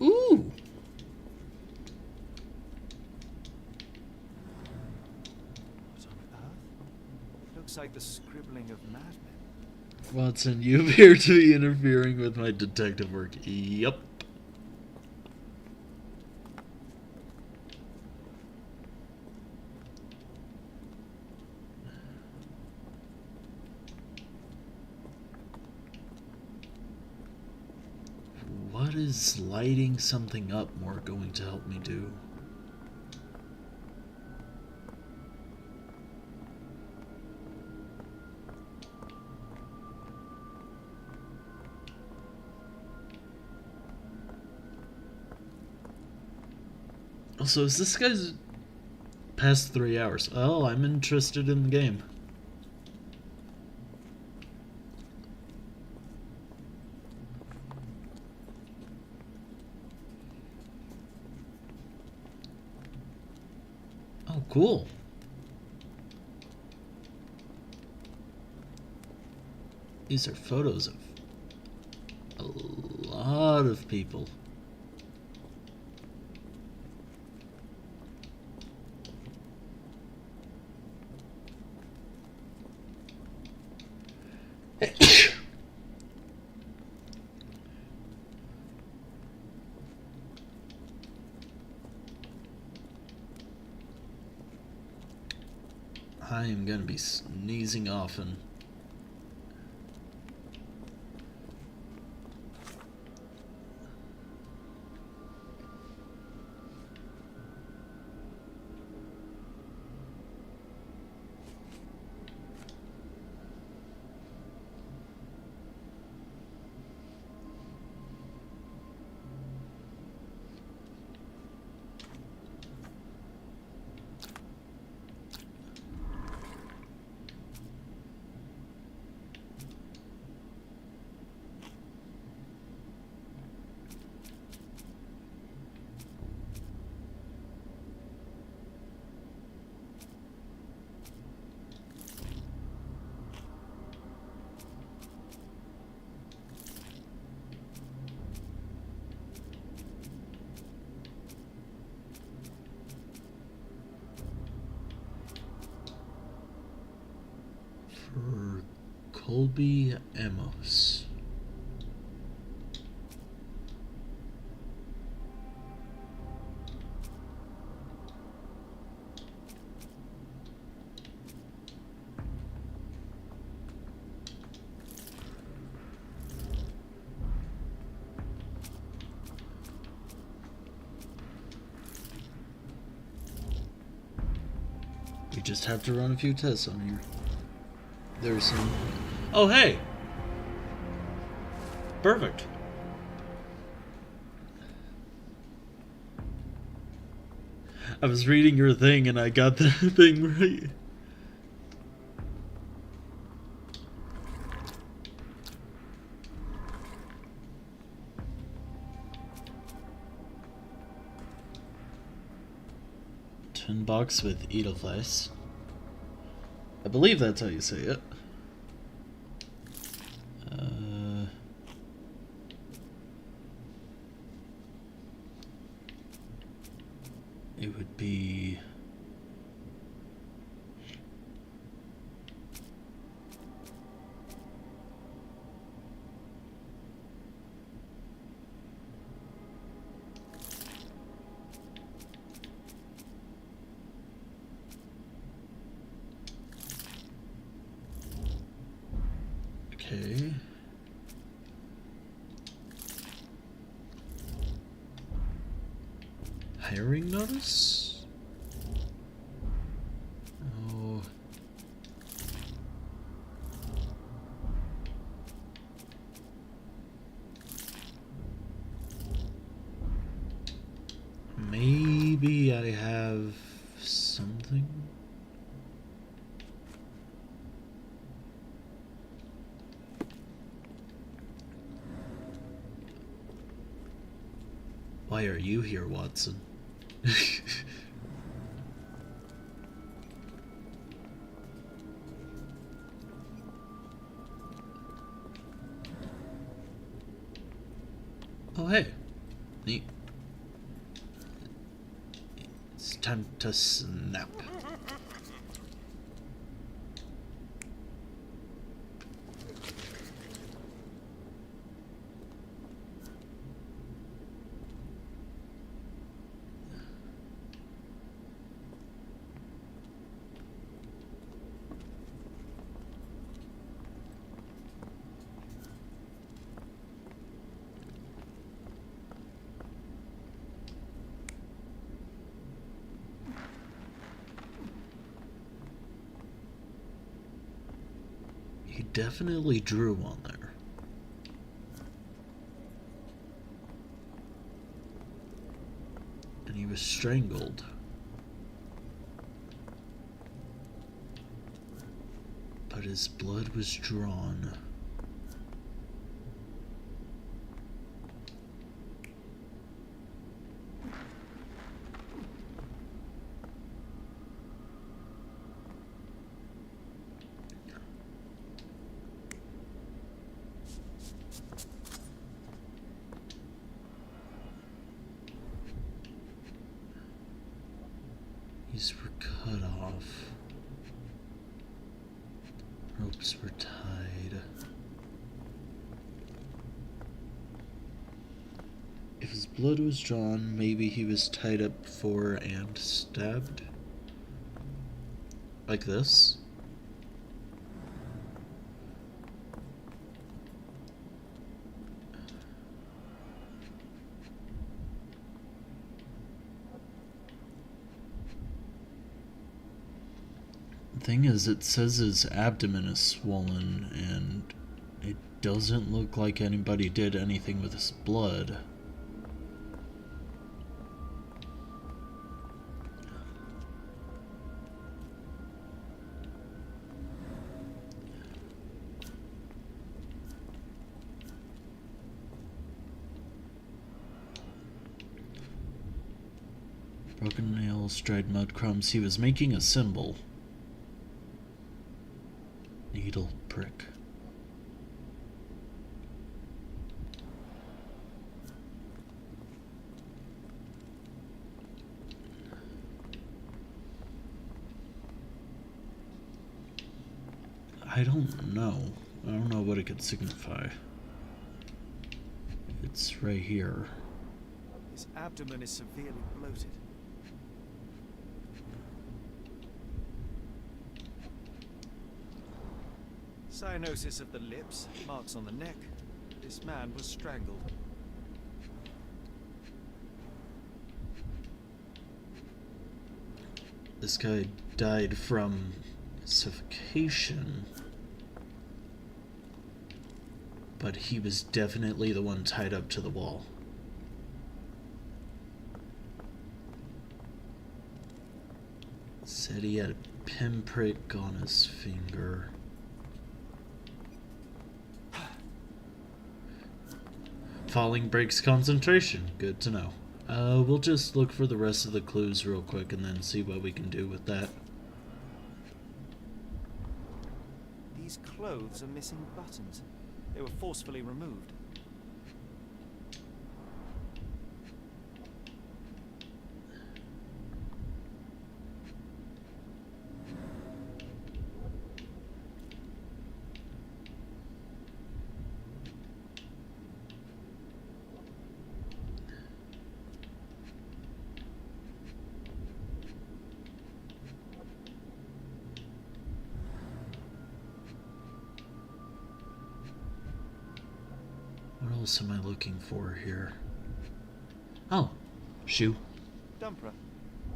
Ooh! What on earth? Looks like the scribbling of madmen. Watson, you appear to be interfering with my detective work. Yup. What is lighting something up more going to help me do? Also, is this guy's past 3 hours? Oh, I'm interested in the game. Oh, cool. These are photos of a lot of people. I am gonna be sneezing often. For Colby Amos. We just have to run a few tests on here. There's some... Oh, hey! Perfect. I was reading your thing and I got the thing right. Tin box with Edelweiss. I believe that's how you say it. It would be... Okay. Hiring notice? Oh. Maybe I have something? Why are you here, Watson? Oh, hey. Neat. It's time to snap. He definitely drew one there. And he was strangled. But his blood was drawn. These were cut off. Ropes were tied. If his blood was drawn, maybe he was tied up before and stabbed. Like this. Thing is, it says his abdomen is swollen, and it doesn't look like anybody did anything with his blood. Broken nails, dried mud crumbs. He was making a symbol. Needle prick. I don't know. I don't know what it could signify. It's right here. His abdomen is severely bloated. Cyanosis of the lips, marks on the neck. This man was strangled. This guy died from suffocation, but he was definitely the one tied up to the wall. Said he had a pinprick on his finger. Falling breaks concentration. Good to know. We'll just look for the rest of the clues real quick and then see what we can do with that. These clothes are missing buttons. They were forcefully removed. What else am I looking for here? Oh, shoe. Dumpra,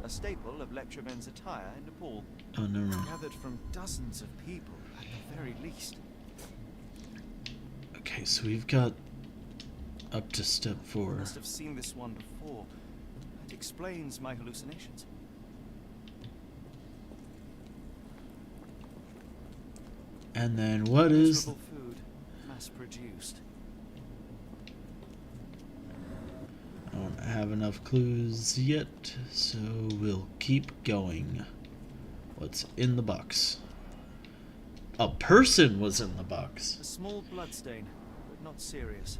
a staple of lecturemen's attire in Nepal. Oh, no. Gathered from dozens of people, at the very least. Okay, so we've got up to step 4. I must have seen this one before. It explains my hallucinations. And then what is... Miserable food, mass-produced. I don't have enough clues yet, so we'll keep going. What's in the box? A person was in the box. A small bloodstain, but not serious.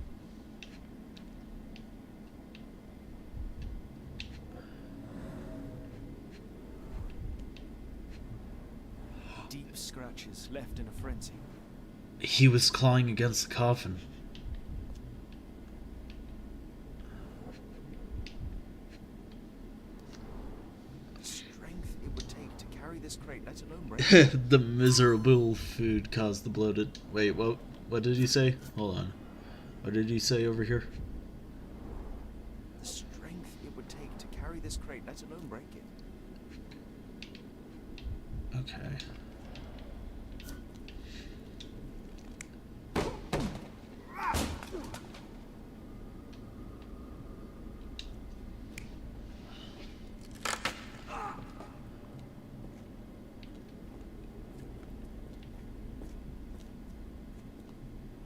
Deep scratches left in a frenzy. He was clawing against the coffin. The strength it would take to carry this crate, let alone break it. The miserable food caused the bloated... Wait, what did he say? Hold on. What did he say over here? The strength it would take to carry this crate, let alone break it. Okay.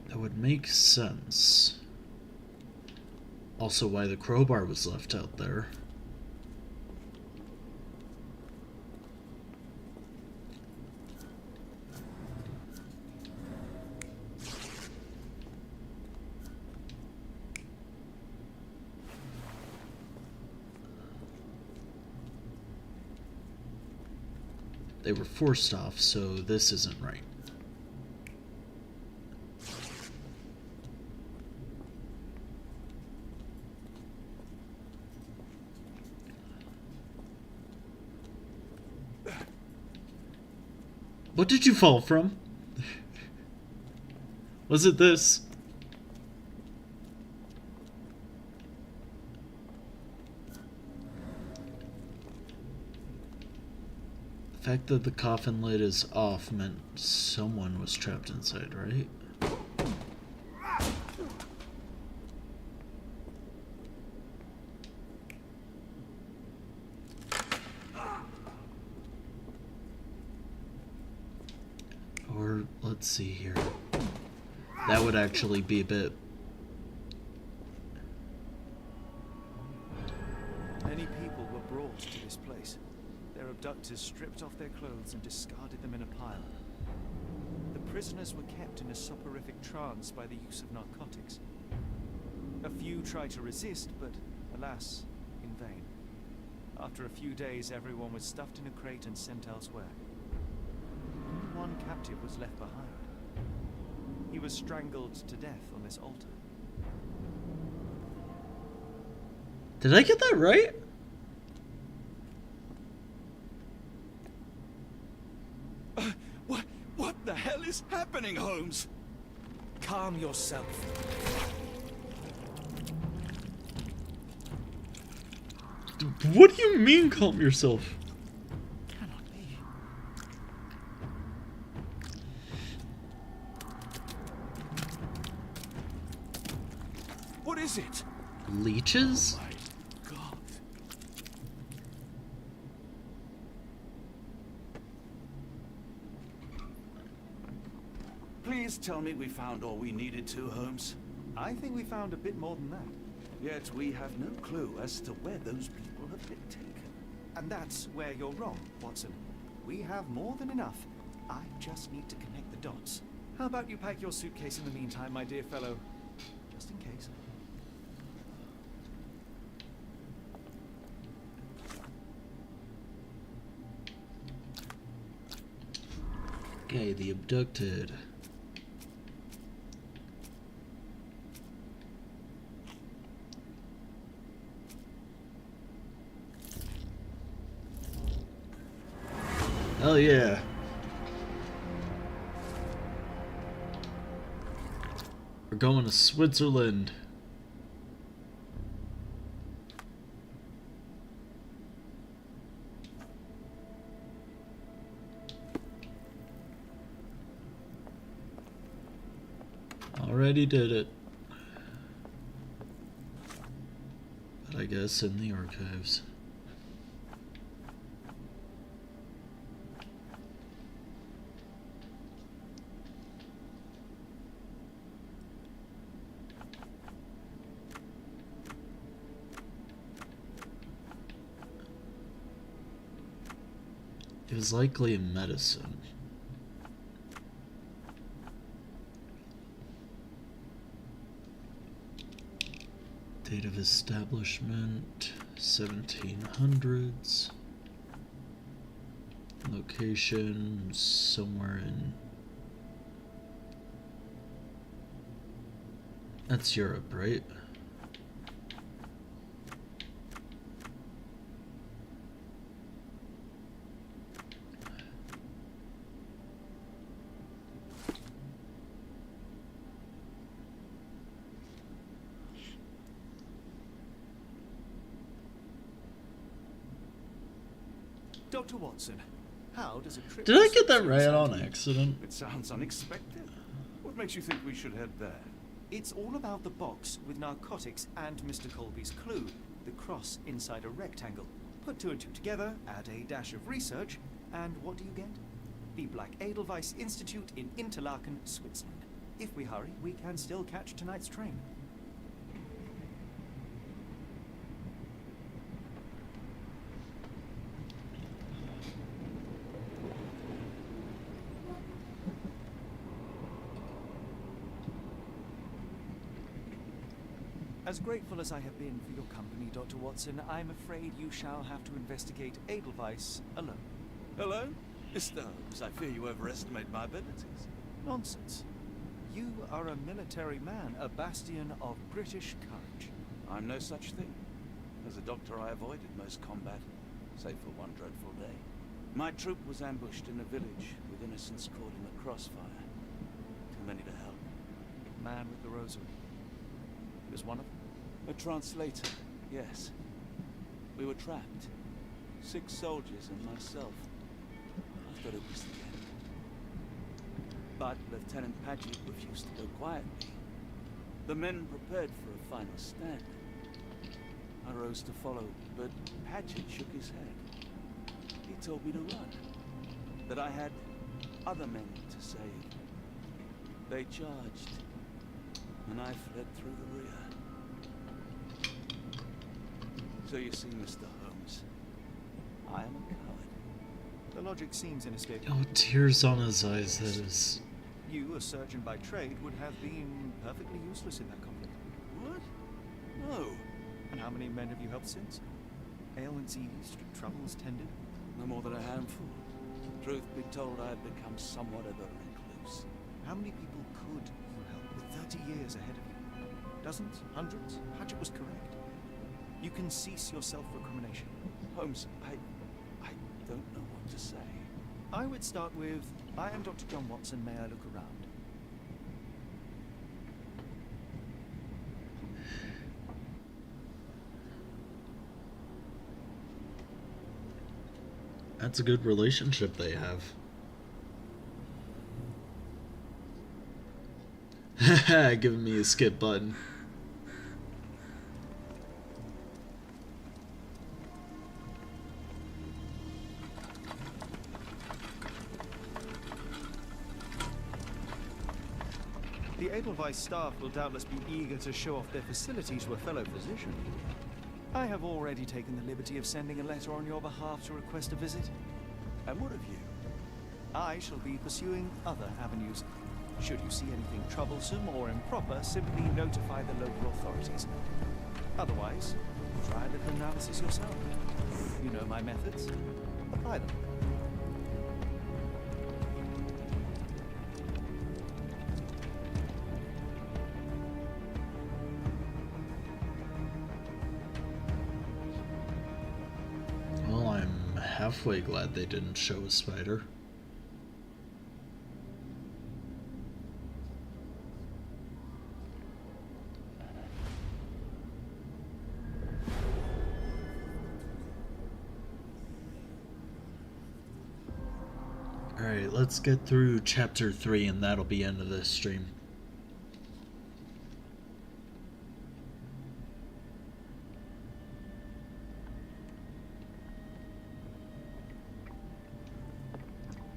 That would make sense. Also, why the crowbar was left out there. They were forced off, so this isn't right. What did you fall from? Was it this? The fact that the coffin lid is off meant someone was trapped inside, right? Or, let's see here. That would actually be a bit... Many people were brought to this place. Their abductors stripped off their clothes and discarded them in a pile. The prisoners were kept in a soporific trance by the use of narcotics. A few tried to resist, but alas, in vain. After a few days, everyone was stuffed in a crate and sent elsewhere. Only one captive was left behind. He was strangled to death on this altar. Did I get that right? What the hell is happening, Holmes? Calm yourself. What do you mean, calm yourself? Cannot be. What is it? Leeches? My God. Please tell me we found all we needed to, Holmes. I think we found a bit more than that. Yet we have no clue as to where those people have been taken. And that's where you're wrong, Watson. We have more than enough. I just need to connect the dots. How about you pack your suitcase in the meantime, my dear fellow? Just in case. Okay, the abducted. Hell yeah. We're going to Switzerland. Already did it. But I guess in the archives. It was likely in medicine. Date of establishment, 1700s. Location, somewhere in... That's Europe, right? Dr. Watson, how does a trip... Did I get that right on accident? It sounds unexpected. What makes you think we should head there? It's all about the box with narcotics and Mr. Colby's clue, the cross inside a rectangle. Put two and two together, add a dash of research, and what do you get? The Black Edelweiss Institute in Interlaken, Switzerland. If we hurry, we can still catch tonight's train. As grateful as I have been for your company, Dr. Watson, I'm afraid you shall have to investigate Edelweiss alone. Hello? Mr. Holmes, I fear you overestimate my abilities. Nonsense. You are a military man, a bastion of British courage. I'm no such thing. As a doctor, I avoided most combat, save for one dreadful day. My troop was ambushed in a village, with innocents caught in the crossfire. Too many to help. Man with the rosary. He was one of them? A translator, yes. We were trapped. 6 soldiers and myself. I thought it was the end. But Lieutenant Paget refused to go quietly. The men prepared for a final stand. I rose to follow, but Paget shook his head. He told me to run. That I had other men to save. They charged, and I fled through the rear. So you see, Mr. Holmes, I am a coward. The logic seems inescapable. Oh, tears on his eyes, that is... You, a surgeon by trade, would have been perfectly useless in that conflict. What? No. And how many men have you helped since? Ailments eased, troubles tended? No more than a handful. Truth be told, I have become somewhat of a recluse. How many people could you help with 30 years ahead of you? Dozens? Hundreds? Paget was correct. You can cease your self-recrimination. Holmes, I don't know what to say. I would start with, I am Dr. John Watson, may I look around? That's a good relationship they have. Haha, giving me a skip button. The Edelweiss staff will doubtless be eager to show off their facilities to a fellow physician. I have already taken the liberty of sending a letter on your behalf to request a visit. And what of you? I shall be pursuing other avenues. Should you see anything troublesome or improper, simply notify the local authorities. Otherwise, try a little analysis yourself. You know my methods. Apply them. Well, I'm halfway glad they didn't show a spider. Alright, let's get through chapter 3 and that'll be end of this stream.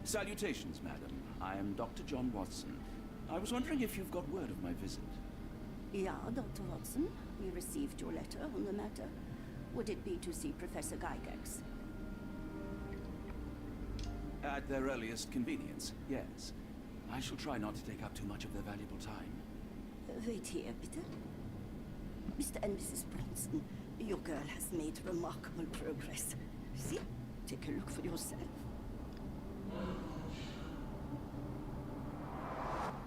Salutations, madam. I am Dr. John Watson. I was wondering if you've got word of my visit. Yeah, Dr. Watson. We received your letter on the matter. Would it be to see Professor Gygax? At their earliest convenience, yes. I shall try not to take up too much of their valuable time. Wait here, bitte. Mr. and Mrs. Bronson, your girl has made remarkable progress. See? Take a look for yourself.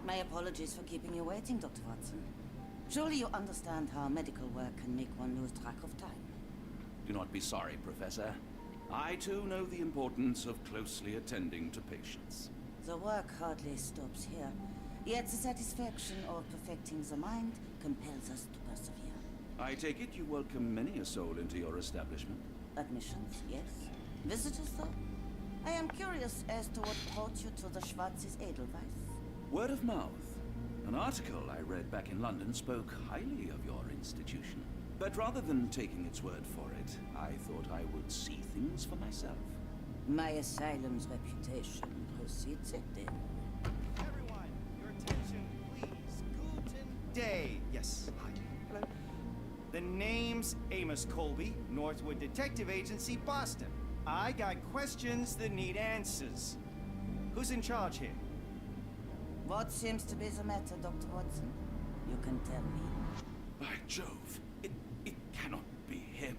My apologies for keeping you waiting, Dr. Watson. Surely you understand how medical work can make one lose track of time. Do not be sorry, Professor. I too know the importance of closely attending to patients. The work hardly stops here, yet the satisfaction of perfecting the mind compels us to persevere. I take it you welcome many a soul into your establishment? Admissions, yes. Visitors, though? I am curious as to what brought you to the Schwarzes Edelweiss. Word of mouth. An article I read back in London spoke highly of your institution. But rather than taking its word for it, I thought I would see things for myself. My asylum's reputation precedes it, then. Everyone, your attention, please. Guten day. Yes, hi. Hello. The name's Amos Colby, Northwood Detective Agency, Boston. I got questions that need answers. Who's in charge here? What seems to be the matter, Dr. Watson? You can tell me. By Jove, it cannot be him.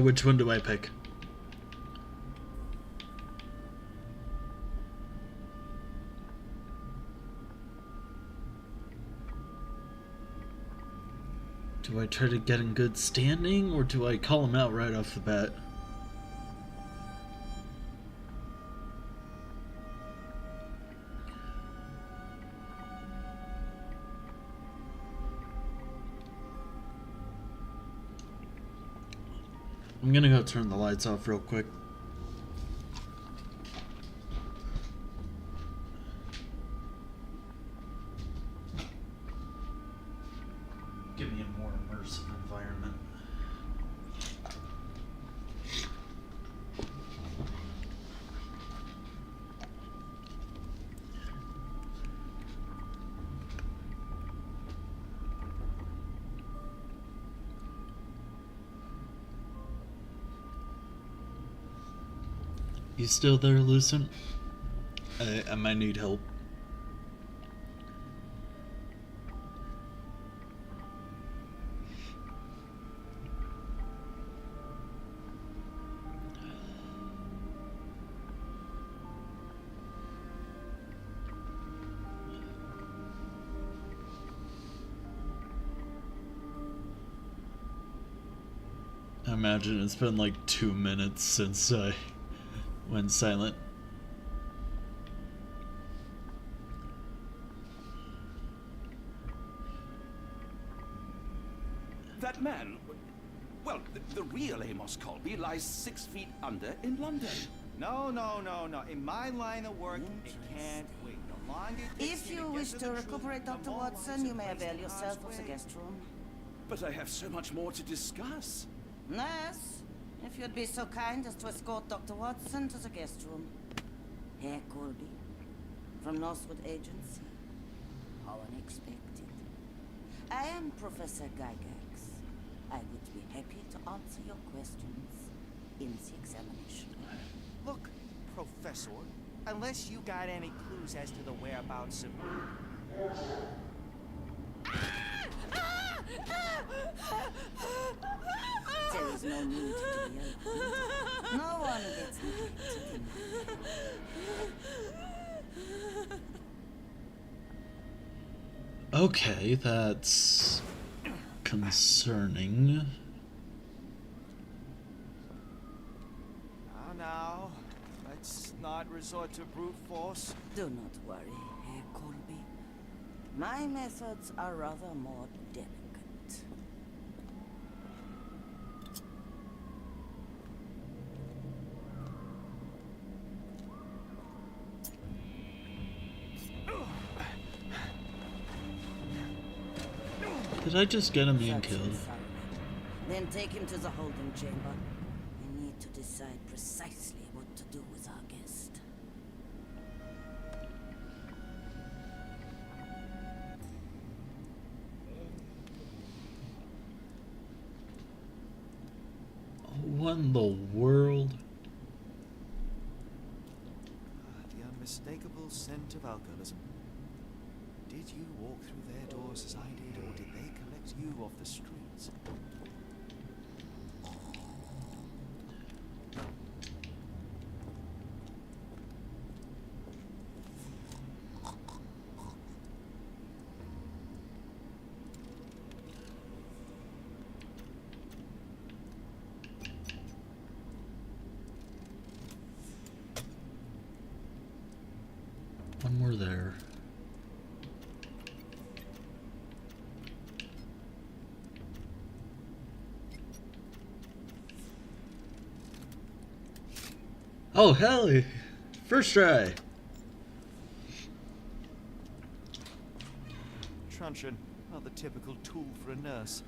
Which one do I pick? Do I try to get in good standing, or do I call him out right off the bat? I'm gonna go turn the lights off real quick. Give me a more immersive environment. You still there, Lucent? I might need help. I imagine it's been like 2 minutes since I went silent. That man, well, the real Amos Colby lies 6 feet under in London. No. In my line of work, it can't wait. The longer it takes If me you to wish get to the truth, recuperate, the Dr. more Watson, wise you a may place avail to yourself of the concentrate. guest room. But I have so much more to discuss. Nurse, If you'd be so kind as to escort Dr. Watson to the guest room. Herr Colby, from Northwood Agency. How unexpected. I am Professor Gygax. I would be happy to answer your questions in the examination. Look, Professor, unless you got any clues as to the whereabouts of... There is no need to be alarmed. No one gets neglected. Okay, that's concerning. Now, let's not resort to brute force. Do not worry, Herr Colby. My methods are rather more delicate. Did I just get a man killed? Then take him to the holding chamber. We need to decide precisely what to do with our guest. What in the world? The unmistakable scent of alcoholism. Did you walk through their doors as I did, or did they collect you off the streets? One more there. Oh, hell! First try! Truncheon, not the typical tool for a nurse.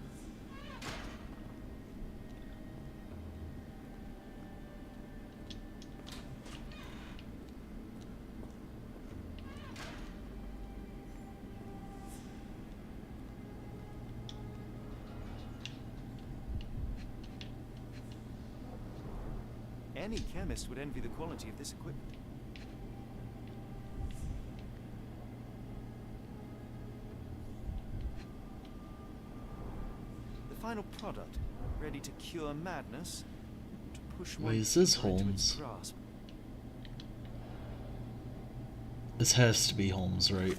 Any chemist would envy the quality of this equipment. The final product, ready to cure madness, to push one Wait, is this into its Holmes? grasp. This has to be Holmes, right?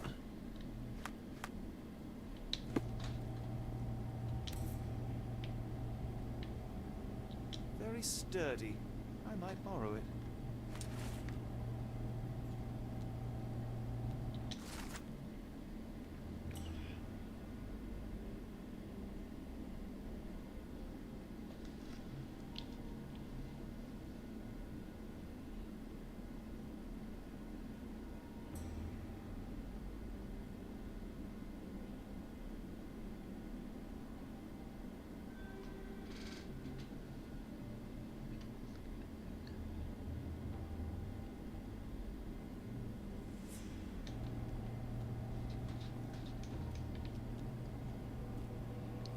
Very sturdy. I might borrow it.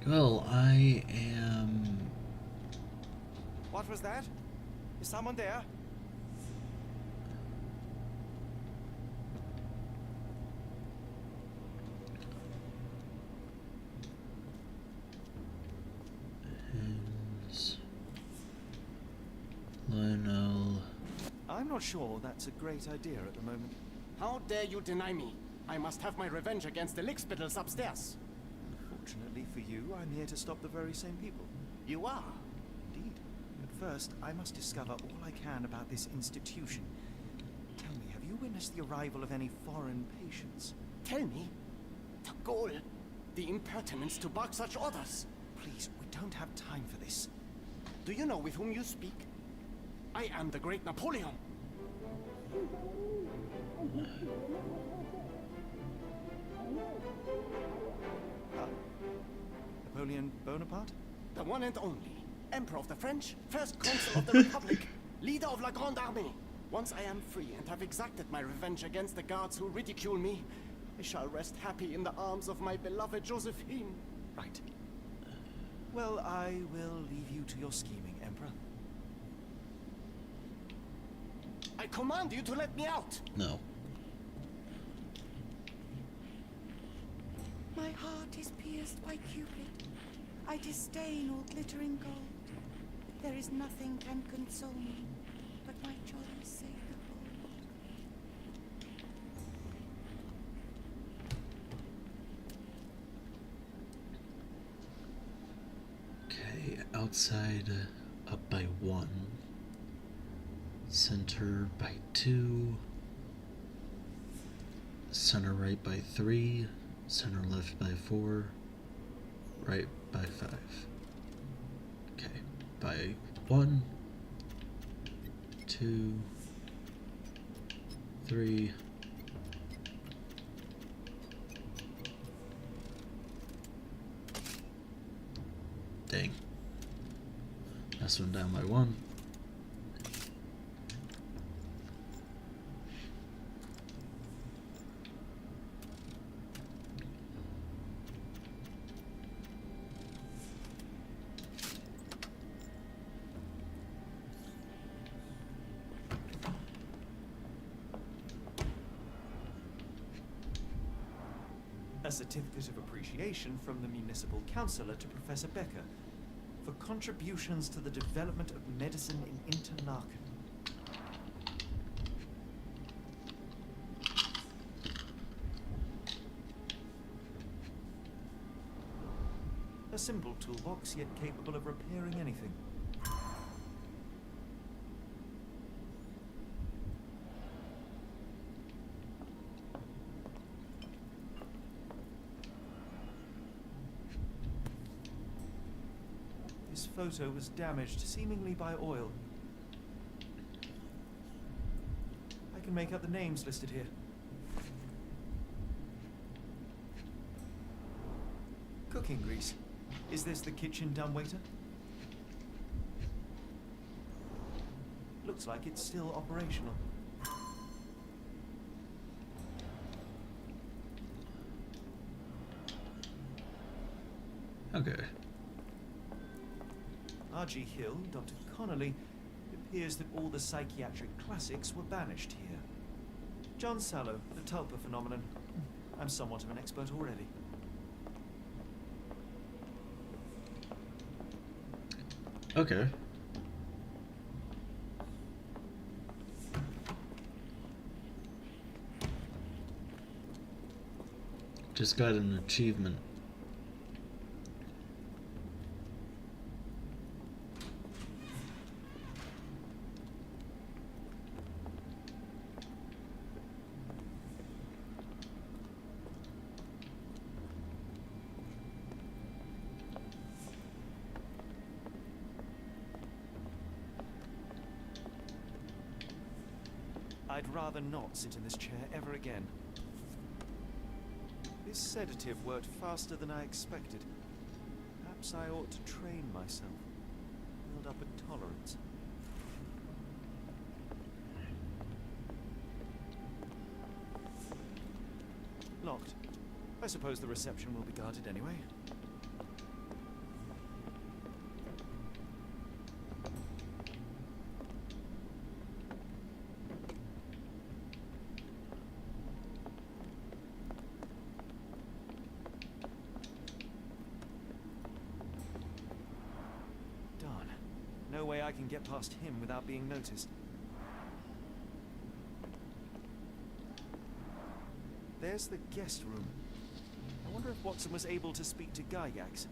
Well, I am... What was that? Is someone there? Holmes. Lionel. I'm not sure that's a great idea at the moment. How dare you deny me? I must have my revenge against the lickspittles upstairs. Fortunately for you, I'm here to stop the very same people. You are? Indeed. But first, I must discover all I can about this institution. Tell me, have you witnessed the arrival of any foreign patients? Tell me? The gall, the impertinence to bark such orders. Please, we don't have time for this. Do you know with whom you speak? I am the great Napoleon. Napoleon Bonaparte? The one and only. Emperor of the French, first consul of the Republic, leader of La Grande Armée. Once I am free and have exacted my revenge against the guards who ridicule me, I shall rest happy in the arms of my beloved Josephine. Right. Well, I will leave you to your scheming, Emperor. I command you to let me out! No. My heart is pierced by Cupid. I disdain all glittering gold. There is nothing can console me but my jolly sailor bold. Okay, outside up by 1. Center by 2. Center right by 3. Center left by 4. Right by 5. Okay, by 1, 2, 3. Dang. Last one down by 1. A certificate of appreciation from the municipal councillor to Professor Becker for contributions to the development of medicine in Interlaken. A simple toolbox, yet capable of repairing anything. This photo was damaged, seemingly by oil. I can make out the names listed here. Cooking grease. Is this the kitchen dumbwaiter? Looks like it's still operational. Okay. R.G. Hill, Dr. Connolly, it appears that all the psychiatric classics were banished here. John Sallow, the Tulpa phenomenon. I'm somewhat of an expert already. Okay. Just got an achievement. I'd rather not sit in this chair ever again. This sedative worked faster than I expected. Perhaps I ought to train myself. Build up a tolerance. Locked. I suppose the reception will be guarded anyway. No way I can get past him without being noticed. There's the guest room. I wonder if Watson was able to speak to Gygax.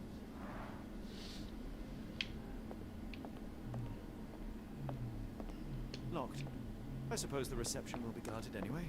Locked. I suppose the reception will be guarded anyway.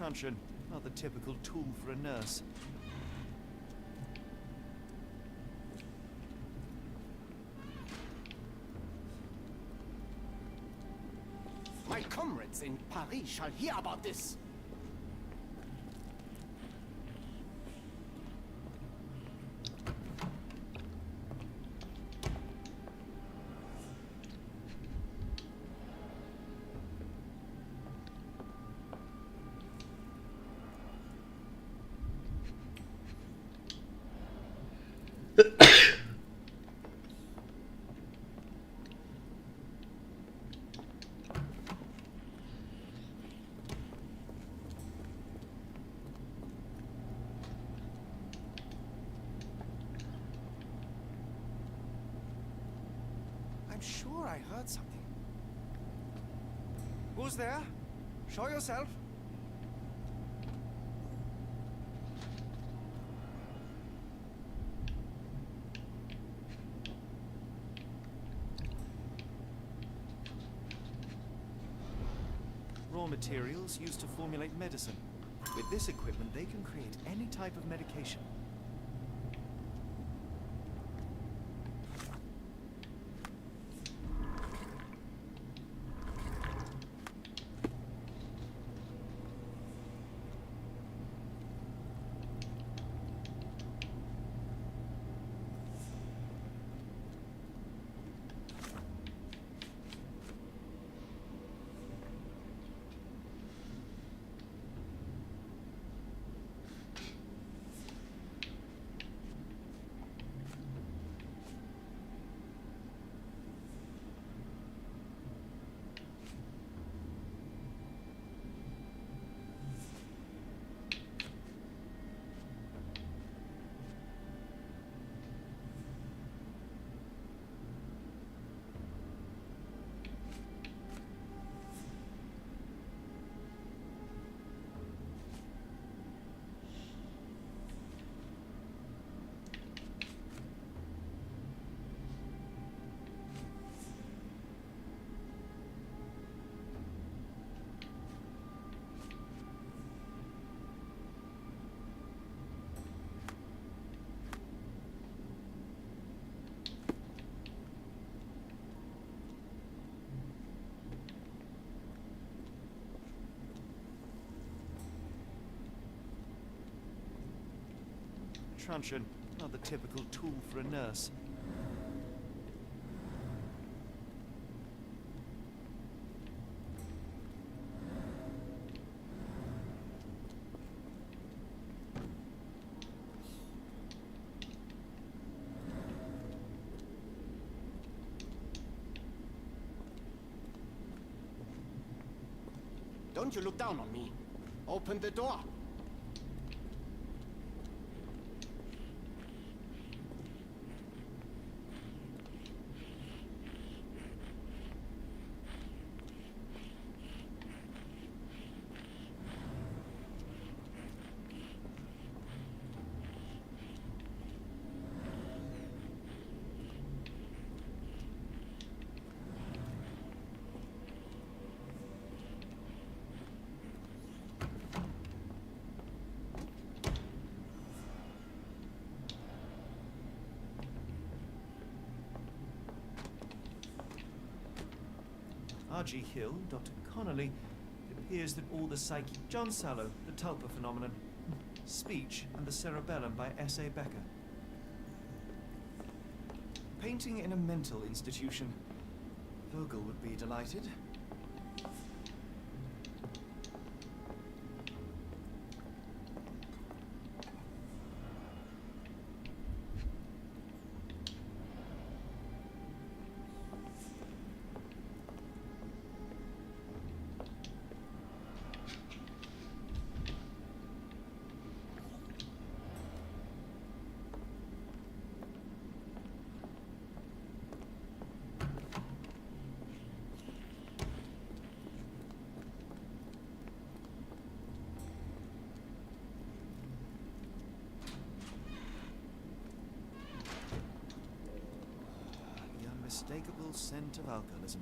Truncheon, not the typical tool for a nurse. My comrades in Paris shall hear about this. I'm sure I heard something. Who's there? Show yourself. Raw materials used to formulate medicine. With this equipment, they can create any type of medication. Truncheon, not the typical tool for a nurse. Don't you look down on me. Open the door. R.G. Hill, Dr. Connolly, it appears that all the psyche... John Sallow, the tulpa phenomenon. Speech and the cerebellum by S.A. Becker. Painting in a mental institution. Vogel would be delighted. Unmistakable scent of alcoholism.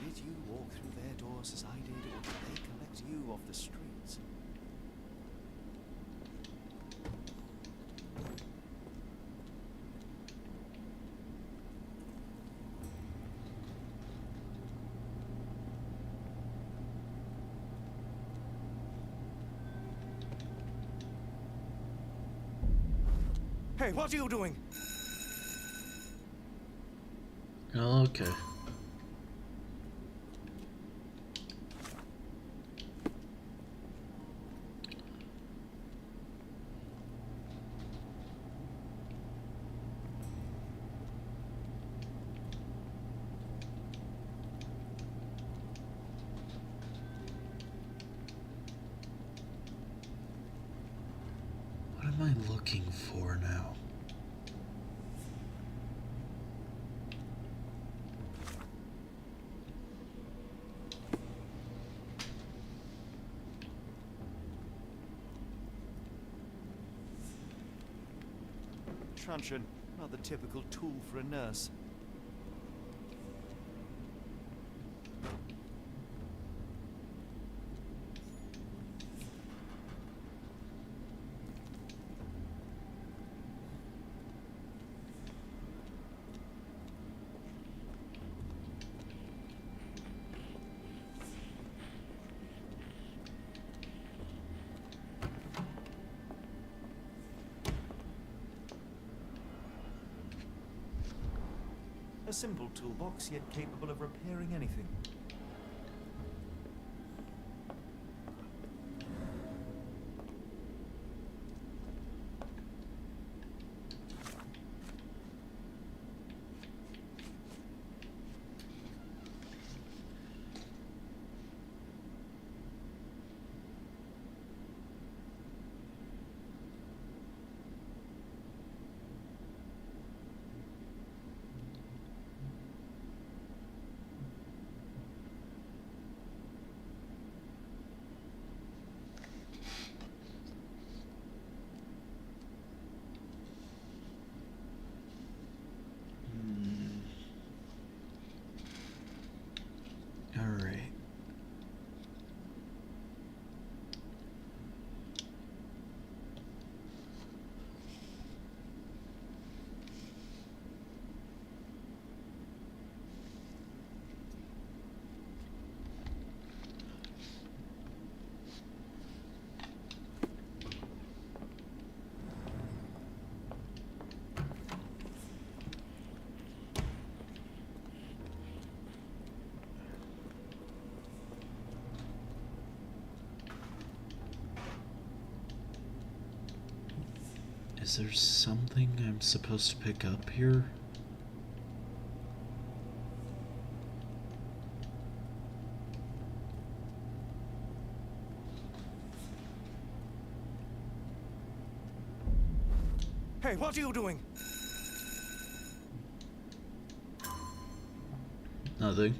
Did you walk through their doors as I did, or did they collect you off the streets? methods. Hey, what are you doing? Okay. What am I looking for now? Truncheon, rather typical tool for a nurse. A simple toolbox, yet capable of repairing anything. Alright. Is there something I'm supposed to pick up here? Hey, what are you doing? Nothing.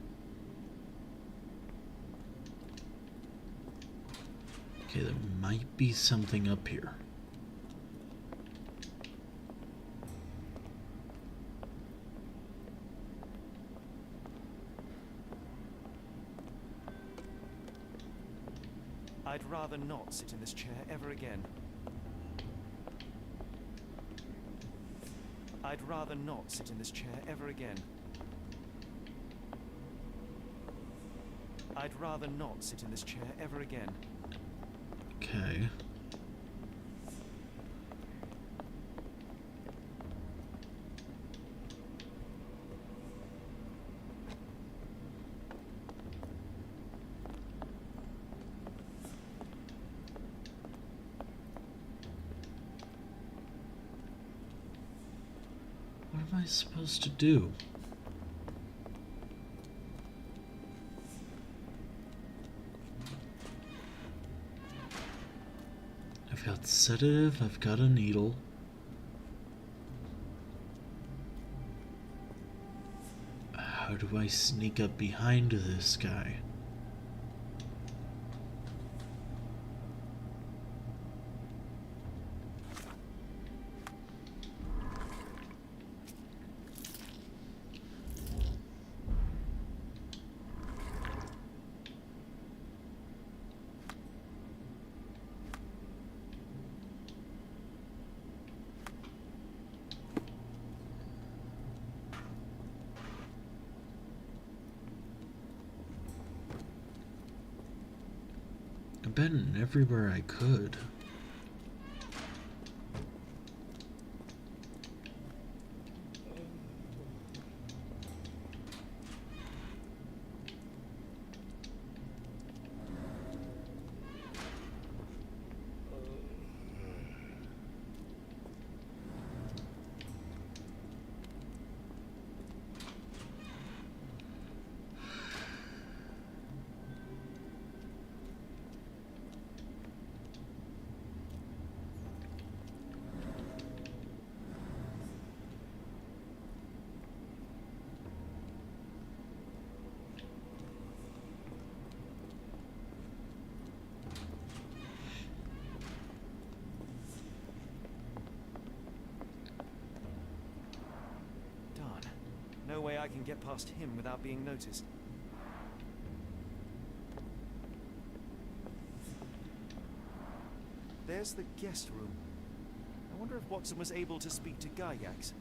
Okay, there might be something up here. I'd rather not sit in this chair ever again. I'd rather not sit in this chair ever again. I'd rather not sit in this chair ever again. Okay. What am I supposed to do? I've got sedative, I've got a needle. How do I sneak up behind this guy? been everywhere I could. No way I can get past him without being noticed. There's the guest room. I wonder if Watson was able to speak to Gygax.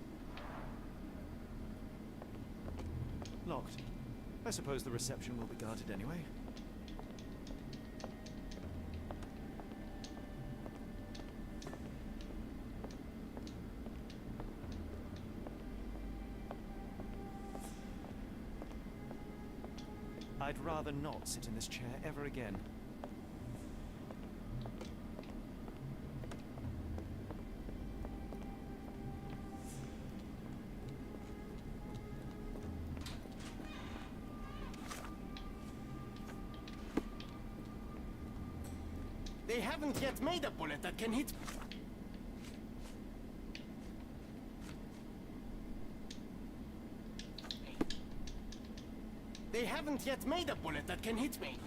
Locked. I suppose the reception will be guarded anyway. I'd rather not sit in this chair ever again. They haven't yet made a bullet that can hit... They haven't yet made a bullet that can hit me.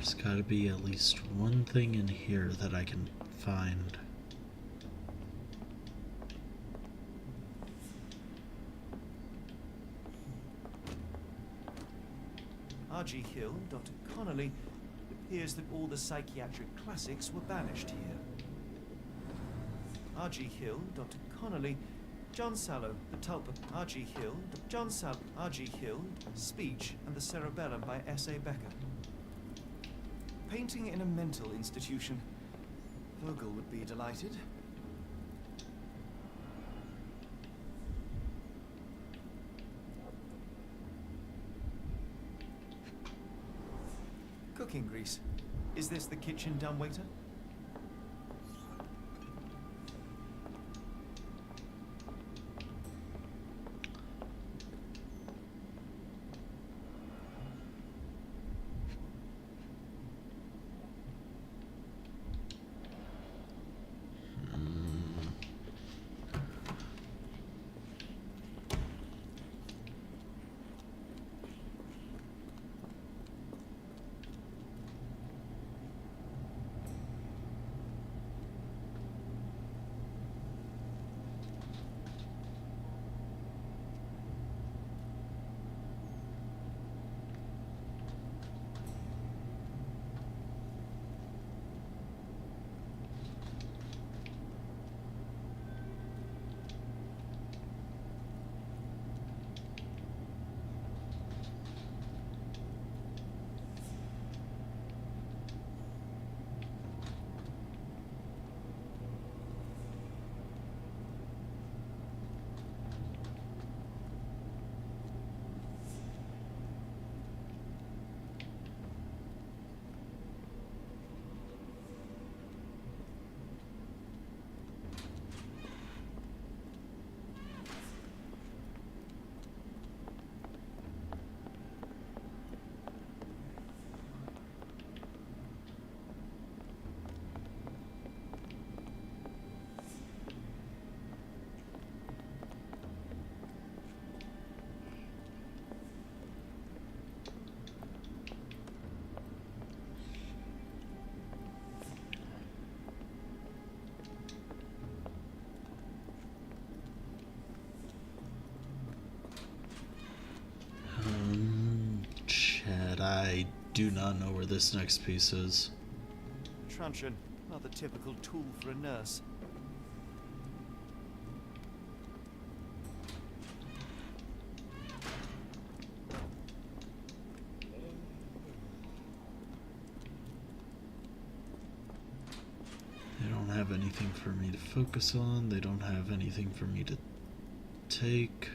There's gotta be at least one thing in here that I can find. R.G. Hill, Dr. Connolly. It appears that all the psychiatric classics were banished here. R.G. Hill, Dr. Connolly, John Sallow, The Tulpa, R.G. Hill, John Sallow, R.G. Hill, Speech and the Cerebellum by S.A. Becker. Painting in a mental institution. Vogel would be delighted. Cooking grease. Is this the kitchen dumbwaiter? that I do not know where this next piece is. Truncheon, not the typical tool for a nurse. They don't have anything for me to focus on. They don't have anything for me to take.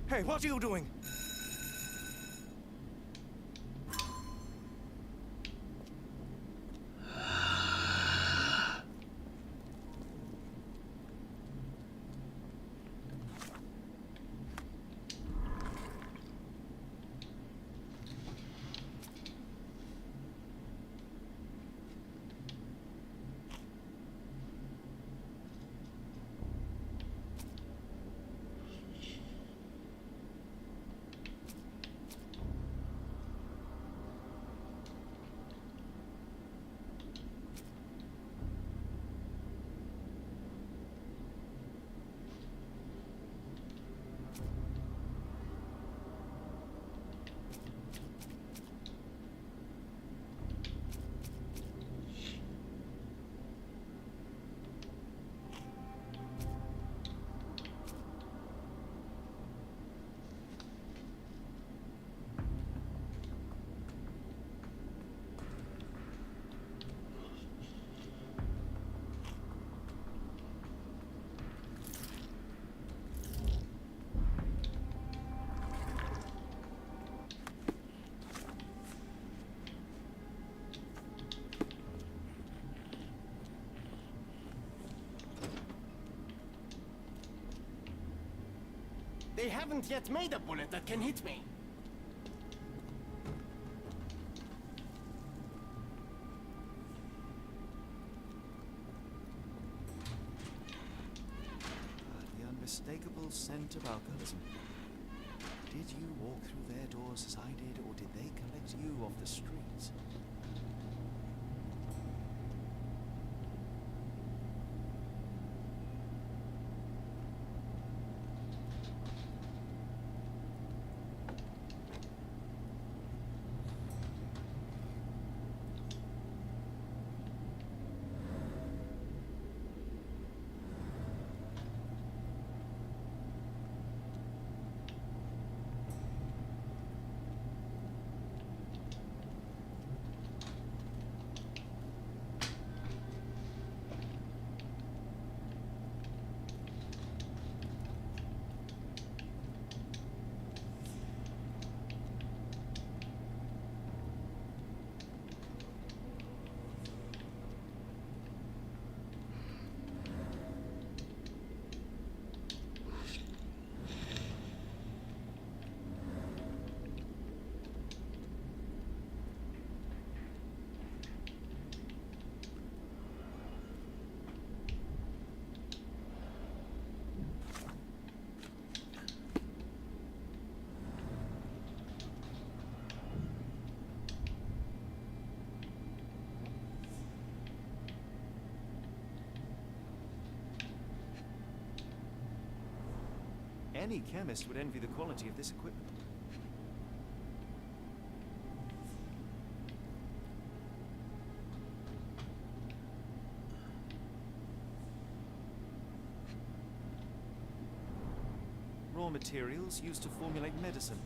Hey, what are you doing? They haven't yet made a bullet that can hit me. The unmistakable scent of alcoholism. Did you walk through their doors as I did, or did they collect you off the streets? Any chemist would envy the quality of this equipment. materials used to formulate medicine.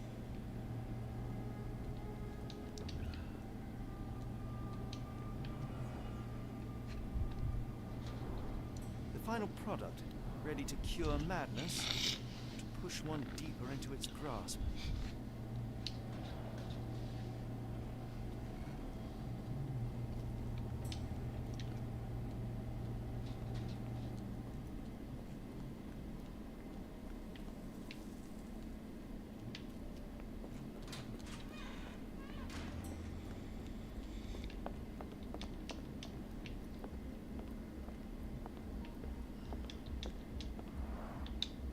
The final product, ready to cure madness, to push one deeper into its grasp.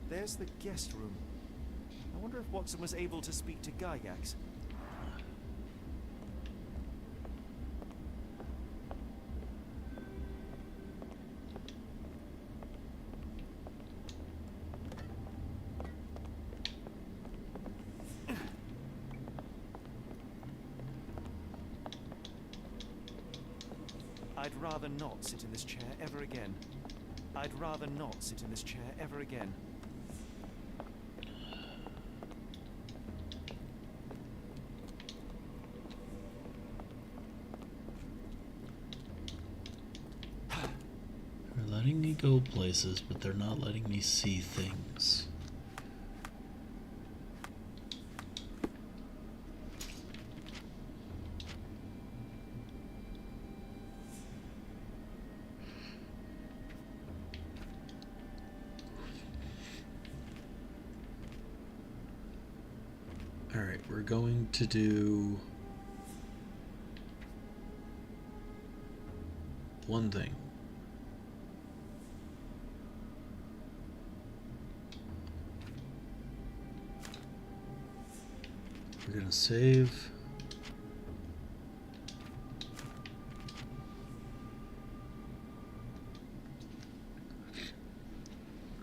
There's the guest room. I wonder if Watson was able to speak to Gygax. I'd rather not sit in this chair ever again. I'd rather not sit in this chair ever again. They're letting me go places, but they're not letting me see things. Alright, we're going to do one thing. We're gonna save.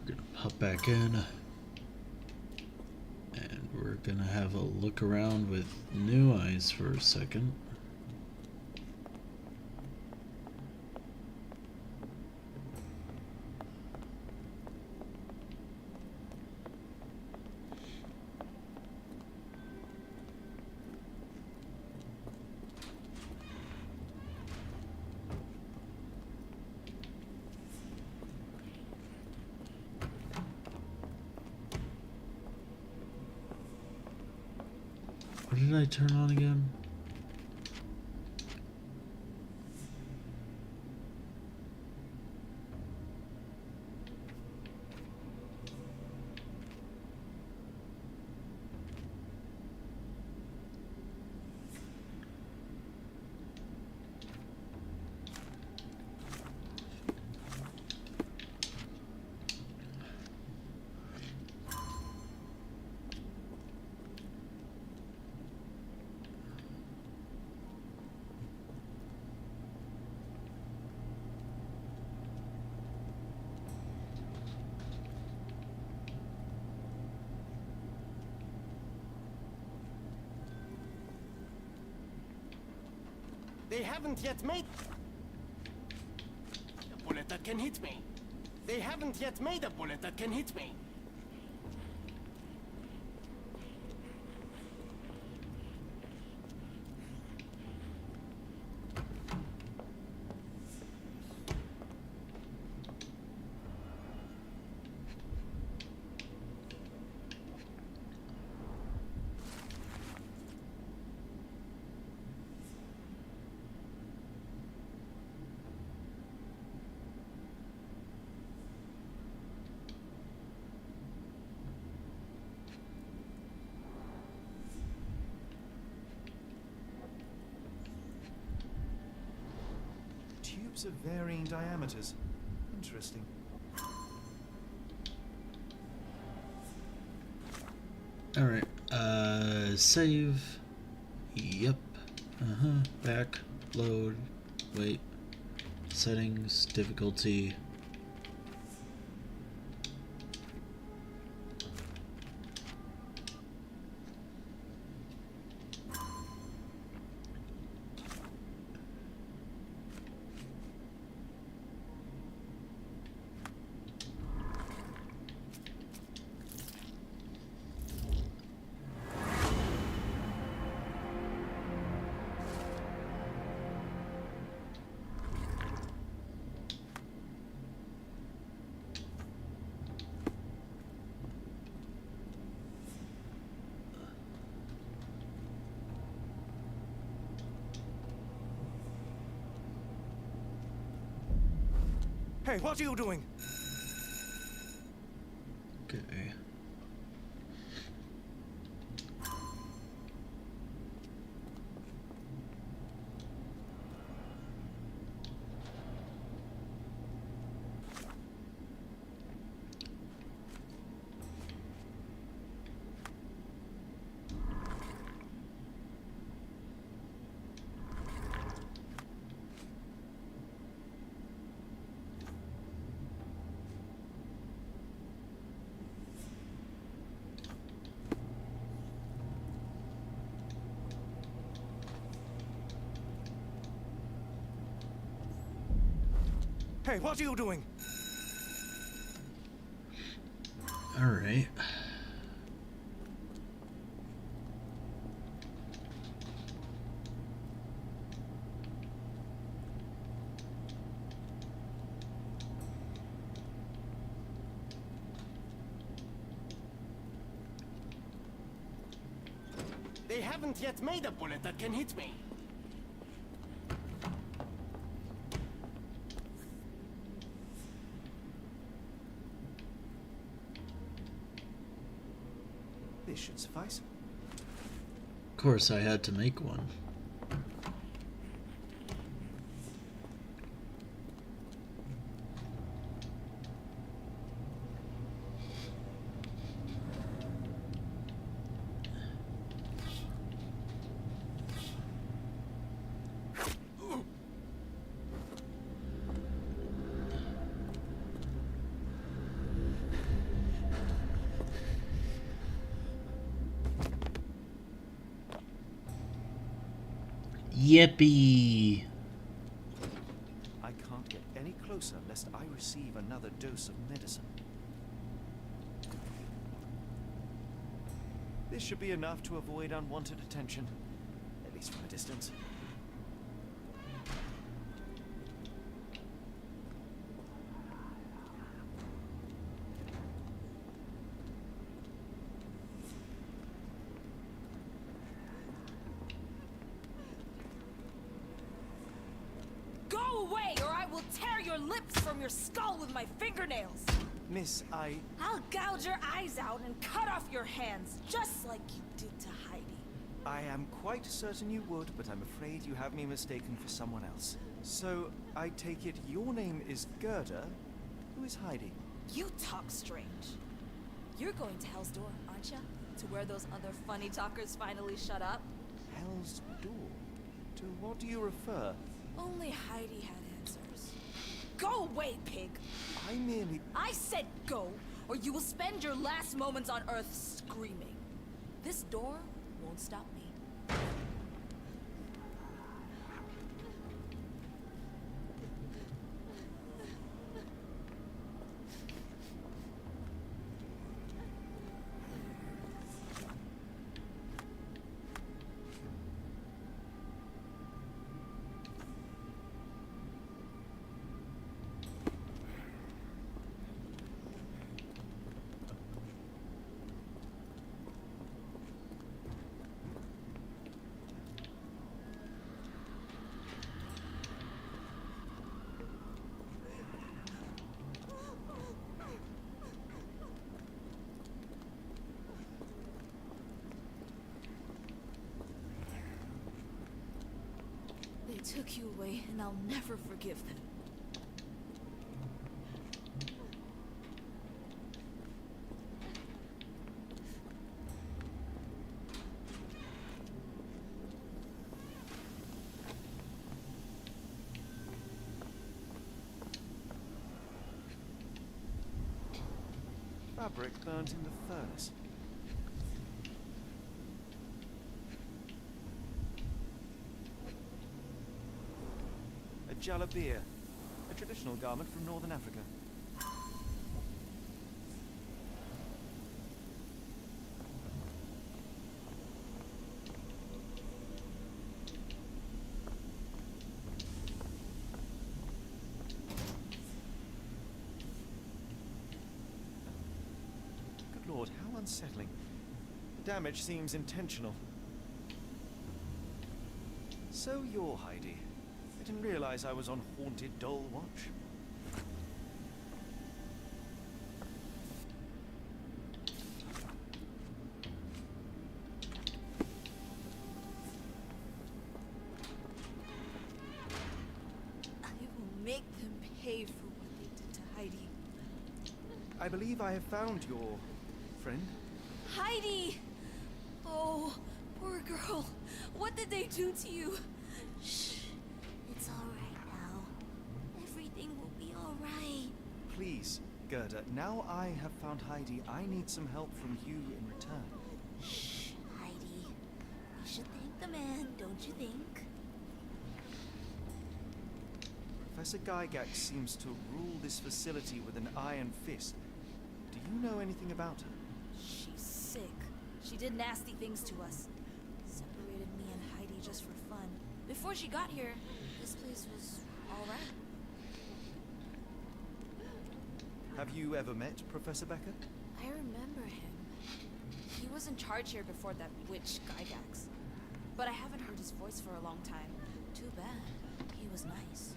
We're gonna pop back in. And we're gonna have a look around with new eyes for a second. What did I turn on again? They haven't yet made a bullet that can hit me. They haven't yet made a bullet that can hit me. Tubes of varying diameters. Interesting. Alright, save. Yep. Back. Load. Wait. Settings. Difficulty. Hey, what are you doing? Okay. Hey, what are you doing? All right. They haven't yet made a bullet that can hit me. This should suffice. Of course, I had to make one. Yippee! I can't get any closer lest I receive another dose of medicine. This should be enough to avoid unwanted attention, at least from a distance. Go away, or I will tear your lips from your skull with my fingernails! Miss, I'll gouge your eyes out and cut off your hands, just like you did to Heidi. I am quite certain you would, but I'm afraid you have me mistaken for someone else. So, I take it your name is Gerda? Who is Heidi? You talk strange. You're going to Hell's Door, aren't you? To where those other funny talkers finally shut up? Hell's Door? To what do you refer? Only Heidi had answers. Go away, pig! I said go, or you will spend your last moments on Earth screaming. This door won't stop me. They took you away, and I'll never forgive them. Fabric burnt in the furnace. A jalabia, a traditional garment from northern Africa. Good Lord, how unsettling. The damage seems intentional. So you're Heidi. I didn't realize I was on haunted doll watch. Make them pay for what they did to Heidi. I believe I have found your friend. Heidi! Oh, poor girl. What did they do to you? Shh. It's all right now. Everything will be all right. Please, Gerda, now I have found Heidi, I need some help from you in return. Shh, Heidi. We should thank the man, don't you think? Professor Gygax seems to rule this facility with an iron fist. Do you know anything about her? She's sick. She did nasty things to us. Separated me and Heidi just for fun. Before she got here, this place was all right. Have you ever met Professor Becker? I remember him. He was in charge here before that witch Gygax. But I haven't heard his voice for a long time. Too bad. He was nice.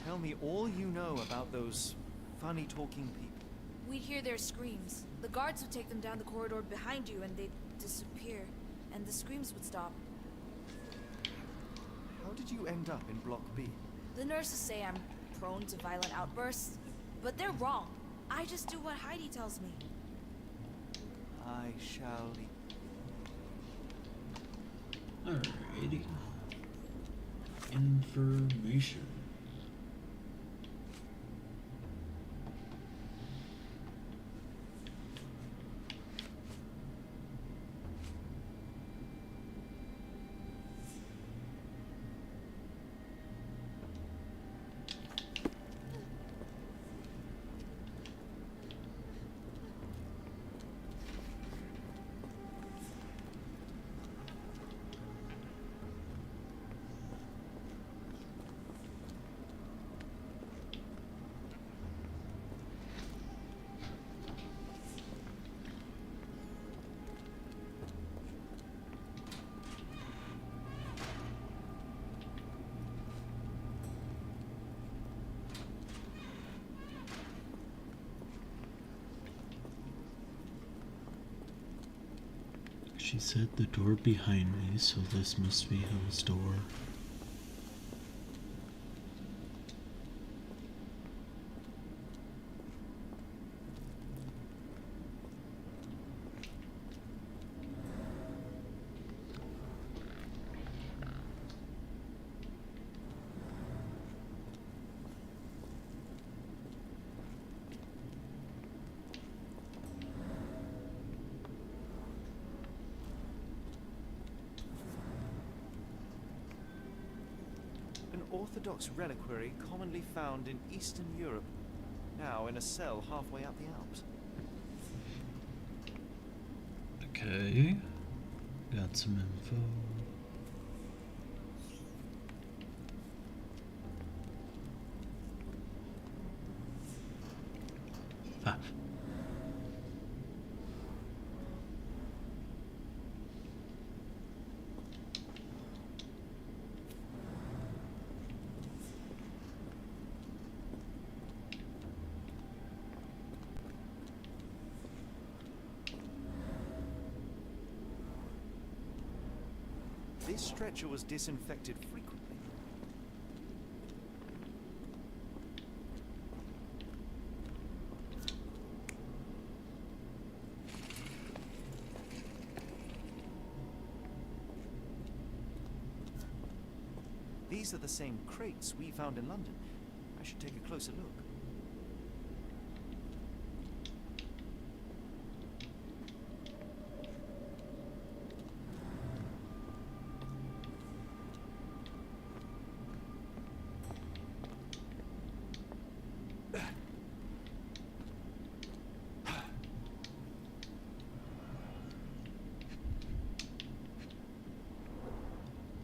Tell me all you know about those funny-talking people. We'd hear their screams. The guards would take them down the corridor behind you and they'd disappear. And the screams would stop. How did you end up in Block B? The nurses say I'm prone to violent outbursts, but they're wrong. I just do what Heidi tells me. I shall leave. Alrighty. Information. She said the door behind me, so this must be Hill's door. An Orthodox reliquary commonly found in Eastern Europe, now in a cell halfway up the Alps. Okay. Got some info. Ah. This stretcher was disinfected frequently. These are the same crates we found in London. I should take a closer look.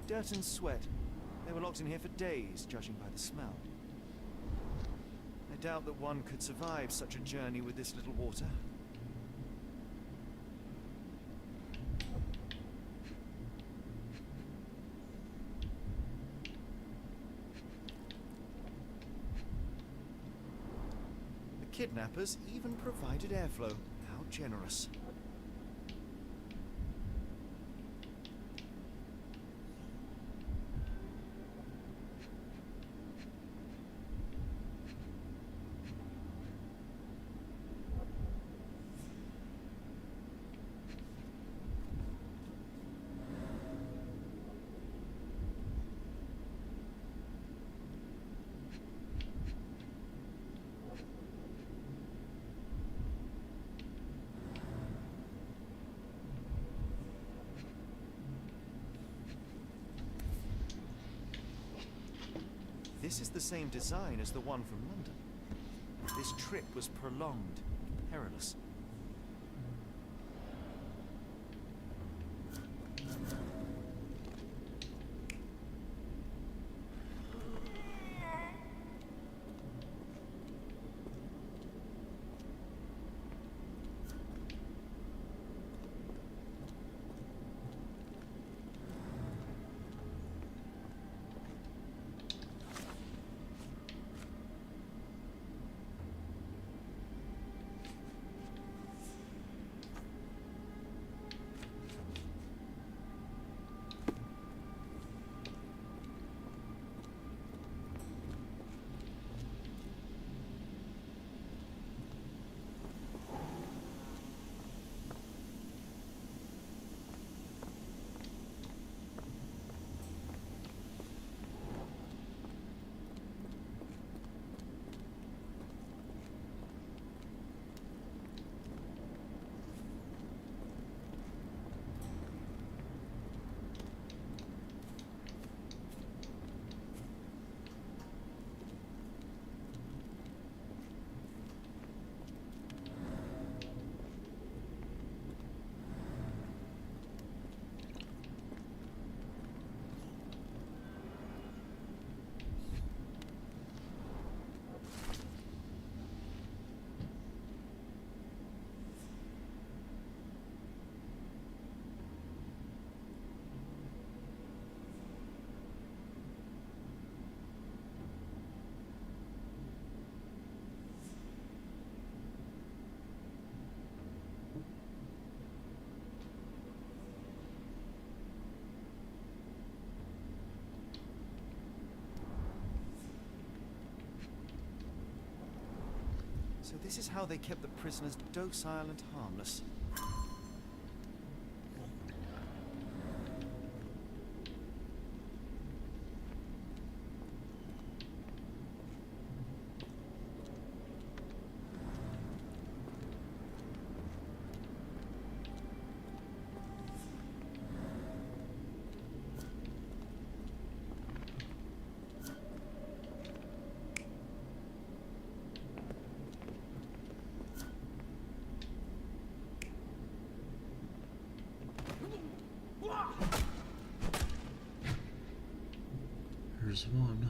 Dirt and sweat. They were locked in here for days, judging by the smell. I doubt that one could survive such a journey with this little water. The kidnappers even provided airflow. How generous. This is the same design as the one from London. This trip was prolonged, perilous. So this is how they kept the prisoners docile and harmless. Here's one.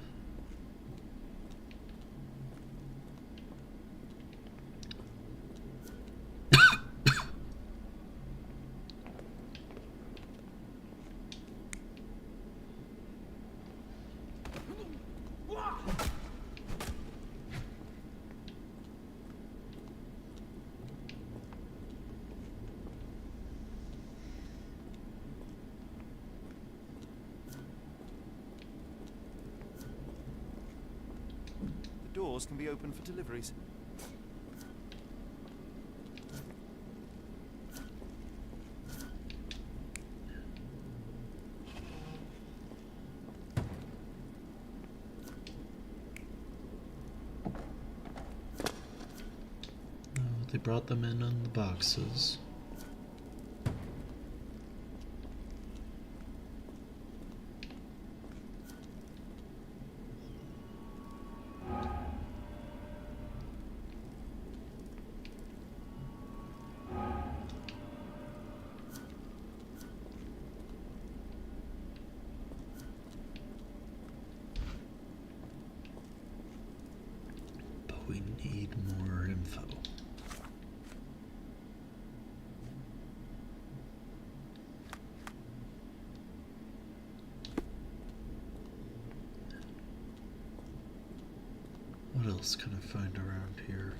Doors can be opened for deliveries. Oh, they brought them in on the boxes. We need more info. What else can I find around here?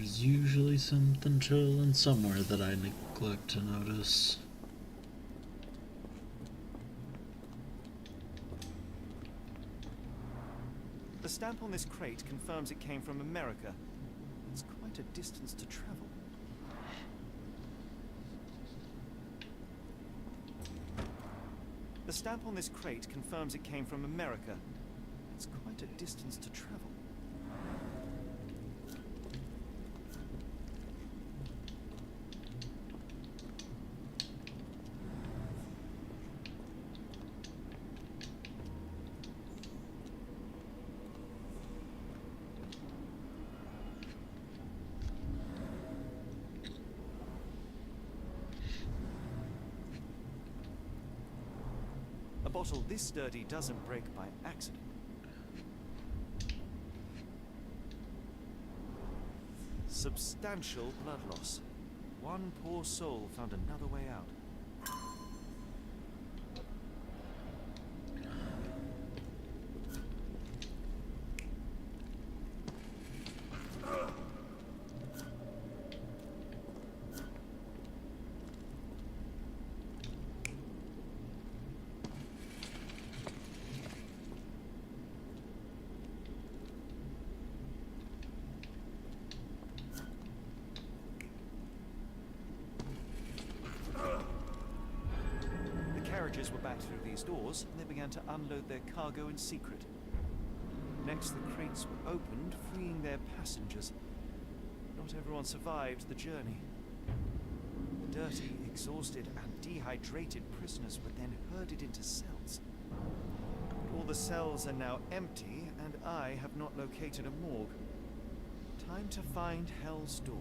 There's usually something chilling somewhere that I neglect to notice. The stamp on this crate confirms it came from America. It's quite a distance to travel. The stamp on this crate confirms it came from America. It's quite a distance to travel. A bottle this sturdy doesn't break by accident. Substantial blood loss. One poor soul found another way out. Carriages were back through these doors, and they began to unload their cargo in secret. Next, the crates were opened, freeing their passengers. Not everyone survived the journey. The dirty, exhausted, and dehydrated prisoners were then herded into cells. But all the cells are now empty, and I have not located a morgue. Time to find Hell's Door.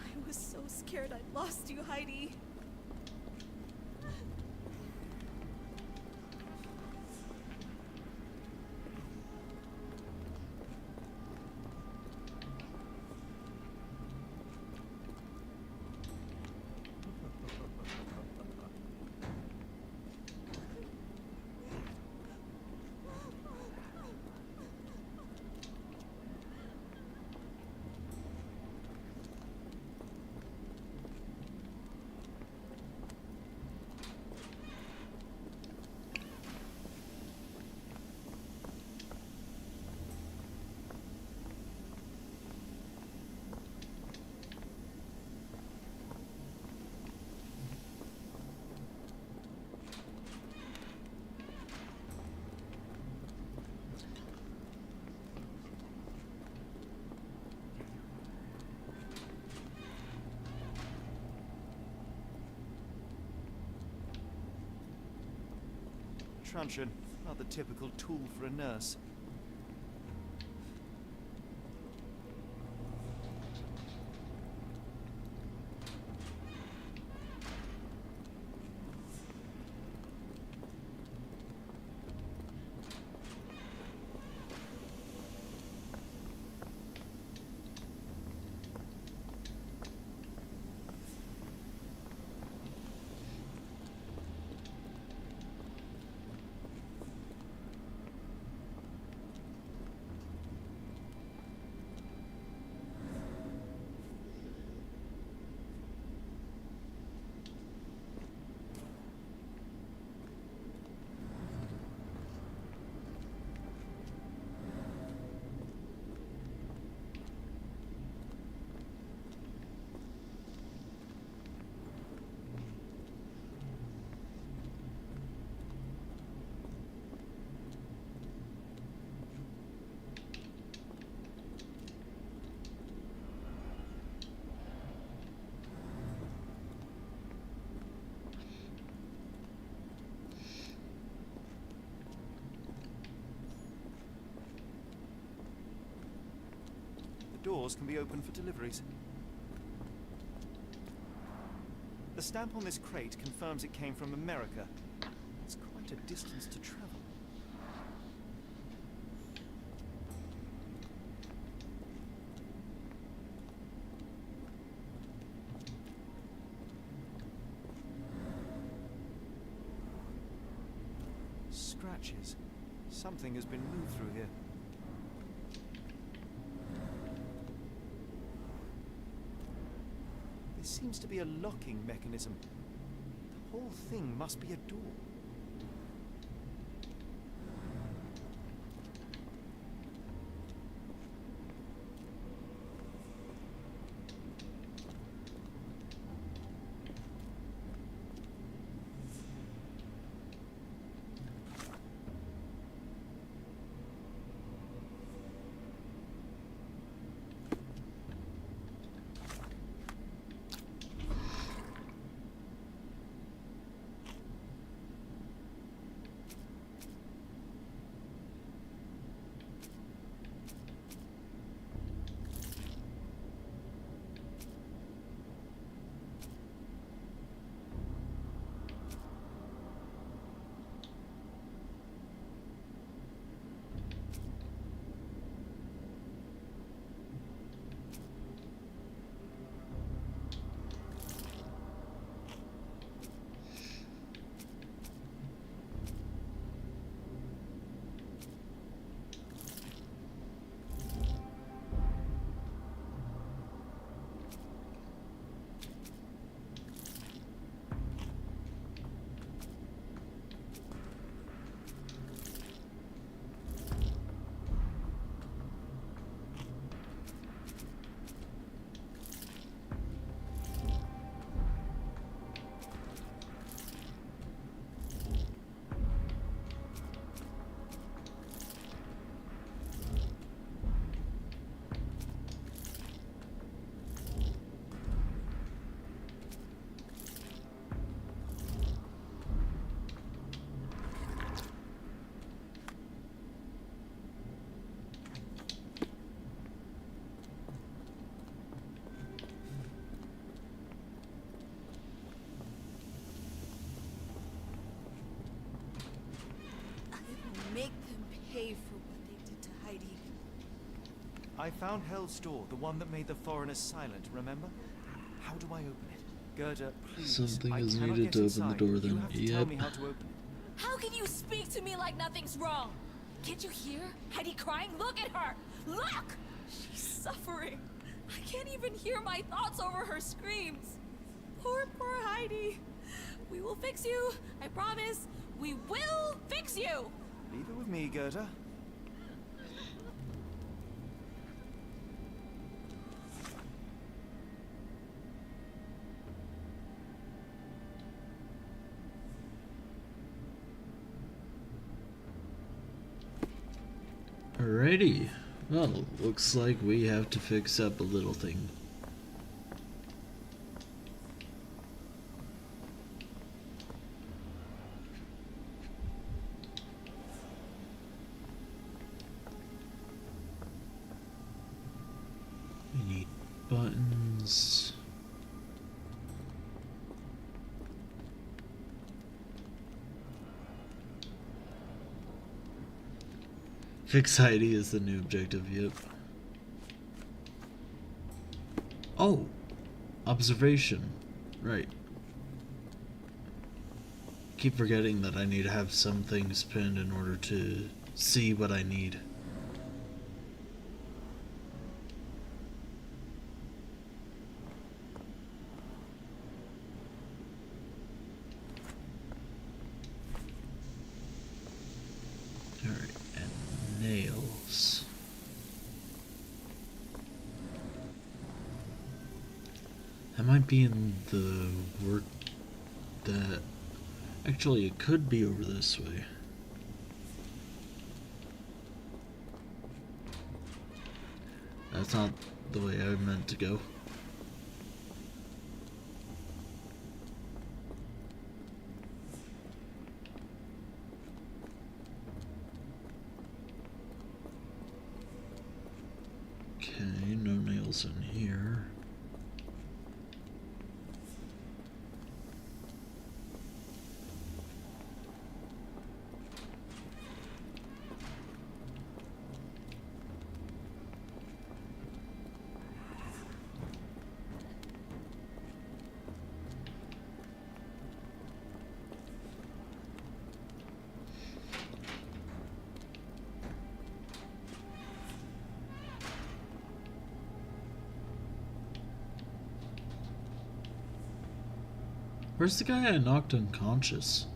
I was so scared I'd lost you, Heidi. Truncheon, not the typical tool for a nurse. doors can be opened for deliveries. The stamp on this crate confirms it came from America. It's quite a distance to travel. Scratches. Something has been moved through here. There seems to be a locking mechanism. The whole thing must be a door. Make them pay for what they did to Heidi. I found Hell's door, the one that made the foreigners silent, remember? How do I open it? Gerda, please. Something I is cannot needed get to open inside. the door You then. have to tell me how to open it. How can you speak to me like nothing's wrong? Can't you hear Heidi crying? Look at her! Look! She's suffering. I can't even hear my thoughts over her screams. Poor Heidi. We will fix you. I promise. We will fix you. Leave it with me, Gerda. Alrighty. Well, looks like we have to fix up a little thing. We need buttons. Fix Heidi is the new objective, yep. Oh! Observation. Right. Keep forgetting that I need to have some things pinned in order to see what I need. Alright, and nails. That might be in the work that... Actually, it could be over this way. That's not the way I meant to go. Okay, no else in here? Where's the guy I knocked unconscious?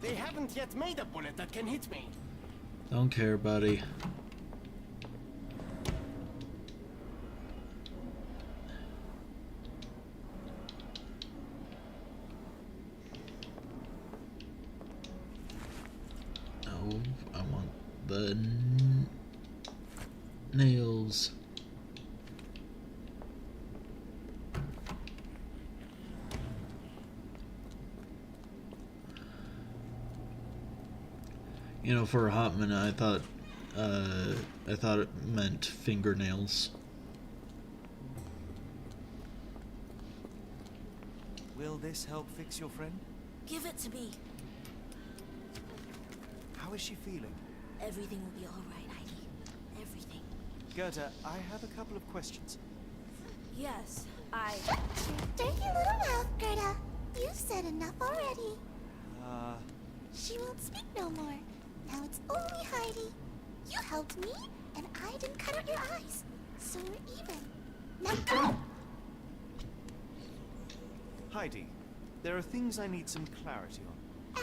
They haven't yet made a bullet that can hit me. Don't care, buddy. No, I want the nails. You know, for a hot minute, I thought it meant fingernails. Will this help fix your friend? Give it to me. How is she feeling? Everything will be all right, Heidi. Everything. Gerda, I have a couple of questions. Yes, Dirty little mouth, Gerda. You've said enough already. She won't speak no more. Now it's only Heidi. You helped me, and I didn't cut out your eyes. So we're even. Now go! Heidi, there are things I need some clarity on.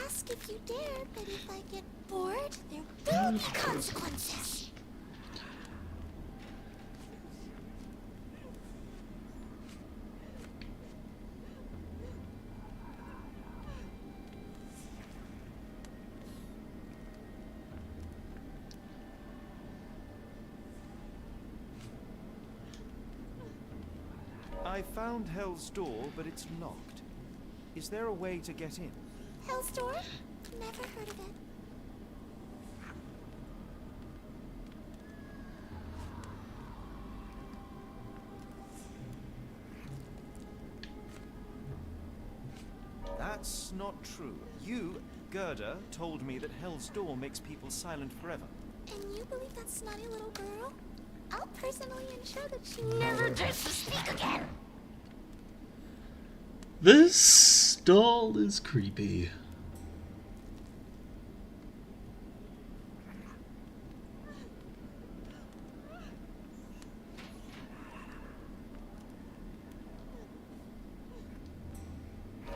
Ask if you dare, but if I get bored, there will be consequences. I found Hell's Door, but it's locked. Is there a way to get in? Hell's Door? Never heard of it. That's not true. You, Gerda, told me that Hell's Door makes people silent forever. And you believe that snotty little girl? I'll personally ensure that she never dares to speak again! This doll is creepy.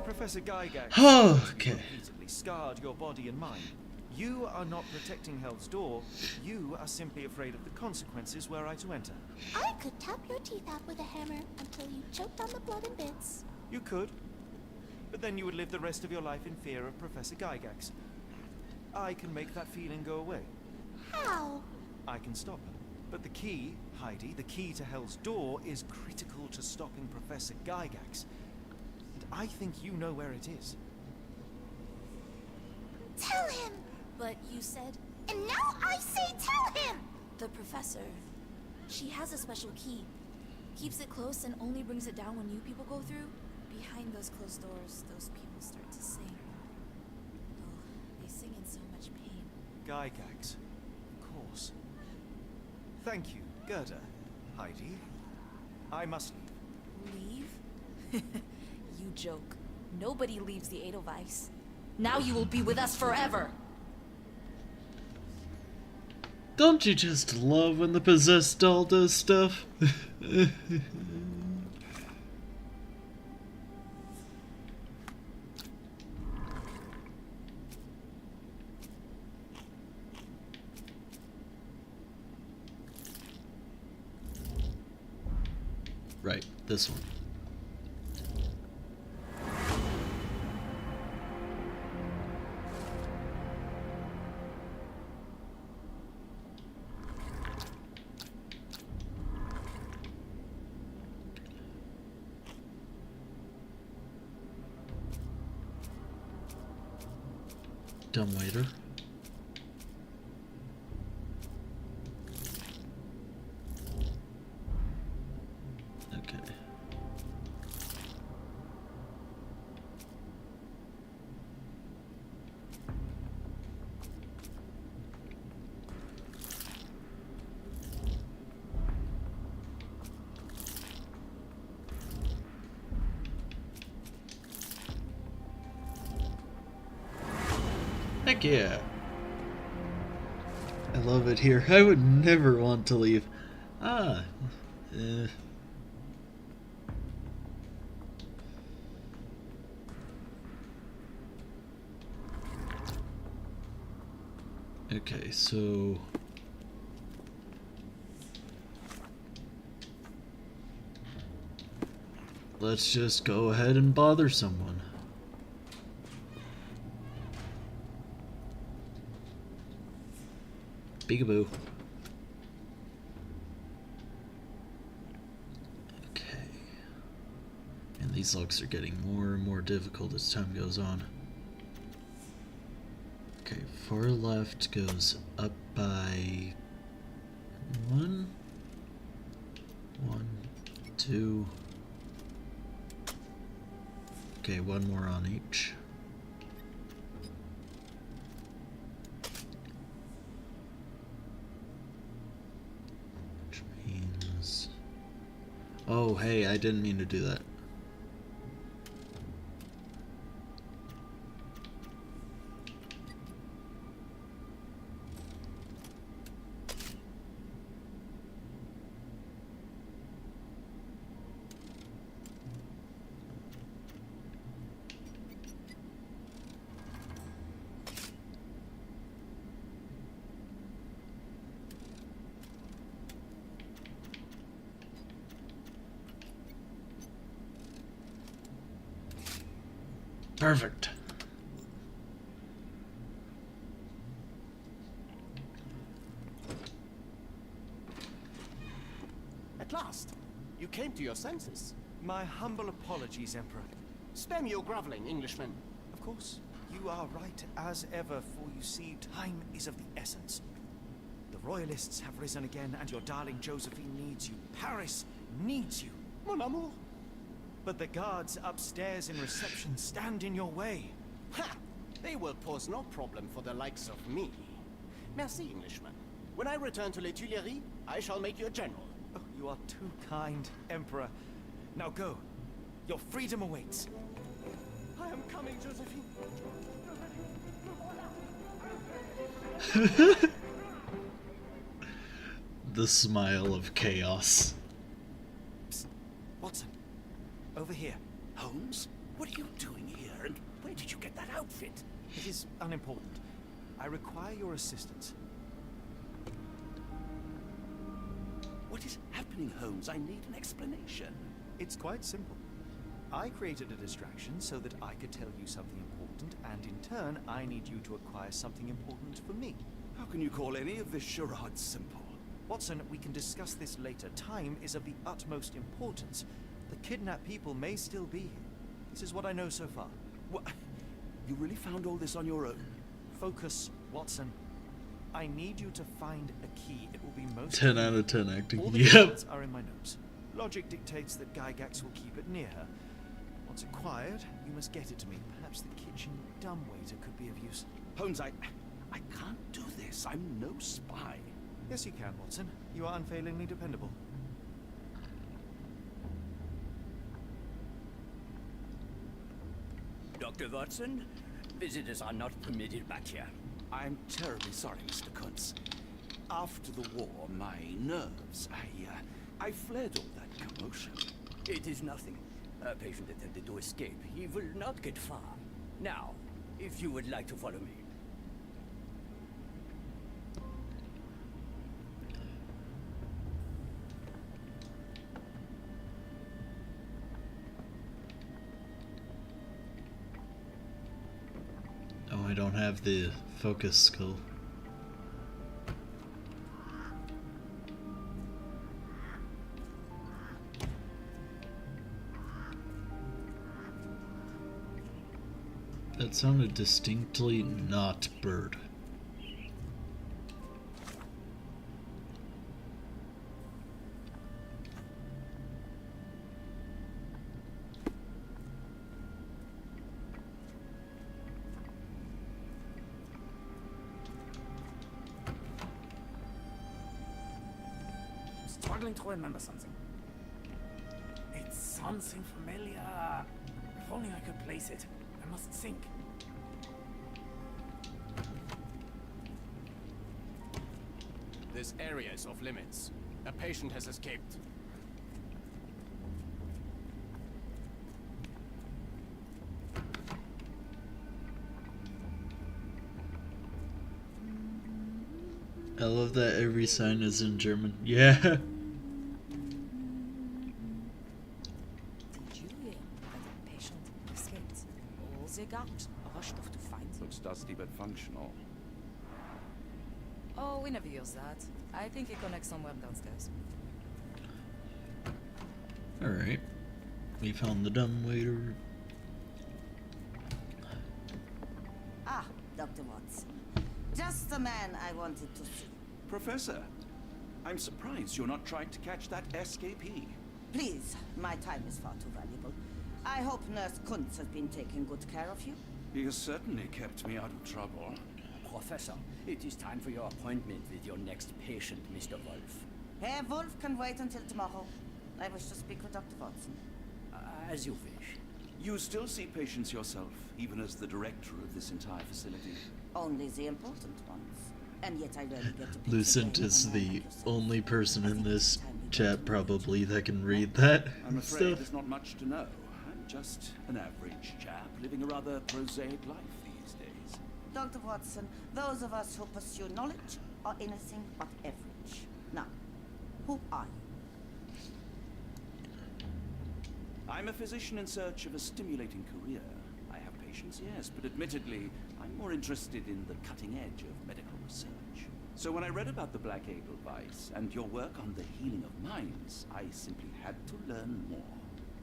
Professor Gygax Okay. repeatedly scarred your body and mind. You are not protecting Hell's Door. You are simply afraid of the consequences were I to enter. I could tap your teeth out with a hammer until you choked on the blood and bits. You could. But then you would live the rest of your life in fear of Professor Gygax. I can make that feeling go away. How? I can stop her. But the key, Heidi, the key to Hell's Door is critical to stopping Professor Gygax. And I think you know where it is. Tell him! But you said... And now I say tell him! The professor, she has a special key. Keeps it close and only brings it down when new people go through. Behind those closed doors, those people start to sing. Oh, they sing in so much pain. Gygax. Of course. Thank you, Gerda. Heidi. I must leave. Leave? You joke. Nobody leaves the Edelweiss. Now you will be with us forever! Don't you just love when the possessed doll does stuff? Right, this one. Dumbwaiter. Okay. Heck yeah. I love it here. I would never want to leave. Ah. Okay, so... let's just go ahead and bother someone. Peekaboo. Okay. And these locks are getting more and more difficult as time goes on. Okay, far left goes up by 1, 2. Okay, one more on each. Which means... oh, hey, I didn't mean to do that. Perfect. At last, you came to your senses. My humble apologies, Emperor. Spare me your groveling, Englishman. Of course, you are right as ever, for you see, time is of the essence. The Royalists have risen again, and your darling Josephine needs you. Paris needs you. Mon amour. But the guards upstairs in reception stand in your way. Ha! They will pose no problem for the likes of me. Merci, Englishman. When I return to Les Tuileries, I shall make you a general. Oh, you are too kind, Emperor. Now go. Your freedom awaits. I am coming, Josephine. The smile of chaos. Psst. Watson, over here. Holmes? What are you doing here, and where did you get that outfit? It is unimportant. I require your assistance. What is happening, Holmes? I need an explanation. It's quite simple. I created a distraction so that I could tell you something important, and in turn, I need you to acquire something important for me. How can you call any of this charade simple? Watson, we can discuss this later. Time is of the utmost importance. The kidnapped people may still be here. This is what I know so far. What? You really found all this on your own? Focus, Watson. I need you to find a key. It will be most 10 out of 10 acting. All the Yep. cards are in my notes. Logic dictates that Gygax will keep it near her. Once acquired, you must get it to me. Perhaps the kitchen dumbwaiter could be of use. Holmes, I can't do this. I'm no spy. Yes, you can, Watson. You are unfailingly dependable. Dr. Watson, visitors are not permitted back here. I'm terribly sorry, Mr. Kuntz. After the war, my nerves, I fled all that commotion. It is nothing. A patient attempted to escape. He will not get far. Now, if you would like to follow me. Oh, I don't have the focus skill. That sounded distinctly not bird. Struggling to remember something. It's something familiar. If only I could place it. I must think. This area is off limits. A patient has escaped. I love that every sign is in German. Yeah. Did you hear that a patient escaped? All the guards rushed off to find him. Looks dusty but functional. Oh, we never use that. I think it connects somewhere downstairs. Alright. We found the dumb waiter. Ah, Dr. Watson. Just the man I wanted to see. Professor, I'm surprised you're not trying to catch that escapee. Please, my time is far too valuable. I hope Nurse Kuntz has been taking good care of you. He has certainly kept me out of trouble. Professor, it is time for your appointment with your next patient, Mr. Wolf. Herr Wolf can wait until tomorrow. I wish to speak with Dr. Watson. As you wish. You still see patients yourself, even as the director of this entire facility? Only the important ones. And yet I rarely get to pick Lucent the brain is of a man the like yourself. only person in this chat probably that can read that I'm afraid stuff. there's not much to know. I'm just an average chap living a rather prosaic life these days. Dr. Watson, those of us who pursue knowledge are anything but average. Now, who are you? I'm a physician in search of a stimulating career. I have patients, yes, but admittedly, I'm more interested in the cutting edge of medical research. So when I read about the Black Edelweiss and your work on the healing of minds, I simply had to learn more.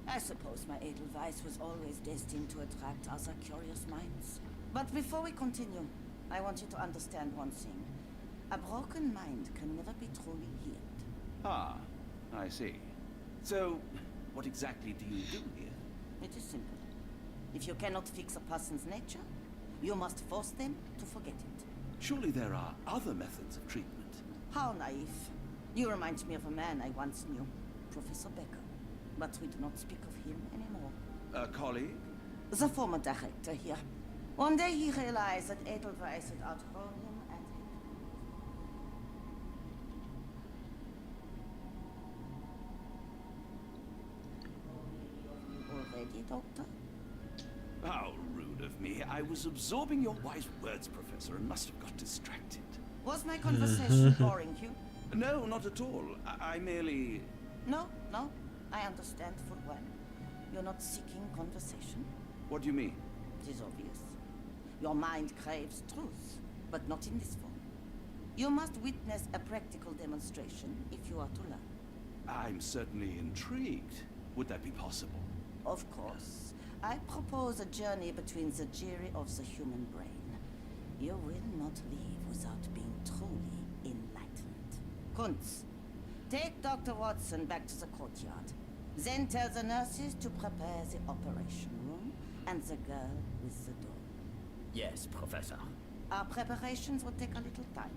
I suppose my Edelweiss was always destined to attract other curious minds. But before we continue, I want you to understand one thing. A broken mind can never be truly healed. Ah, I see. So, what exactly do you do here? It is simple. If you cannot fix a person's nature, you must force them to forget it. Surely there are other methods of treatment. How naive. You remind me of a man I once knew, Professor Becker. But we do not speak of him anymore. A colleague? The former director here. One day he realized that Edelweiss had outgrown him and already, Doctor? How rude of me. I was absorbing your wise words, Professor, and must have got distracted. Was my conversation boring you? No, not at all. I merely... No, I understand full well. You're not seeking conversation. What do you mean? It is obvious. Your mind craves truth, but not in this form. You must witness a practical demonstration if you are to learn. I'm certainly intrigued. Would that be possible? Of course. I propose a journey between the jury of the human brain. You will not leave without being truly enlightened. Kuntz, take Dr. Watson back to the courtyard. Then tell the nurses to prepare the operation room and the girl with the doll. Yes, Professor. Our preparations will take a little time.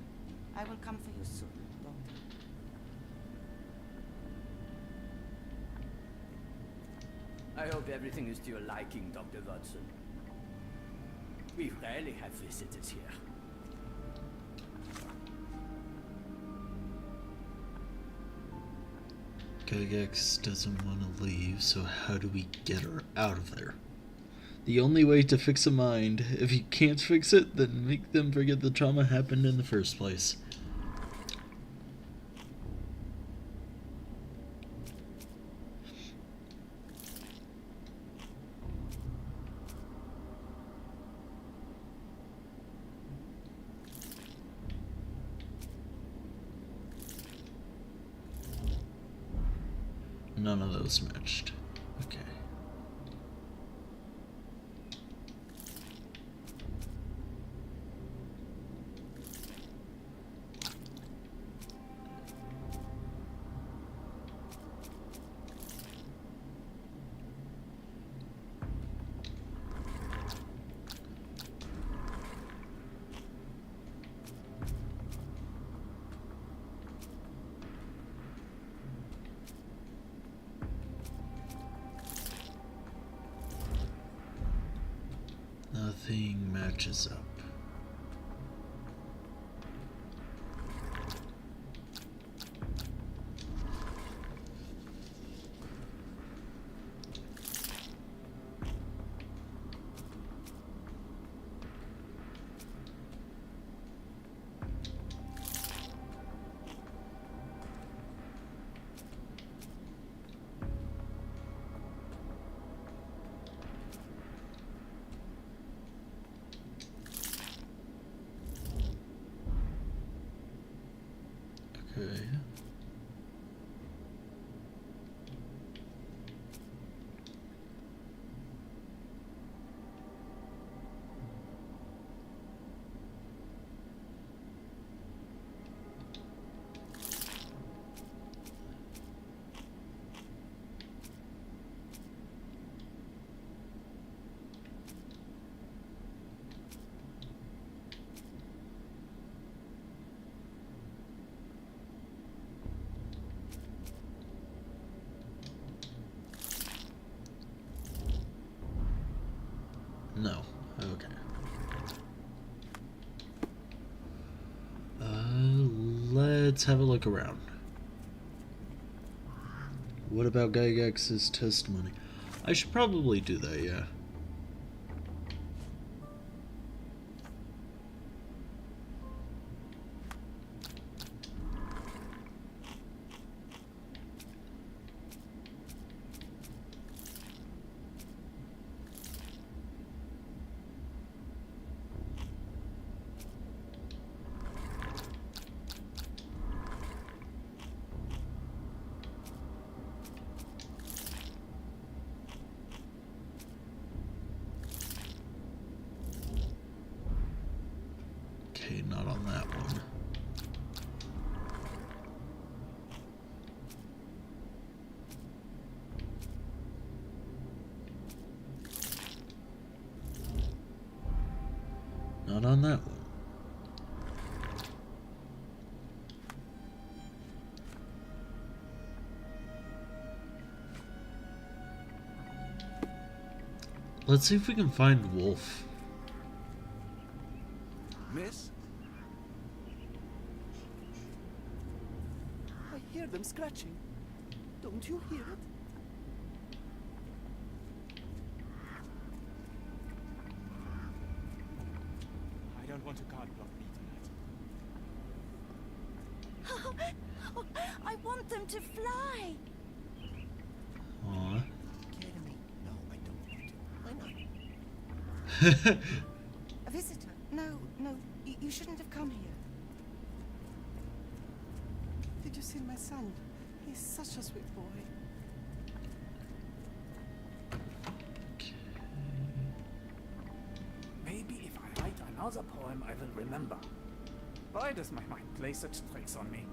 I will come for you soon, Doctor. I hope everything is to your liking, Dr. Watson. We rarely have visitors here. Gygax doesn't want to leave, so how do we get her out of there? The only way to fix a mind, if you can't fix it, then make them forget the trauma happened in the first place. None of those matched. Okay. matches up. Okay. No. Okay. Let's have a look around. What about Gygax's testimony? I should probably do that, yeah. Okay, not on that one. Not on that one. Let's see if we can find Wolf. Miss? I hear them scratching. Don't you hear it? I don't want a card block me tonight. I want them to fly. Aww. Kidding me? No, I don't want to. Why not? A visitor? No, you shouldn't have come here. Did you see my son? He's such a sweet boy. Maybe if I write another poem, I will remember. Why does my mind play such tricks on me?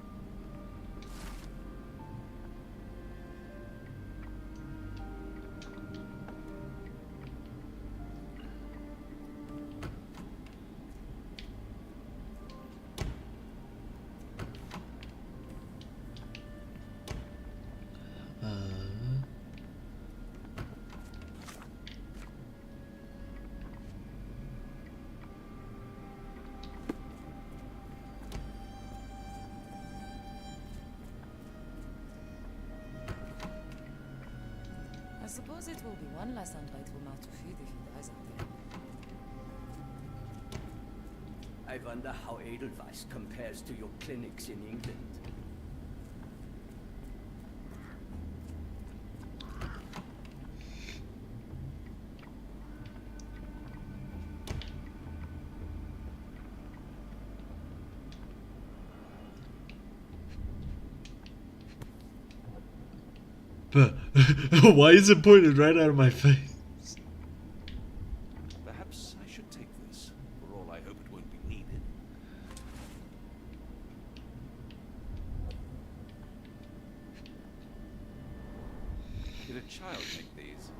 I suppose it will be one less Andromeda Warrior to feed if he dies out there. I wonder how Edelweiss compares to your clinics in England. But why is it pointed right out of my face? Perhaps I should take this. For all I hope it won't be needed. Did a child make these?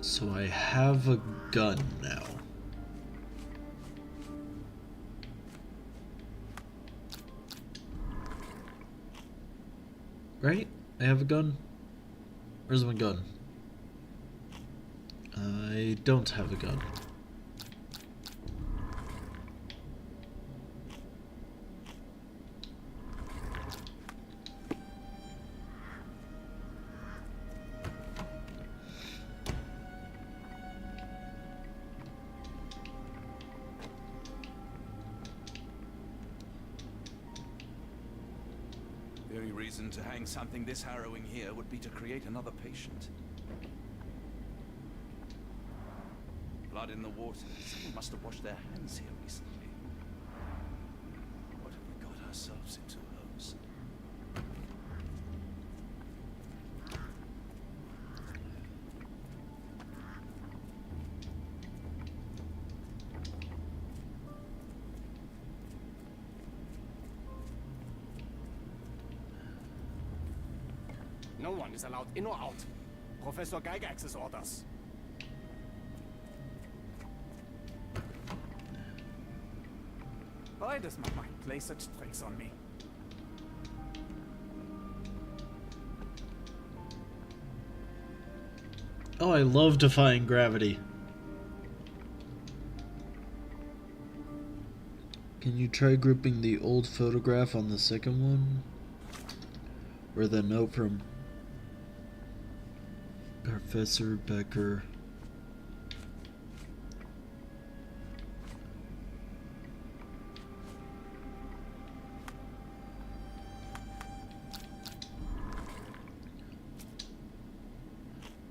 So I have a gun now. Right? I have a gun? Where's my gun? I don't have a gun. The only reason to hang something this harrowing here would be to create another patient. Blood in the water. Someone must have washed their hands here recently. What have we got ourselves into, Holmes? No one is allowed in or out. Professor Gygax's orders. Why does my mind play such tricks on me? Oh, I love defying gravity. Can you try grouping the old photograph on the second one? Or the note from Professor Becker.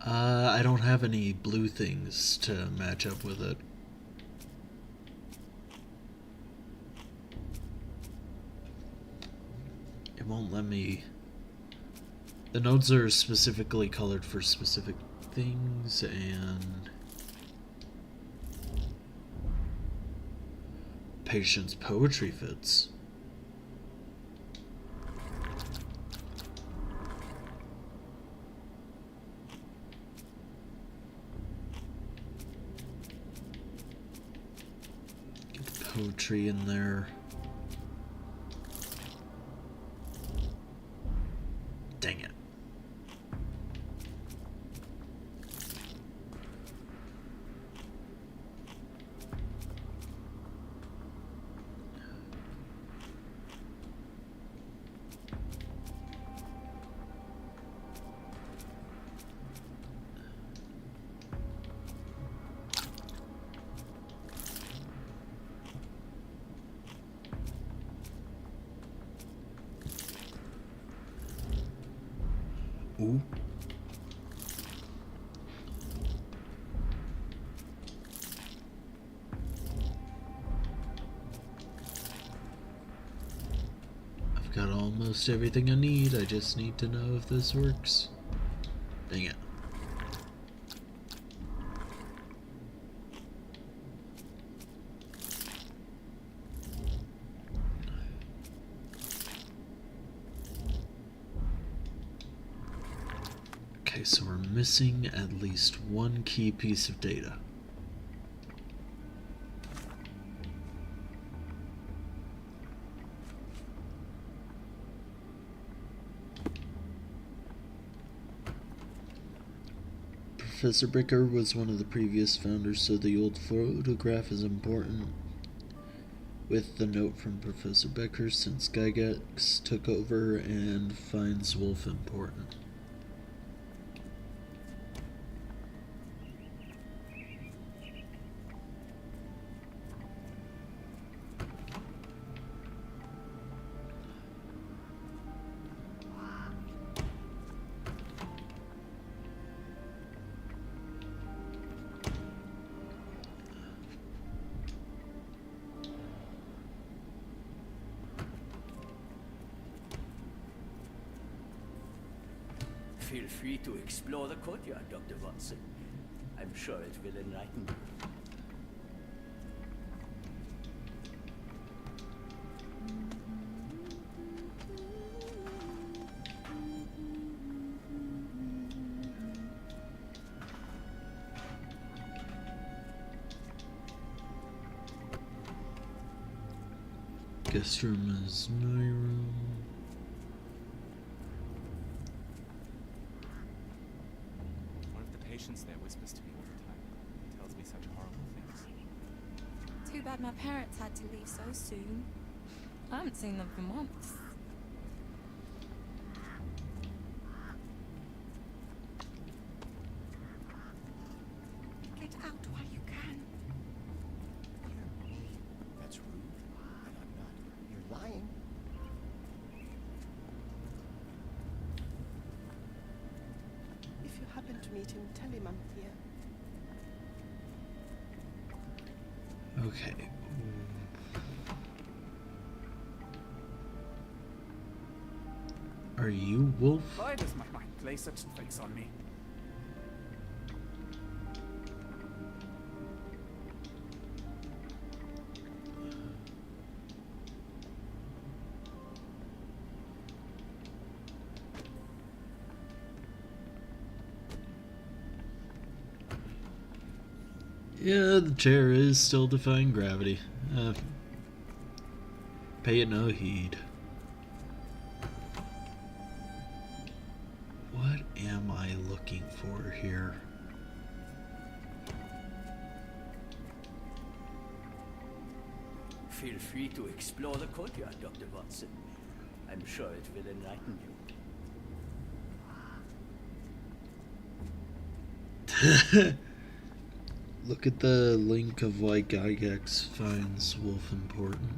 I don't have any blue things to match up with it. It won't let me. The nodes are specifically colored for specific things, and patient's poetry fits. Get the poetry in there. Dang it. Ooh. I've got almost everything I need. I just need to know if this works. Dang it. Okay, so we're missing at least one key piece of data. Professor Becker was one of the previous founders, so the old photograph is important. With the note from Professor Becker, since Gygax took over, and finds Wolf important. Feel free to explore the courtyard, Dr. Watson. I'm sure it will enlighten you. Guest room is my room. patients there whispers to me all the time. Tells me such horrible things. Too bad my parents had to leave so soon. I haven't seen them for months. Get out while you can. That's rude, and I'm not. You're lying. If you happen to meet him, tell him I'm here. Okay. Are you Wolf? Why does my mind play such tricks on me? Yeah, the chair is still defying gravity. Pay it no heed. What am I looking for here? Feel free to explore the courtyard, Dr. Watson. I'm sure it will enlighten you. Look at the link of why Gygax finds Wolf important.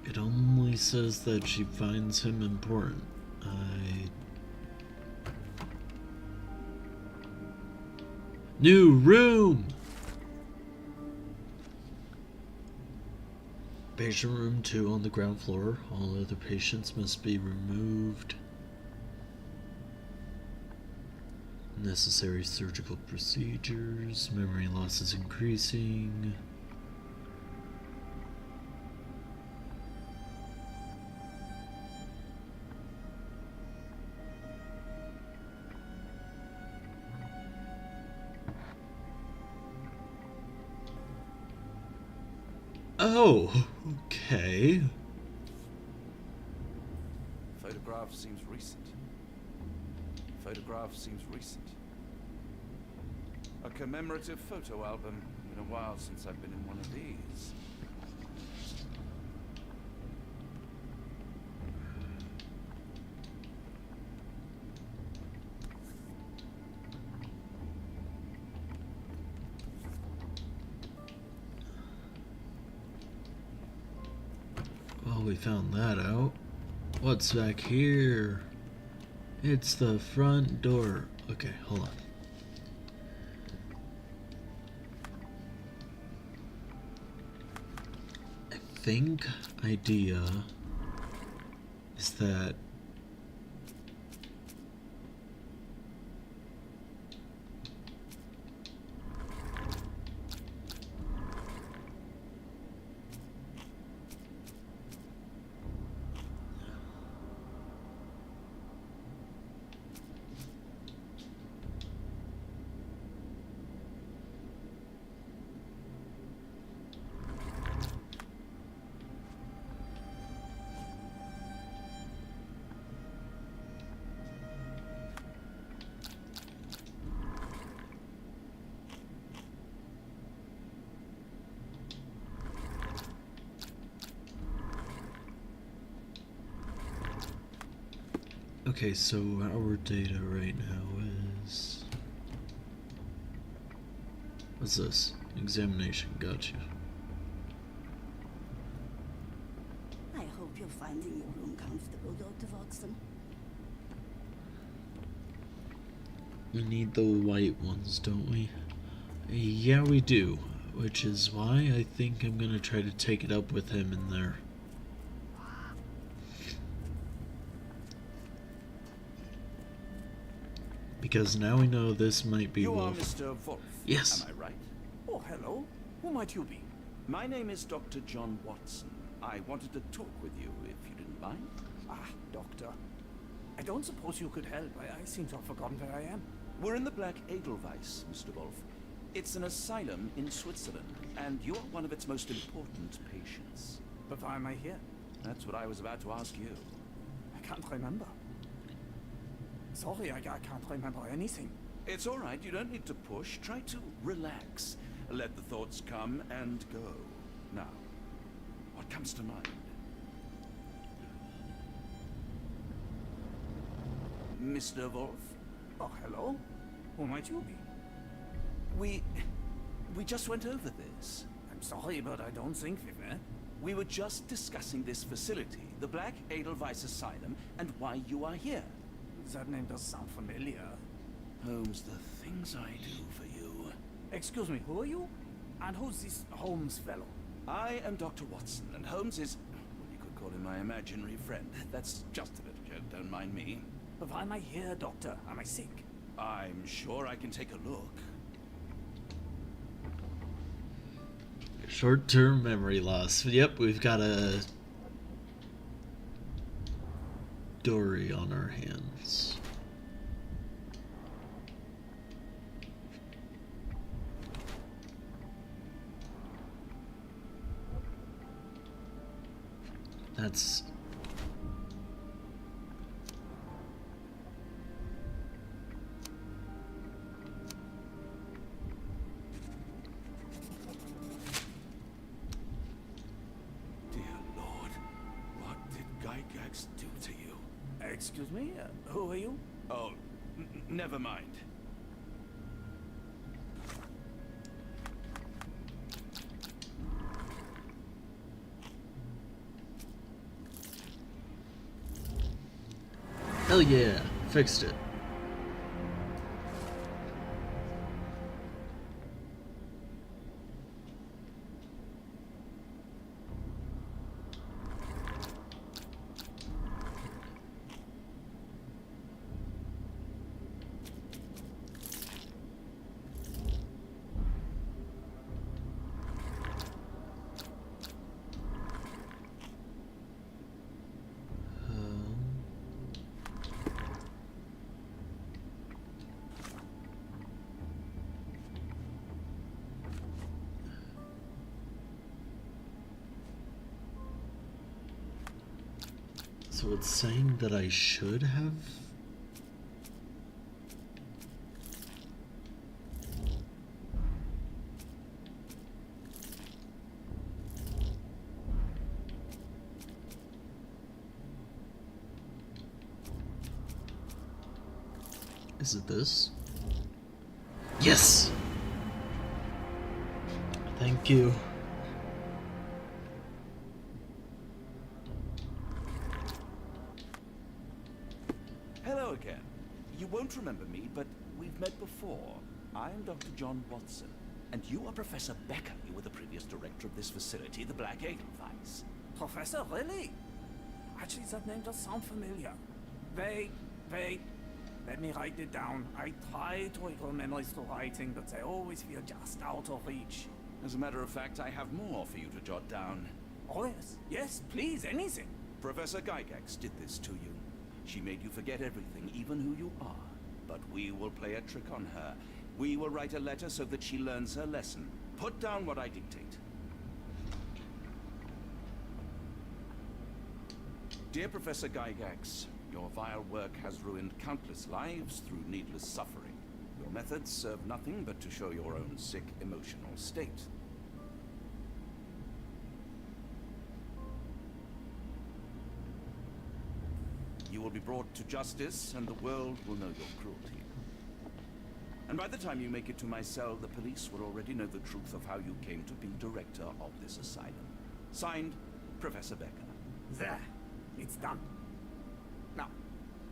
It only says that she finds him important. New room! Patient room 2 on the ground floor. All other patients must be removed. Necessary surgical procedures. Memory loss is increasing. Oh, okay. Photograph seems recent. Photograph seems recent. A commemorative photo album. Been a while since I've been in one of these. Well, we found that out. What's back here? It's the front door. Okay, hold on. I think idea is that okay, so our data right now is... What's this? Examination, got you. I hope you're finding your room comfortable, Dr. Watson. We need the white ones, don't we? Yeah, we do. Which is why I think I'm gonna try to take it up with him in there. Because now we know this might be You Wolf. are Mr. Wolf, Yes. am I right? Oh, hello. Who might you be? My name is Dr. John Watson. I wanted to talk with you, if you didn't mind. Ah, Doctor. I don't suppose you could help. I seem to have forgotten where I am. We're in the Black Edelweiss, Mr. Wolf. It's an asylum in Switzerland, and you're one of its most important patients. But why am I here? That's what I was about to ask you. I can't remember. Sorry, I can't remember anything. It's all right. You don't need to push. Try to relax. Let the thoughts come and go. Now, what comes to mind? Mr. Wolf? Oh, hello. Who might you be? We just went over this. I'm sorry, but I don't think we've met. We were just discussing this facility, the Black Edelweiss Asylum, and why you are here. That name does sound familiar. Holmes, the things I do for you. Excuse me, who are you? And who's this Holmes fellow? I am Dr. Watson, and Holmes is, well, you could call him my imaginary friend. That's just a little joke, don't mind me. But why am I here, Doctor? Am I sick? I'm sure I can take a look. Short-term memory loss. Yep, we've got a Dory on our hands. That's... Do to you. Excuse me? Who are you? Oh, never mind. Hell yeah, fixed it. So it's saying that I should have... Is it this? Yes! Thank you. Hello again. You won't remember me, but we've met before. I'm Dr. John Watson, and you are Professor Becker. You were the previous director of this facility, the Black Edelweiss. Professor, really? Actually, that name does sound familiar. Wait. Let me write it down. I try to recall memories through writing, but they always feel just out of reach. As a matter of fact, I have more for you to jot down. Oh, yes. Yes, please, anything. Professor Gygax did this to you. She made you forget everything, even who you are. But we will play a trick on her. We will write a letter so that she learns her lesson. Put down what I dictate. Dear Professor Gygax, your vile work has ruined countless lives through needless suffering. Your methods serve nothing but to show your own sick emotional state. You will be brought to justice, and the world will know your cruelty. And by the time you make it to my cell, the police will already know the truth of how you came to be director of this asylum. Signed, Professor Becker. There. It's done. Now,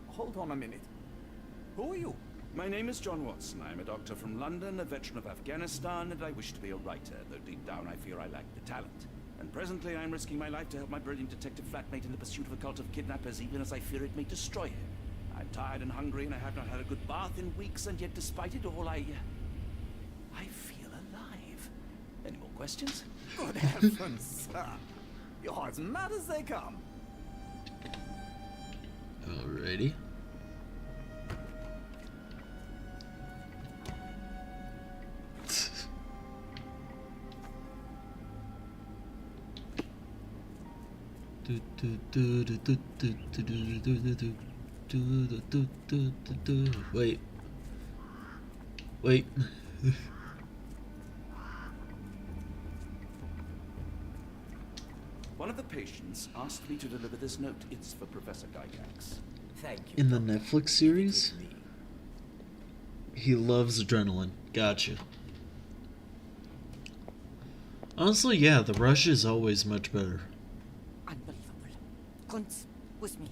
hold on a minute. Who are you? My name is John Watson. I am a doctor from London, a veteran of Afghanistan, and I wish to be a writer, though deep down I fear I lack the talent. And presently I am risking my life to help my brilliant detective flatmate in the pursuit of a cult of kidnappers, even as I fear it may destroy him. I'm tired and hungry, and I have not had a good bath in weeks, and yet despite it all, I feel alive. Any more questions? Good heavens, sir. You're as mad as they come. Alrighty. Wait. Wait. One of the patients asked me to deliver this note. It's for Professor Gygax. Thank you. In the Netflix series, he loves adrenaline. Gotcha. Honestly, yeah, the rush is always much better. Unbelievable. Kunz, with me.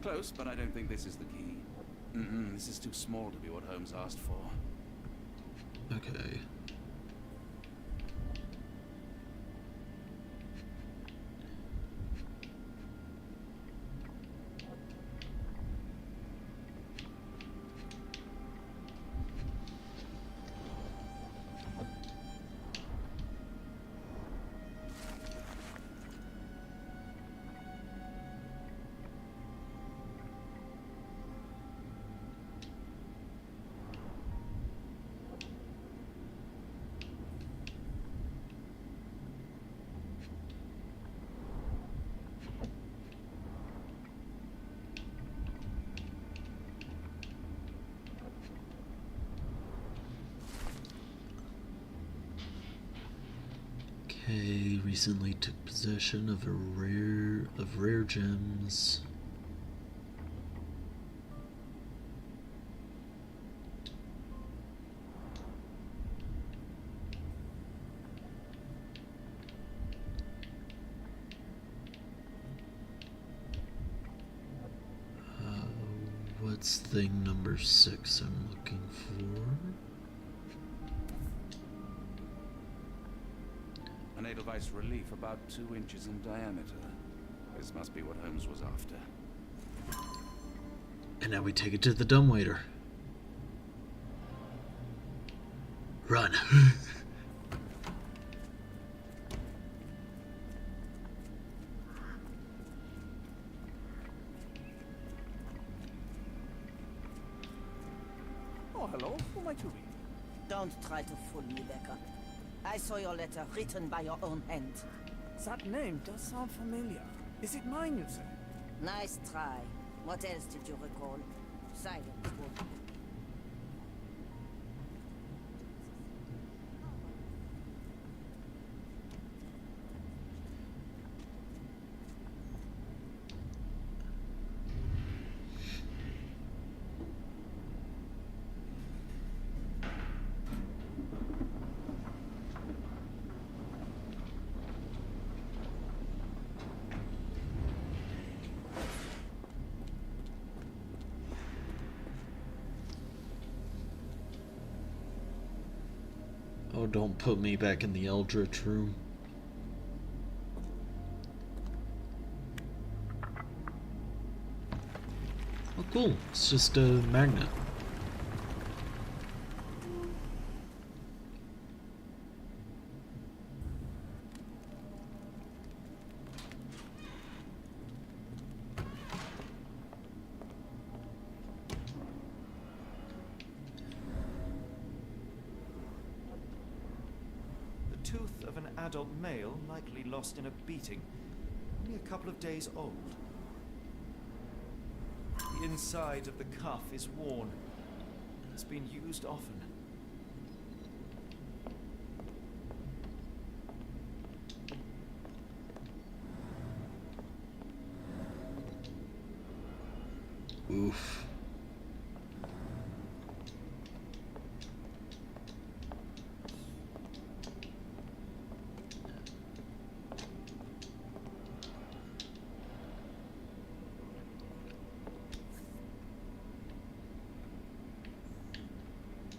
Close, but I don't think this is the key. This is too small to be what Holmes asked for. Okay. Okay, recently took possession of rare gems. What's thing number 6 I'm looking for? An Edelweiss relief about 2 inches in diameter. This must be what Holmes was after. And now we take it to the dumbwaiter. Run. Oh, hello. Who might you be? Don't try to fool me, Becker. I saw your letter written by your own hand. That name does sound familiar. Is it mine, you say? Nice try. What else did you recall? Silence, woman. Oh, don't put me back in the Eldritch room. Oh, cool. It's just a magnet. Tooth of an adult male, likely lost in a beating. Only a couple of days old. The inside of the cuff is worn. It's been used often. Oof.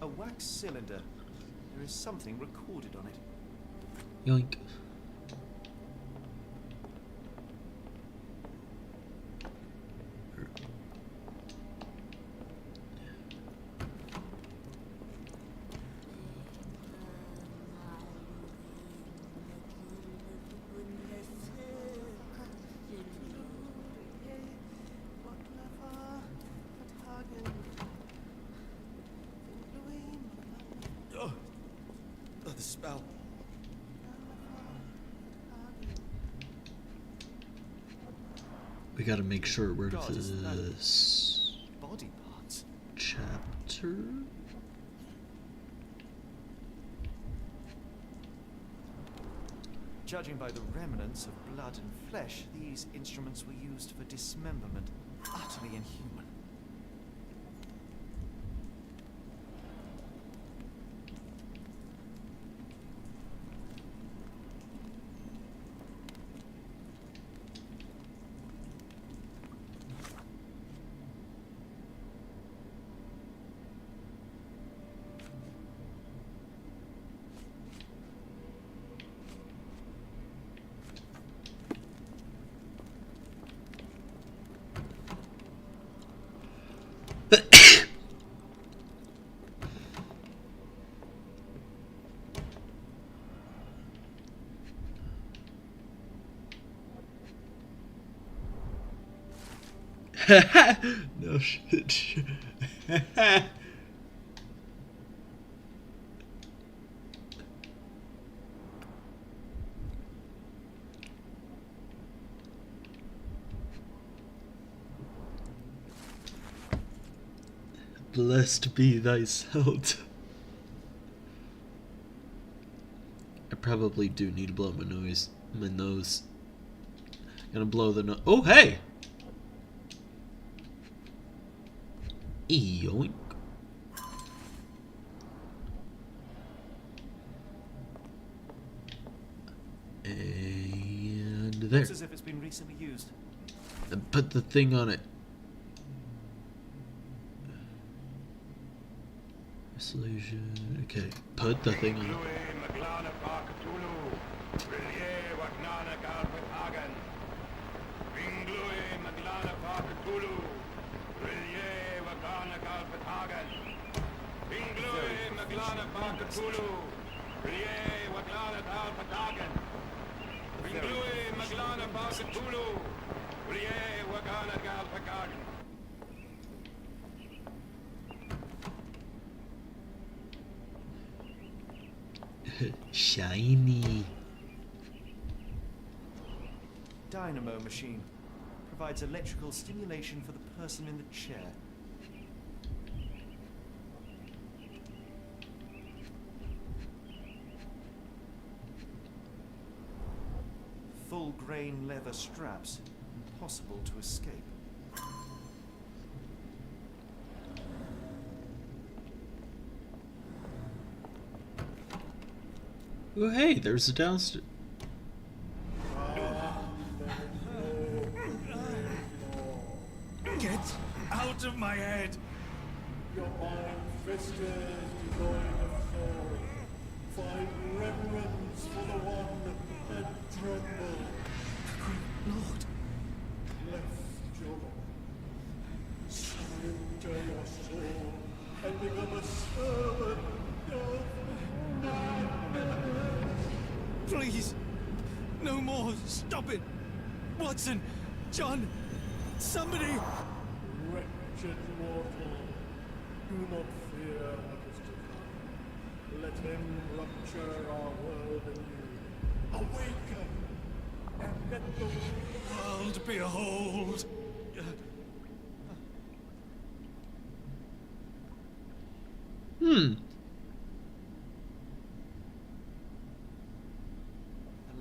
A wax cylinder. There is something recorded on it. Yoink. Oh, the spell. We gotta make sure we're God, isn't that this body parts. chapter. Judging by the remnants of blood and flesh, these instruments were used for dismemberment. Utterly inhuman. No shit. Blessed be thy salt. I probably do need to blow my nose. Gonna blow the nose. Oh, hey! Yoink. And there. Looks as if it's been recently used. And put the thing on it. Resolution. Okay. Put the thing on it. Shiny. Dynamo machine. Provides electrical stimulation for the person in the chair. Full grain leather straps. Impossible to escape. Oh, hey, there's a downstairs. Get out of my head! Your iron fisted, devoid of soul. Find reverence for the one that trembled. Lord! Left your surrender your soul and become a servant of madness. Please! No more! Stop it! Watson! John! Somebody! Wretched mortal, do not fear what is to come. Let him rupture our world anew. Awaken! And let the world behold! The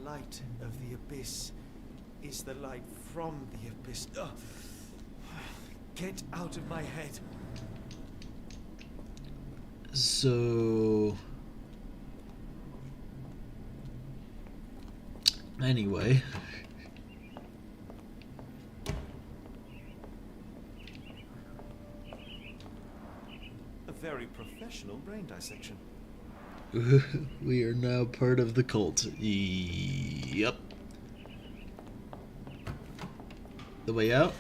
light of the abyss is the light from the abyss. Get out of my head. So anyway, A very professional brain dissection. We are now part of the cult. Yep. The way out?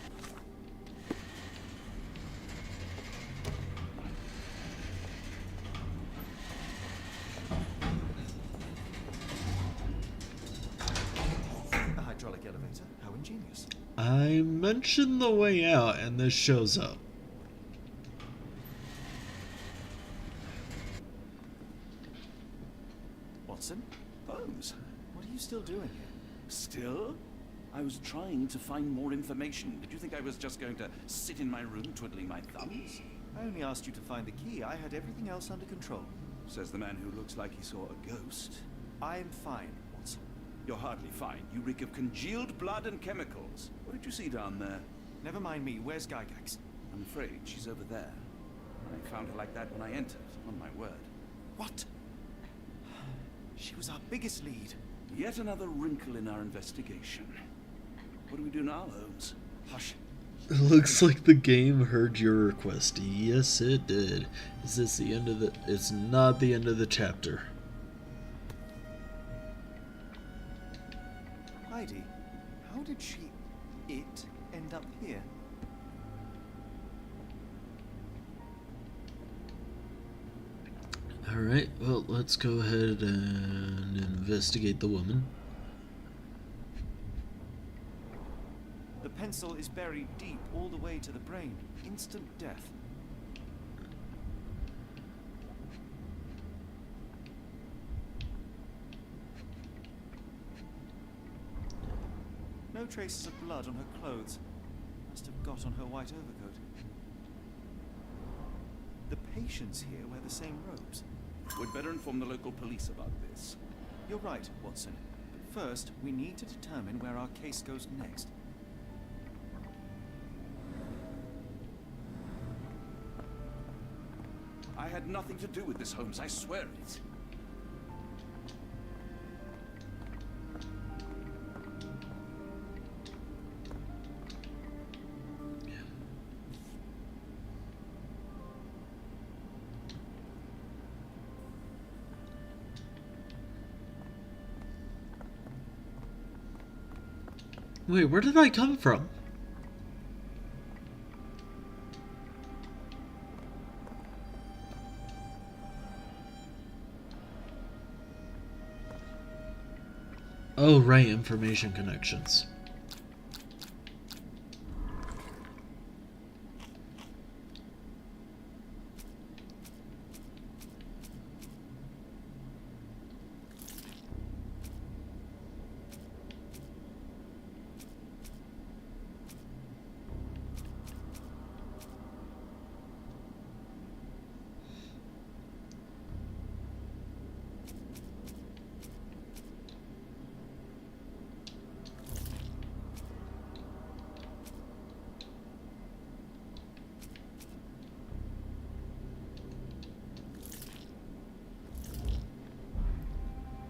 A hydraulic elevator. How ingenious. I mentioned the way out, and this shows up. Watson? Holmes, what are you still doing here? Still? I was trying to find more information. Did you think I was just going to sit in my room twiddling my thumbs? I only asked you to find the key. I had everything else under control. Says the man who looks like he saw a ghost. I'm fine, Watson. You're hardly fine. You reek of congealed blood and chemicals. What did you see down there? Never mind me. Where's Gygax? I'm afraid she's over there. I found her like that when I entered, on my word. What? She was our biggest lead. Yet another wrinkle in our investigation. What do we do now, Holmes? Hush. It looks like the game heard your request. Yes, it did. Is this the end of the... It's not the end of the chapter. Heidi, how did it end up here? Alright, well, let's go ahead and investigate the woman. The pencil is buried deep all the way to the brain. Instant death. No traces of blood on her clothes. Must have got on her white overcoat. The patients here wear the same robes. We'd better inform the local police about this. You're right, Watson. But first, we need to determine where our case goes next. I had nothing to do with this, Holmes. I swear it. Wait, where did I come from? Oh, right, information connections.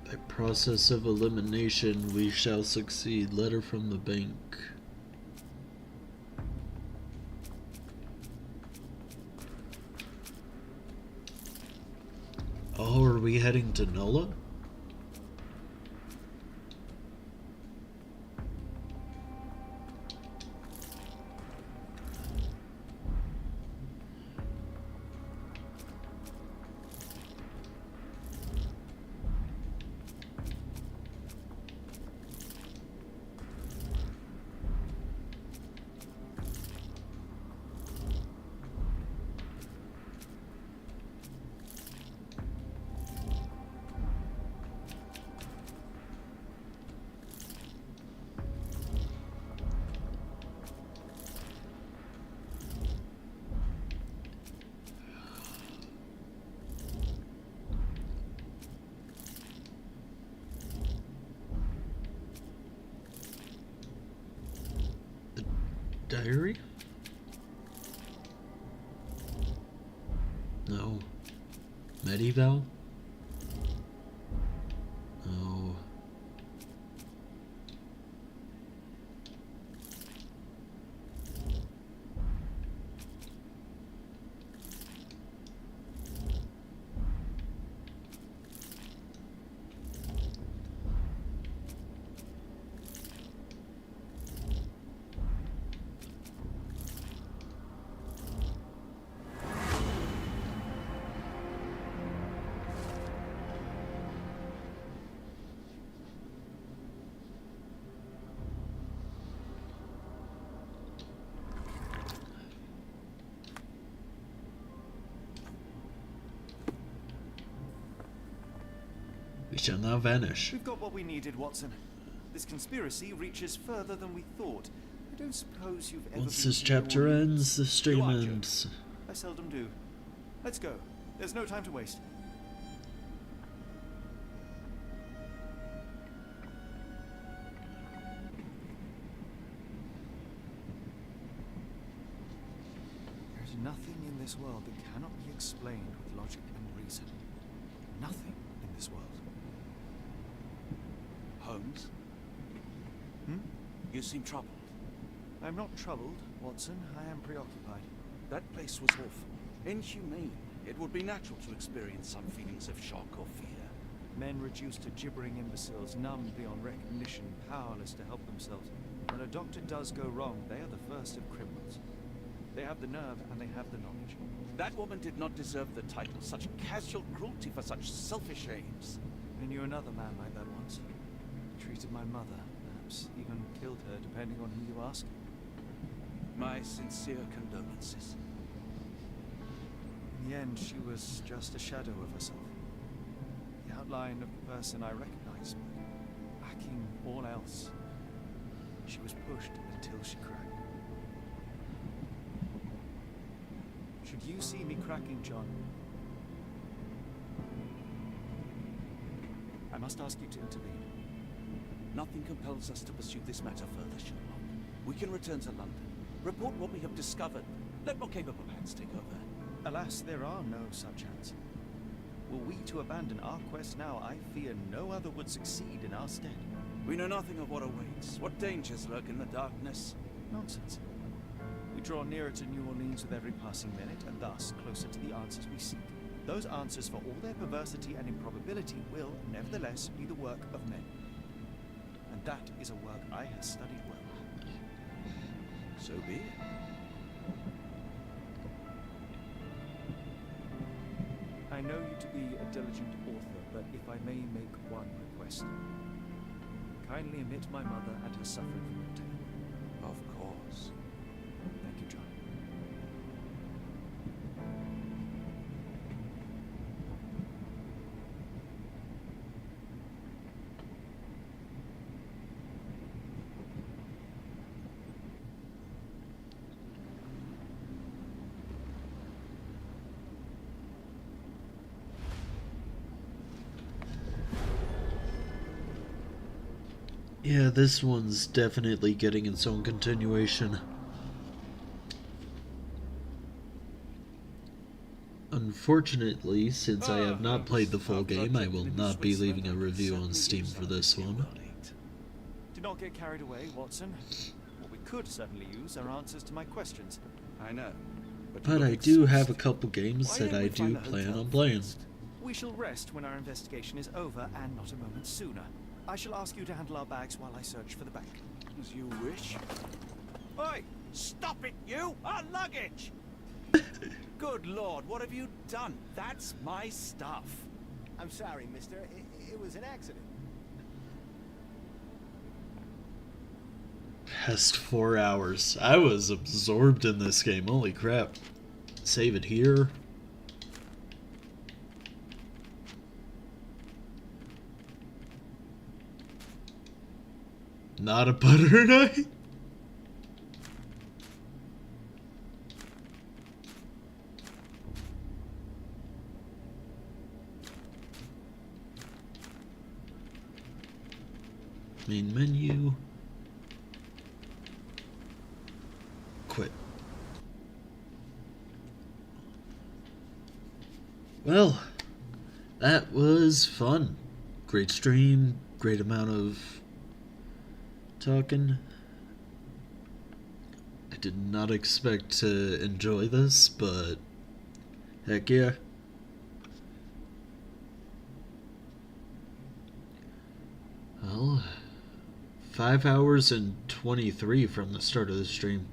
By process of elimination, we shall succeed. Letter from the bank. Oh, are we heading to Nola? Diary? No. Medieval? No. We shall now vanish. We've got what we needed, Watson. This conspiracy reaches further than we thought. I don't suppose you've ever Once been this to New chapter Orleans? ends, the stream You are, Joe. ends. I seldom do. Let's go. There's no time to waste. There's nothing in this world that cannot be explained with logic and reason. Nothing in this world. Holmes? Hmm? You seem troubled. I'm not troubled, Watson. I am preoccupied. That place was awful. Inhumane. It would be natural to experience some feelings of shock or fear. Men reduced to gibbering imbeciles, numbed beyond recognition, powerless to help themselves. When a doctor does go wrong, they are the first of criminals. They have the nerve and they have the knowledge. That woman did not deserve the title. Such casual cruelty for such selfish aims. I knew another man like that once. He treated my mother, perhaps even killed her, depending on who you ask. My sincere condolences. In the end, she was just a shadow of herself. The outline of the person I recognized, but lacking all else. She was pushed until she cracked. Should you see me cracking, John, I must ask you to intervene. Nothing compels us to pursue this matter further, Sherlock. We can return to London, report what we have discovered. Let more capable hands take over. Alas, there are no such hands. Were we to abandon our quest now, I fear no other would succeed in our stead. We know nothing of what awaits. What dangers lurk in the darkness? Nonsense. We draw nearer to New Orleans with every passing minute, and thus closer to the answers we seek. Those answers, for all their perversity and improbability, will, nevertheless, be the work of men. And that is a work I have studied well. So be it. I know you to be a diligent author, but if I may make one request. Kindly omit my mother and her suffering from your tale. Of course. Thank you, John. Yeah, this one's definitely getting its own continuation. Unfortunately, since I have not played the full game, I will not be leaving a review on Steam for this one. Do not get carried away, Watson. What we could certainly use are answers to my questions. I know. But I do have a couple games that I do plan on playing. We shall rest when our investigation is over, and not a moment sooner. I shall ask you to handle our bags while I search for the bank. As you wish. Oi! Stop it, you! Our luggage! Good Lord, what have you done? That's my stuff. I'm sorry, mister. It was an accident. Past 4 hours. I was absorbed in this game. Holy crap. Save it here. Not a butter knife? Main menu. Quit. Well, that was fun. Great stream, great amount of talking. I did not expect to enjoy this, but heck yeah. Well, 5 hours and 23 from the start of the stream.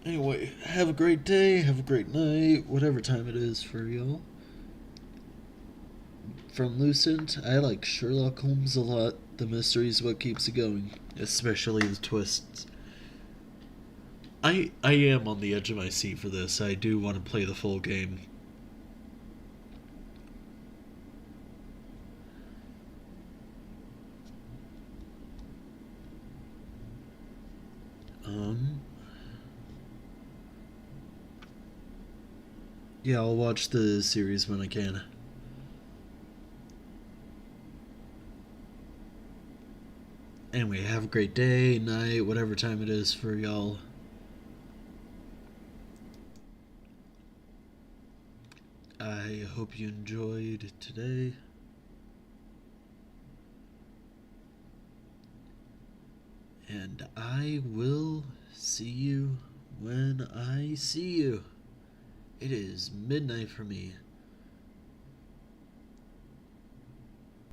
Anyway, have a great day, have a great night, whatever time it is for y'all. from Lucent, I like Sherlock Holmes a lot. The mystery is what keeps it going, especially the twists. I am on the edge of my seat for this. I do want to play the full game. Yeah, I'll watch the series when I can. Anyway, have a great day, night, whatever time it is for y'all. I hope you enjoyed today. And I will see you when I see you. It is midnight for me.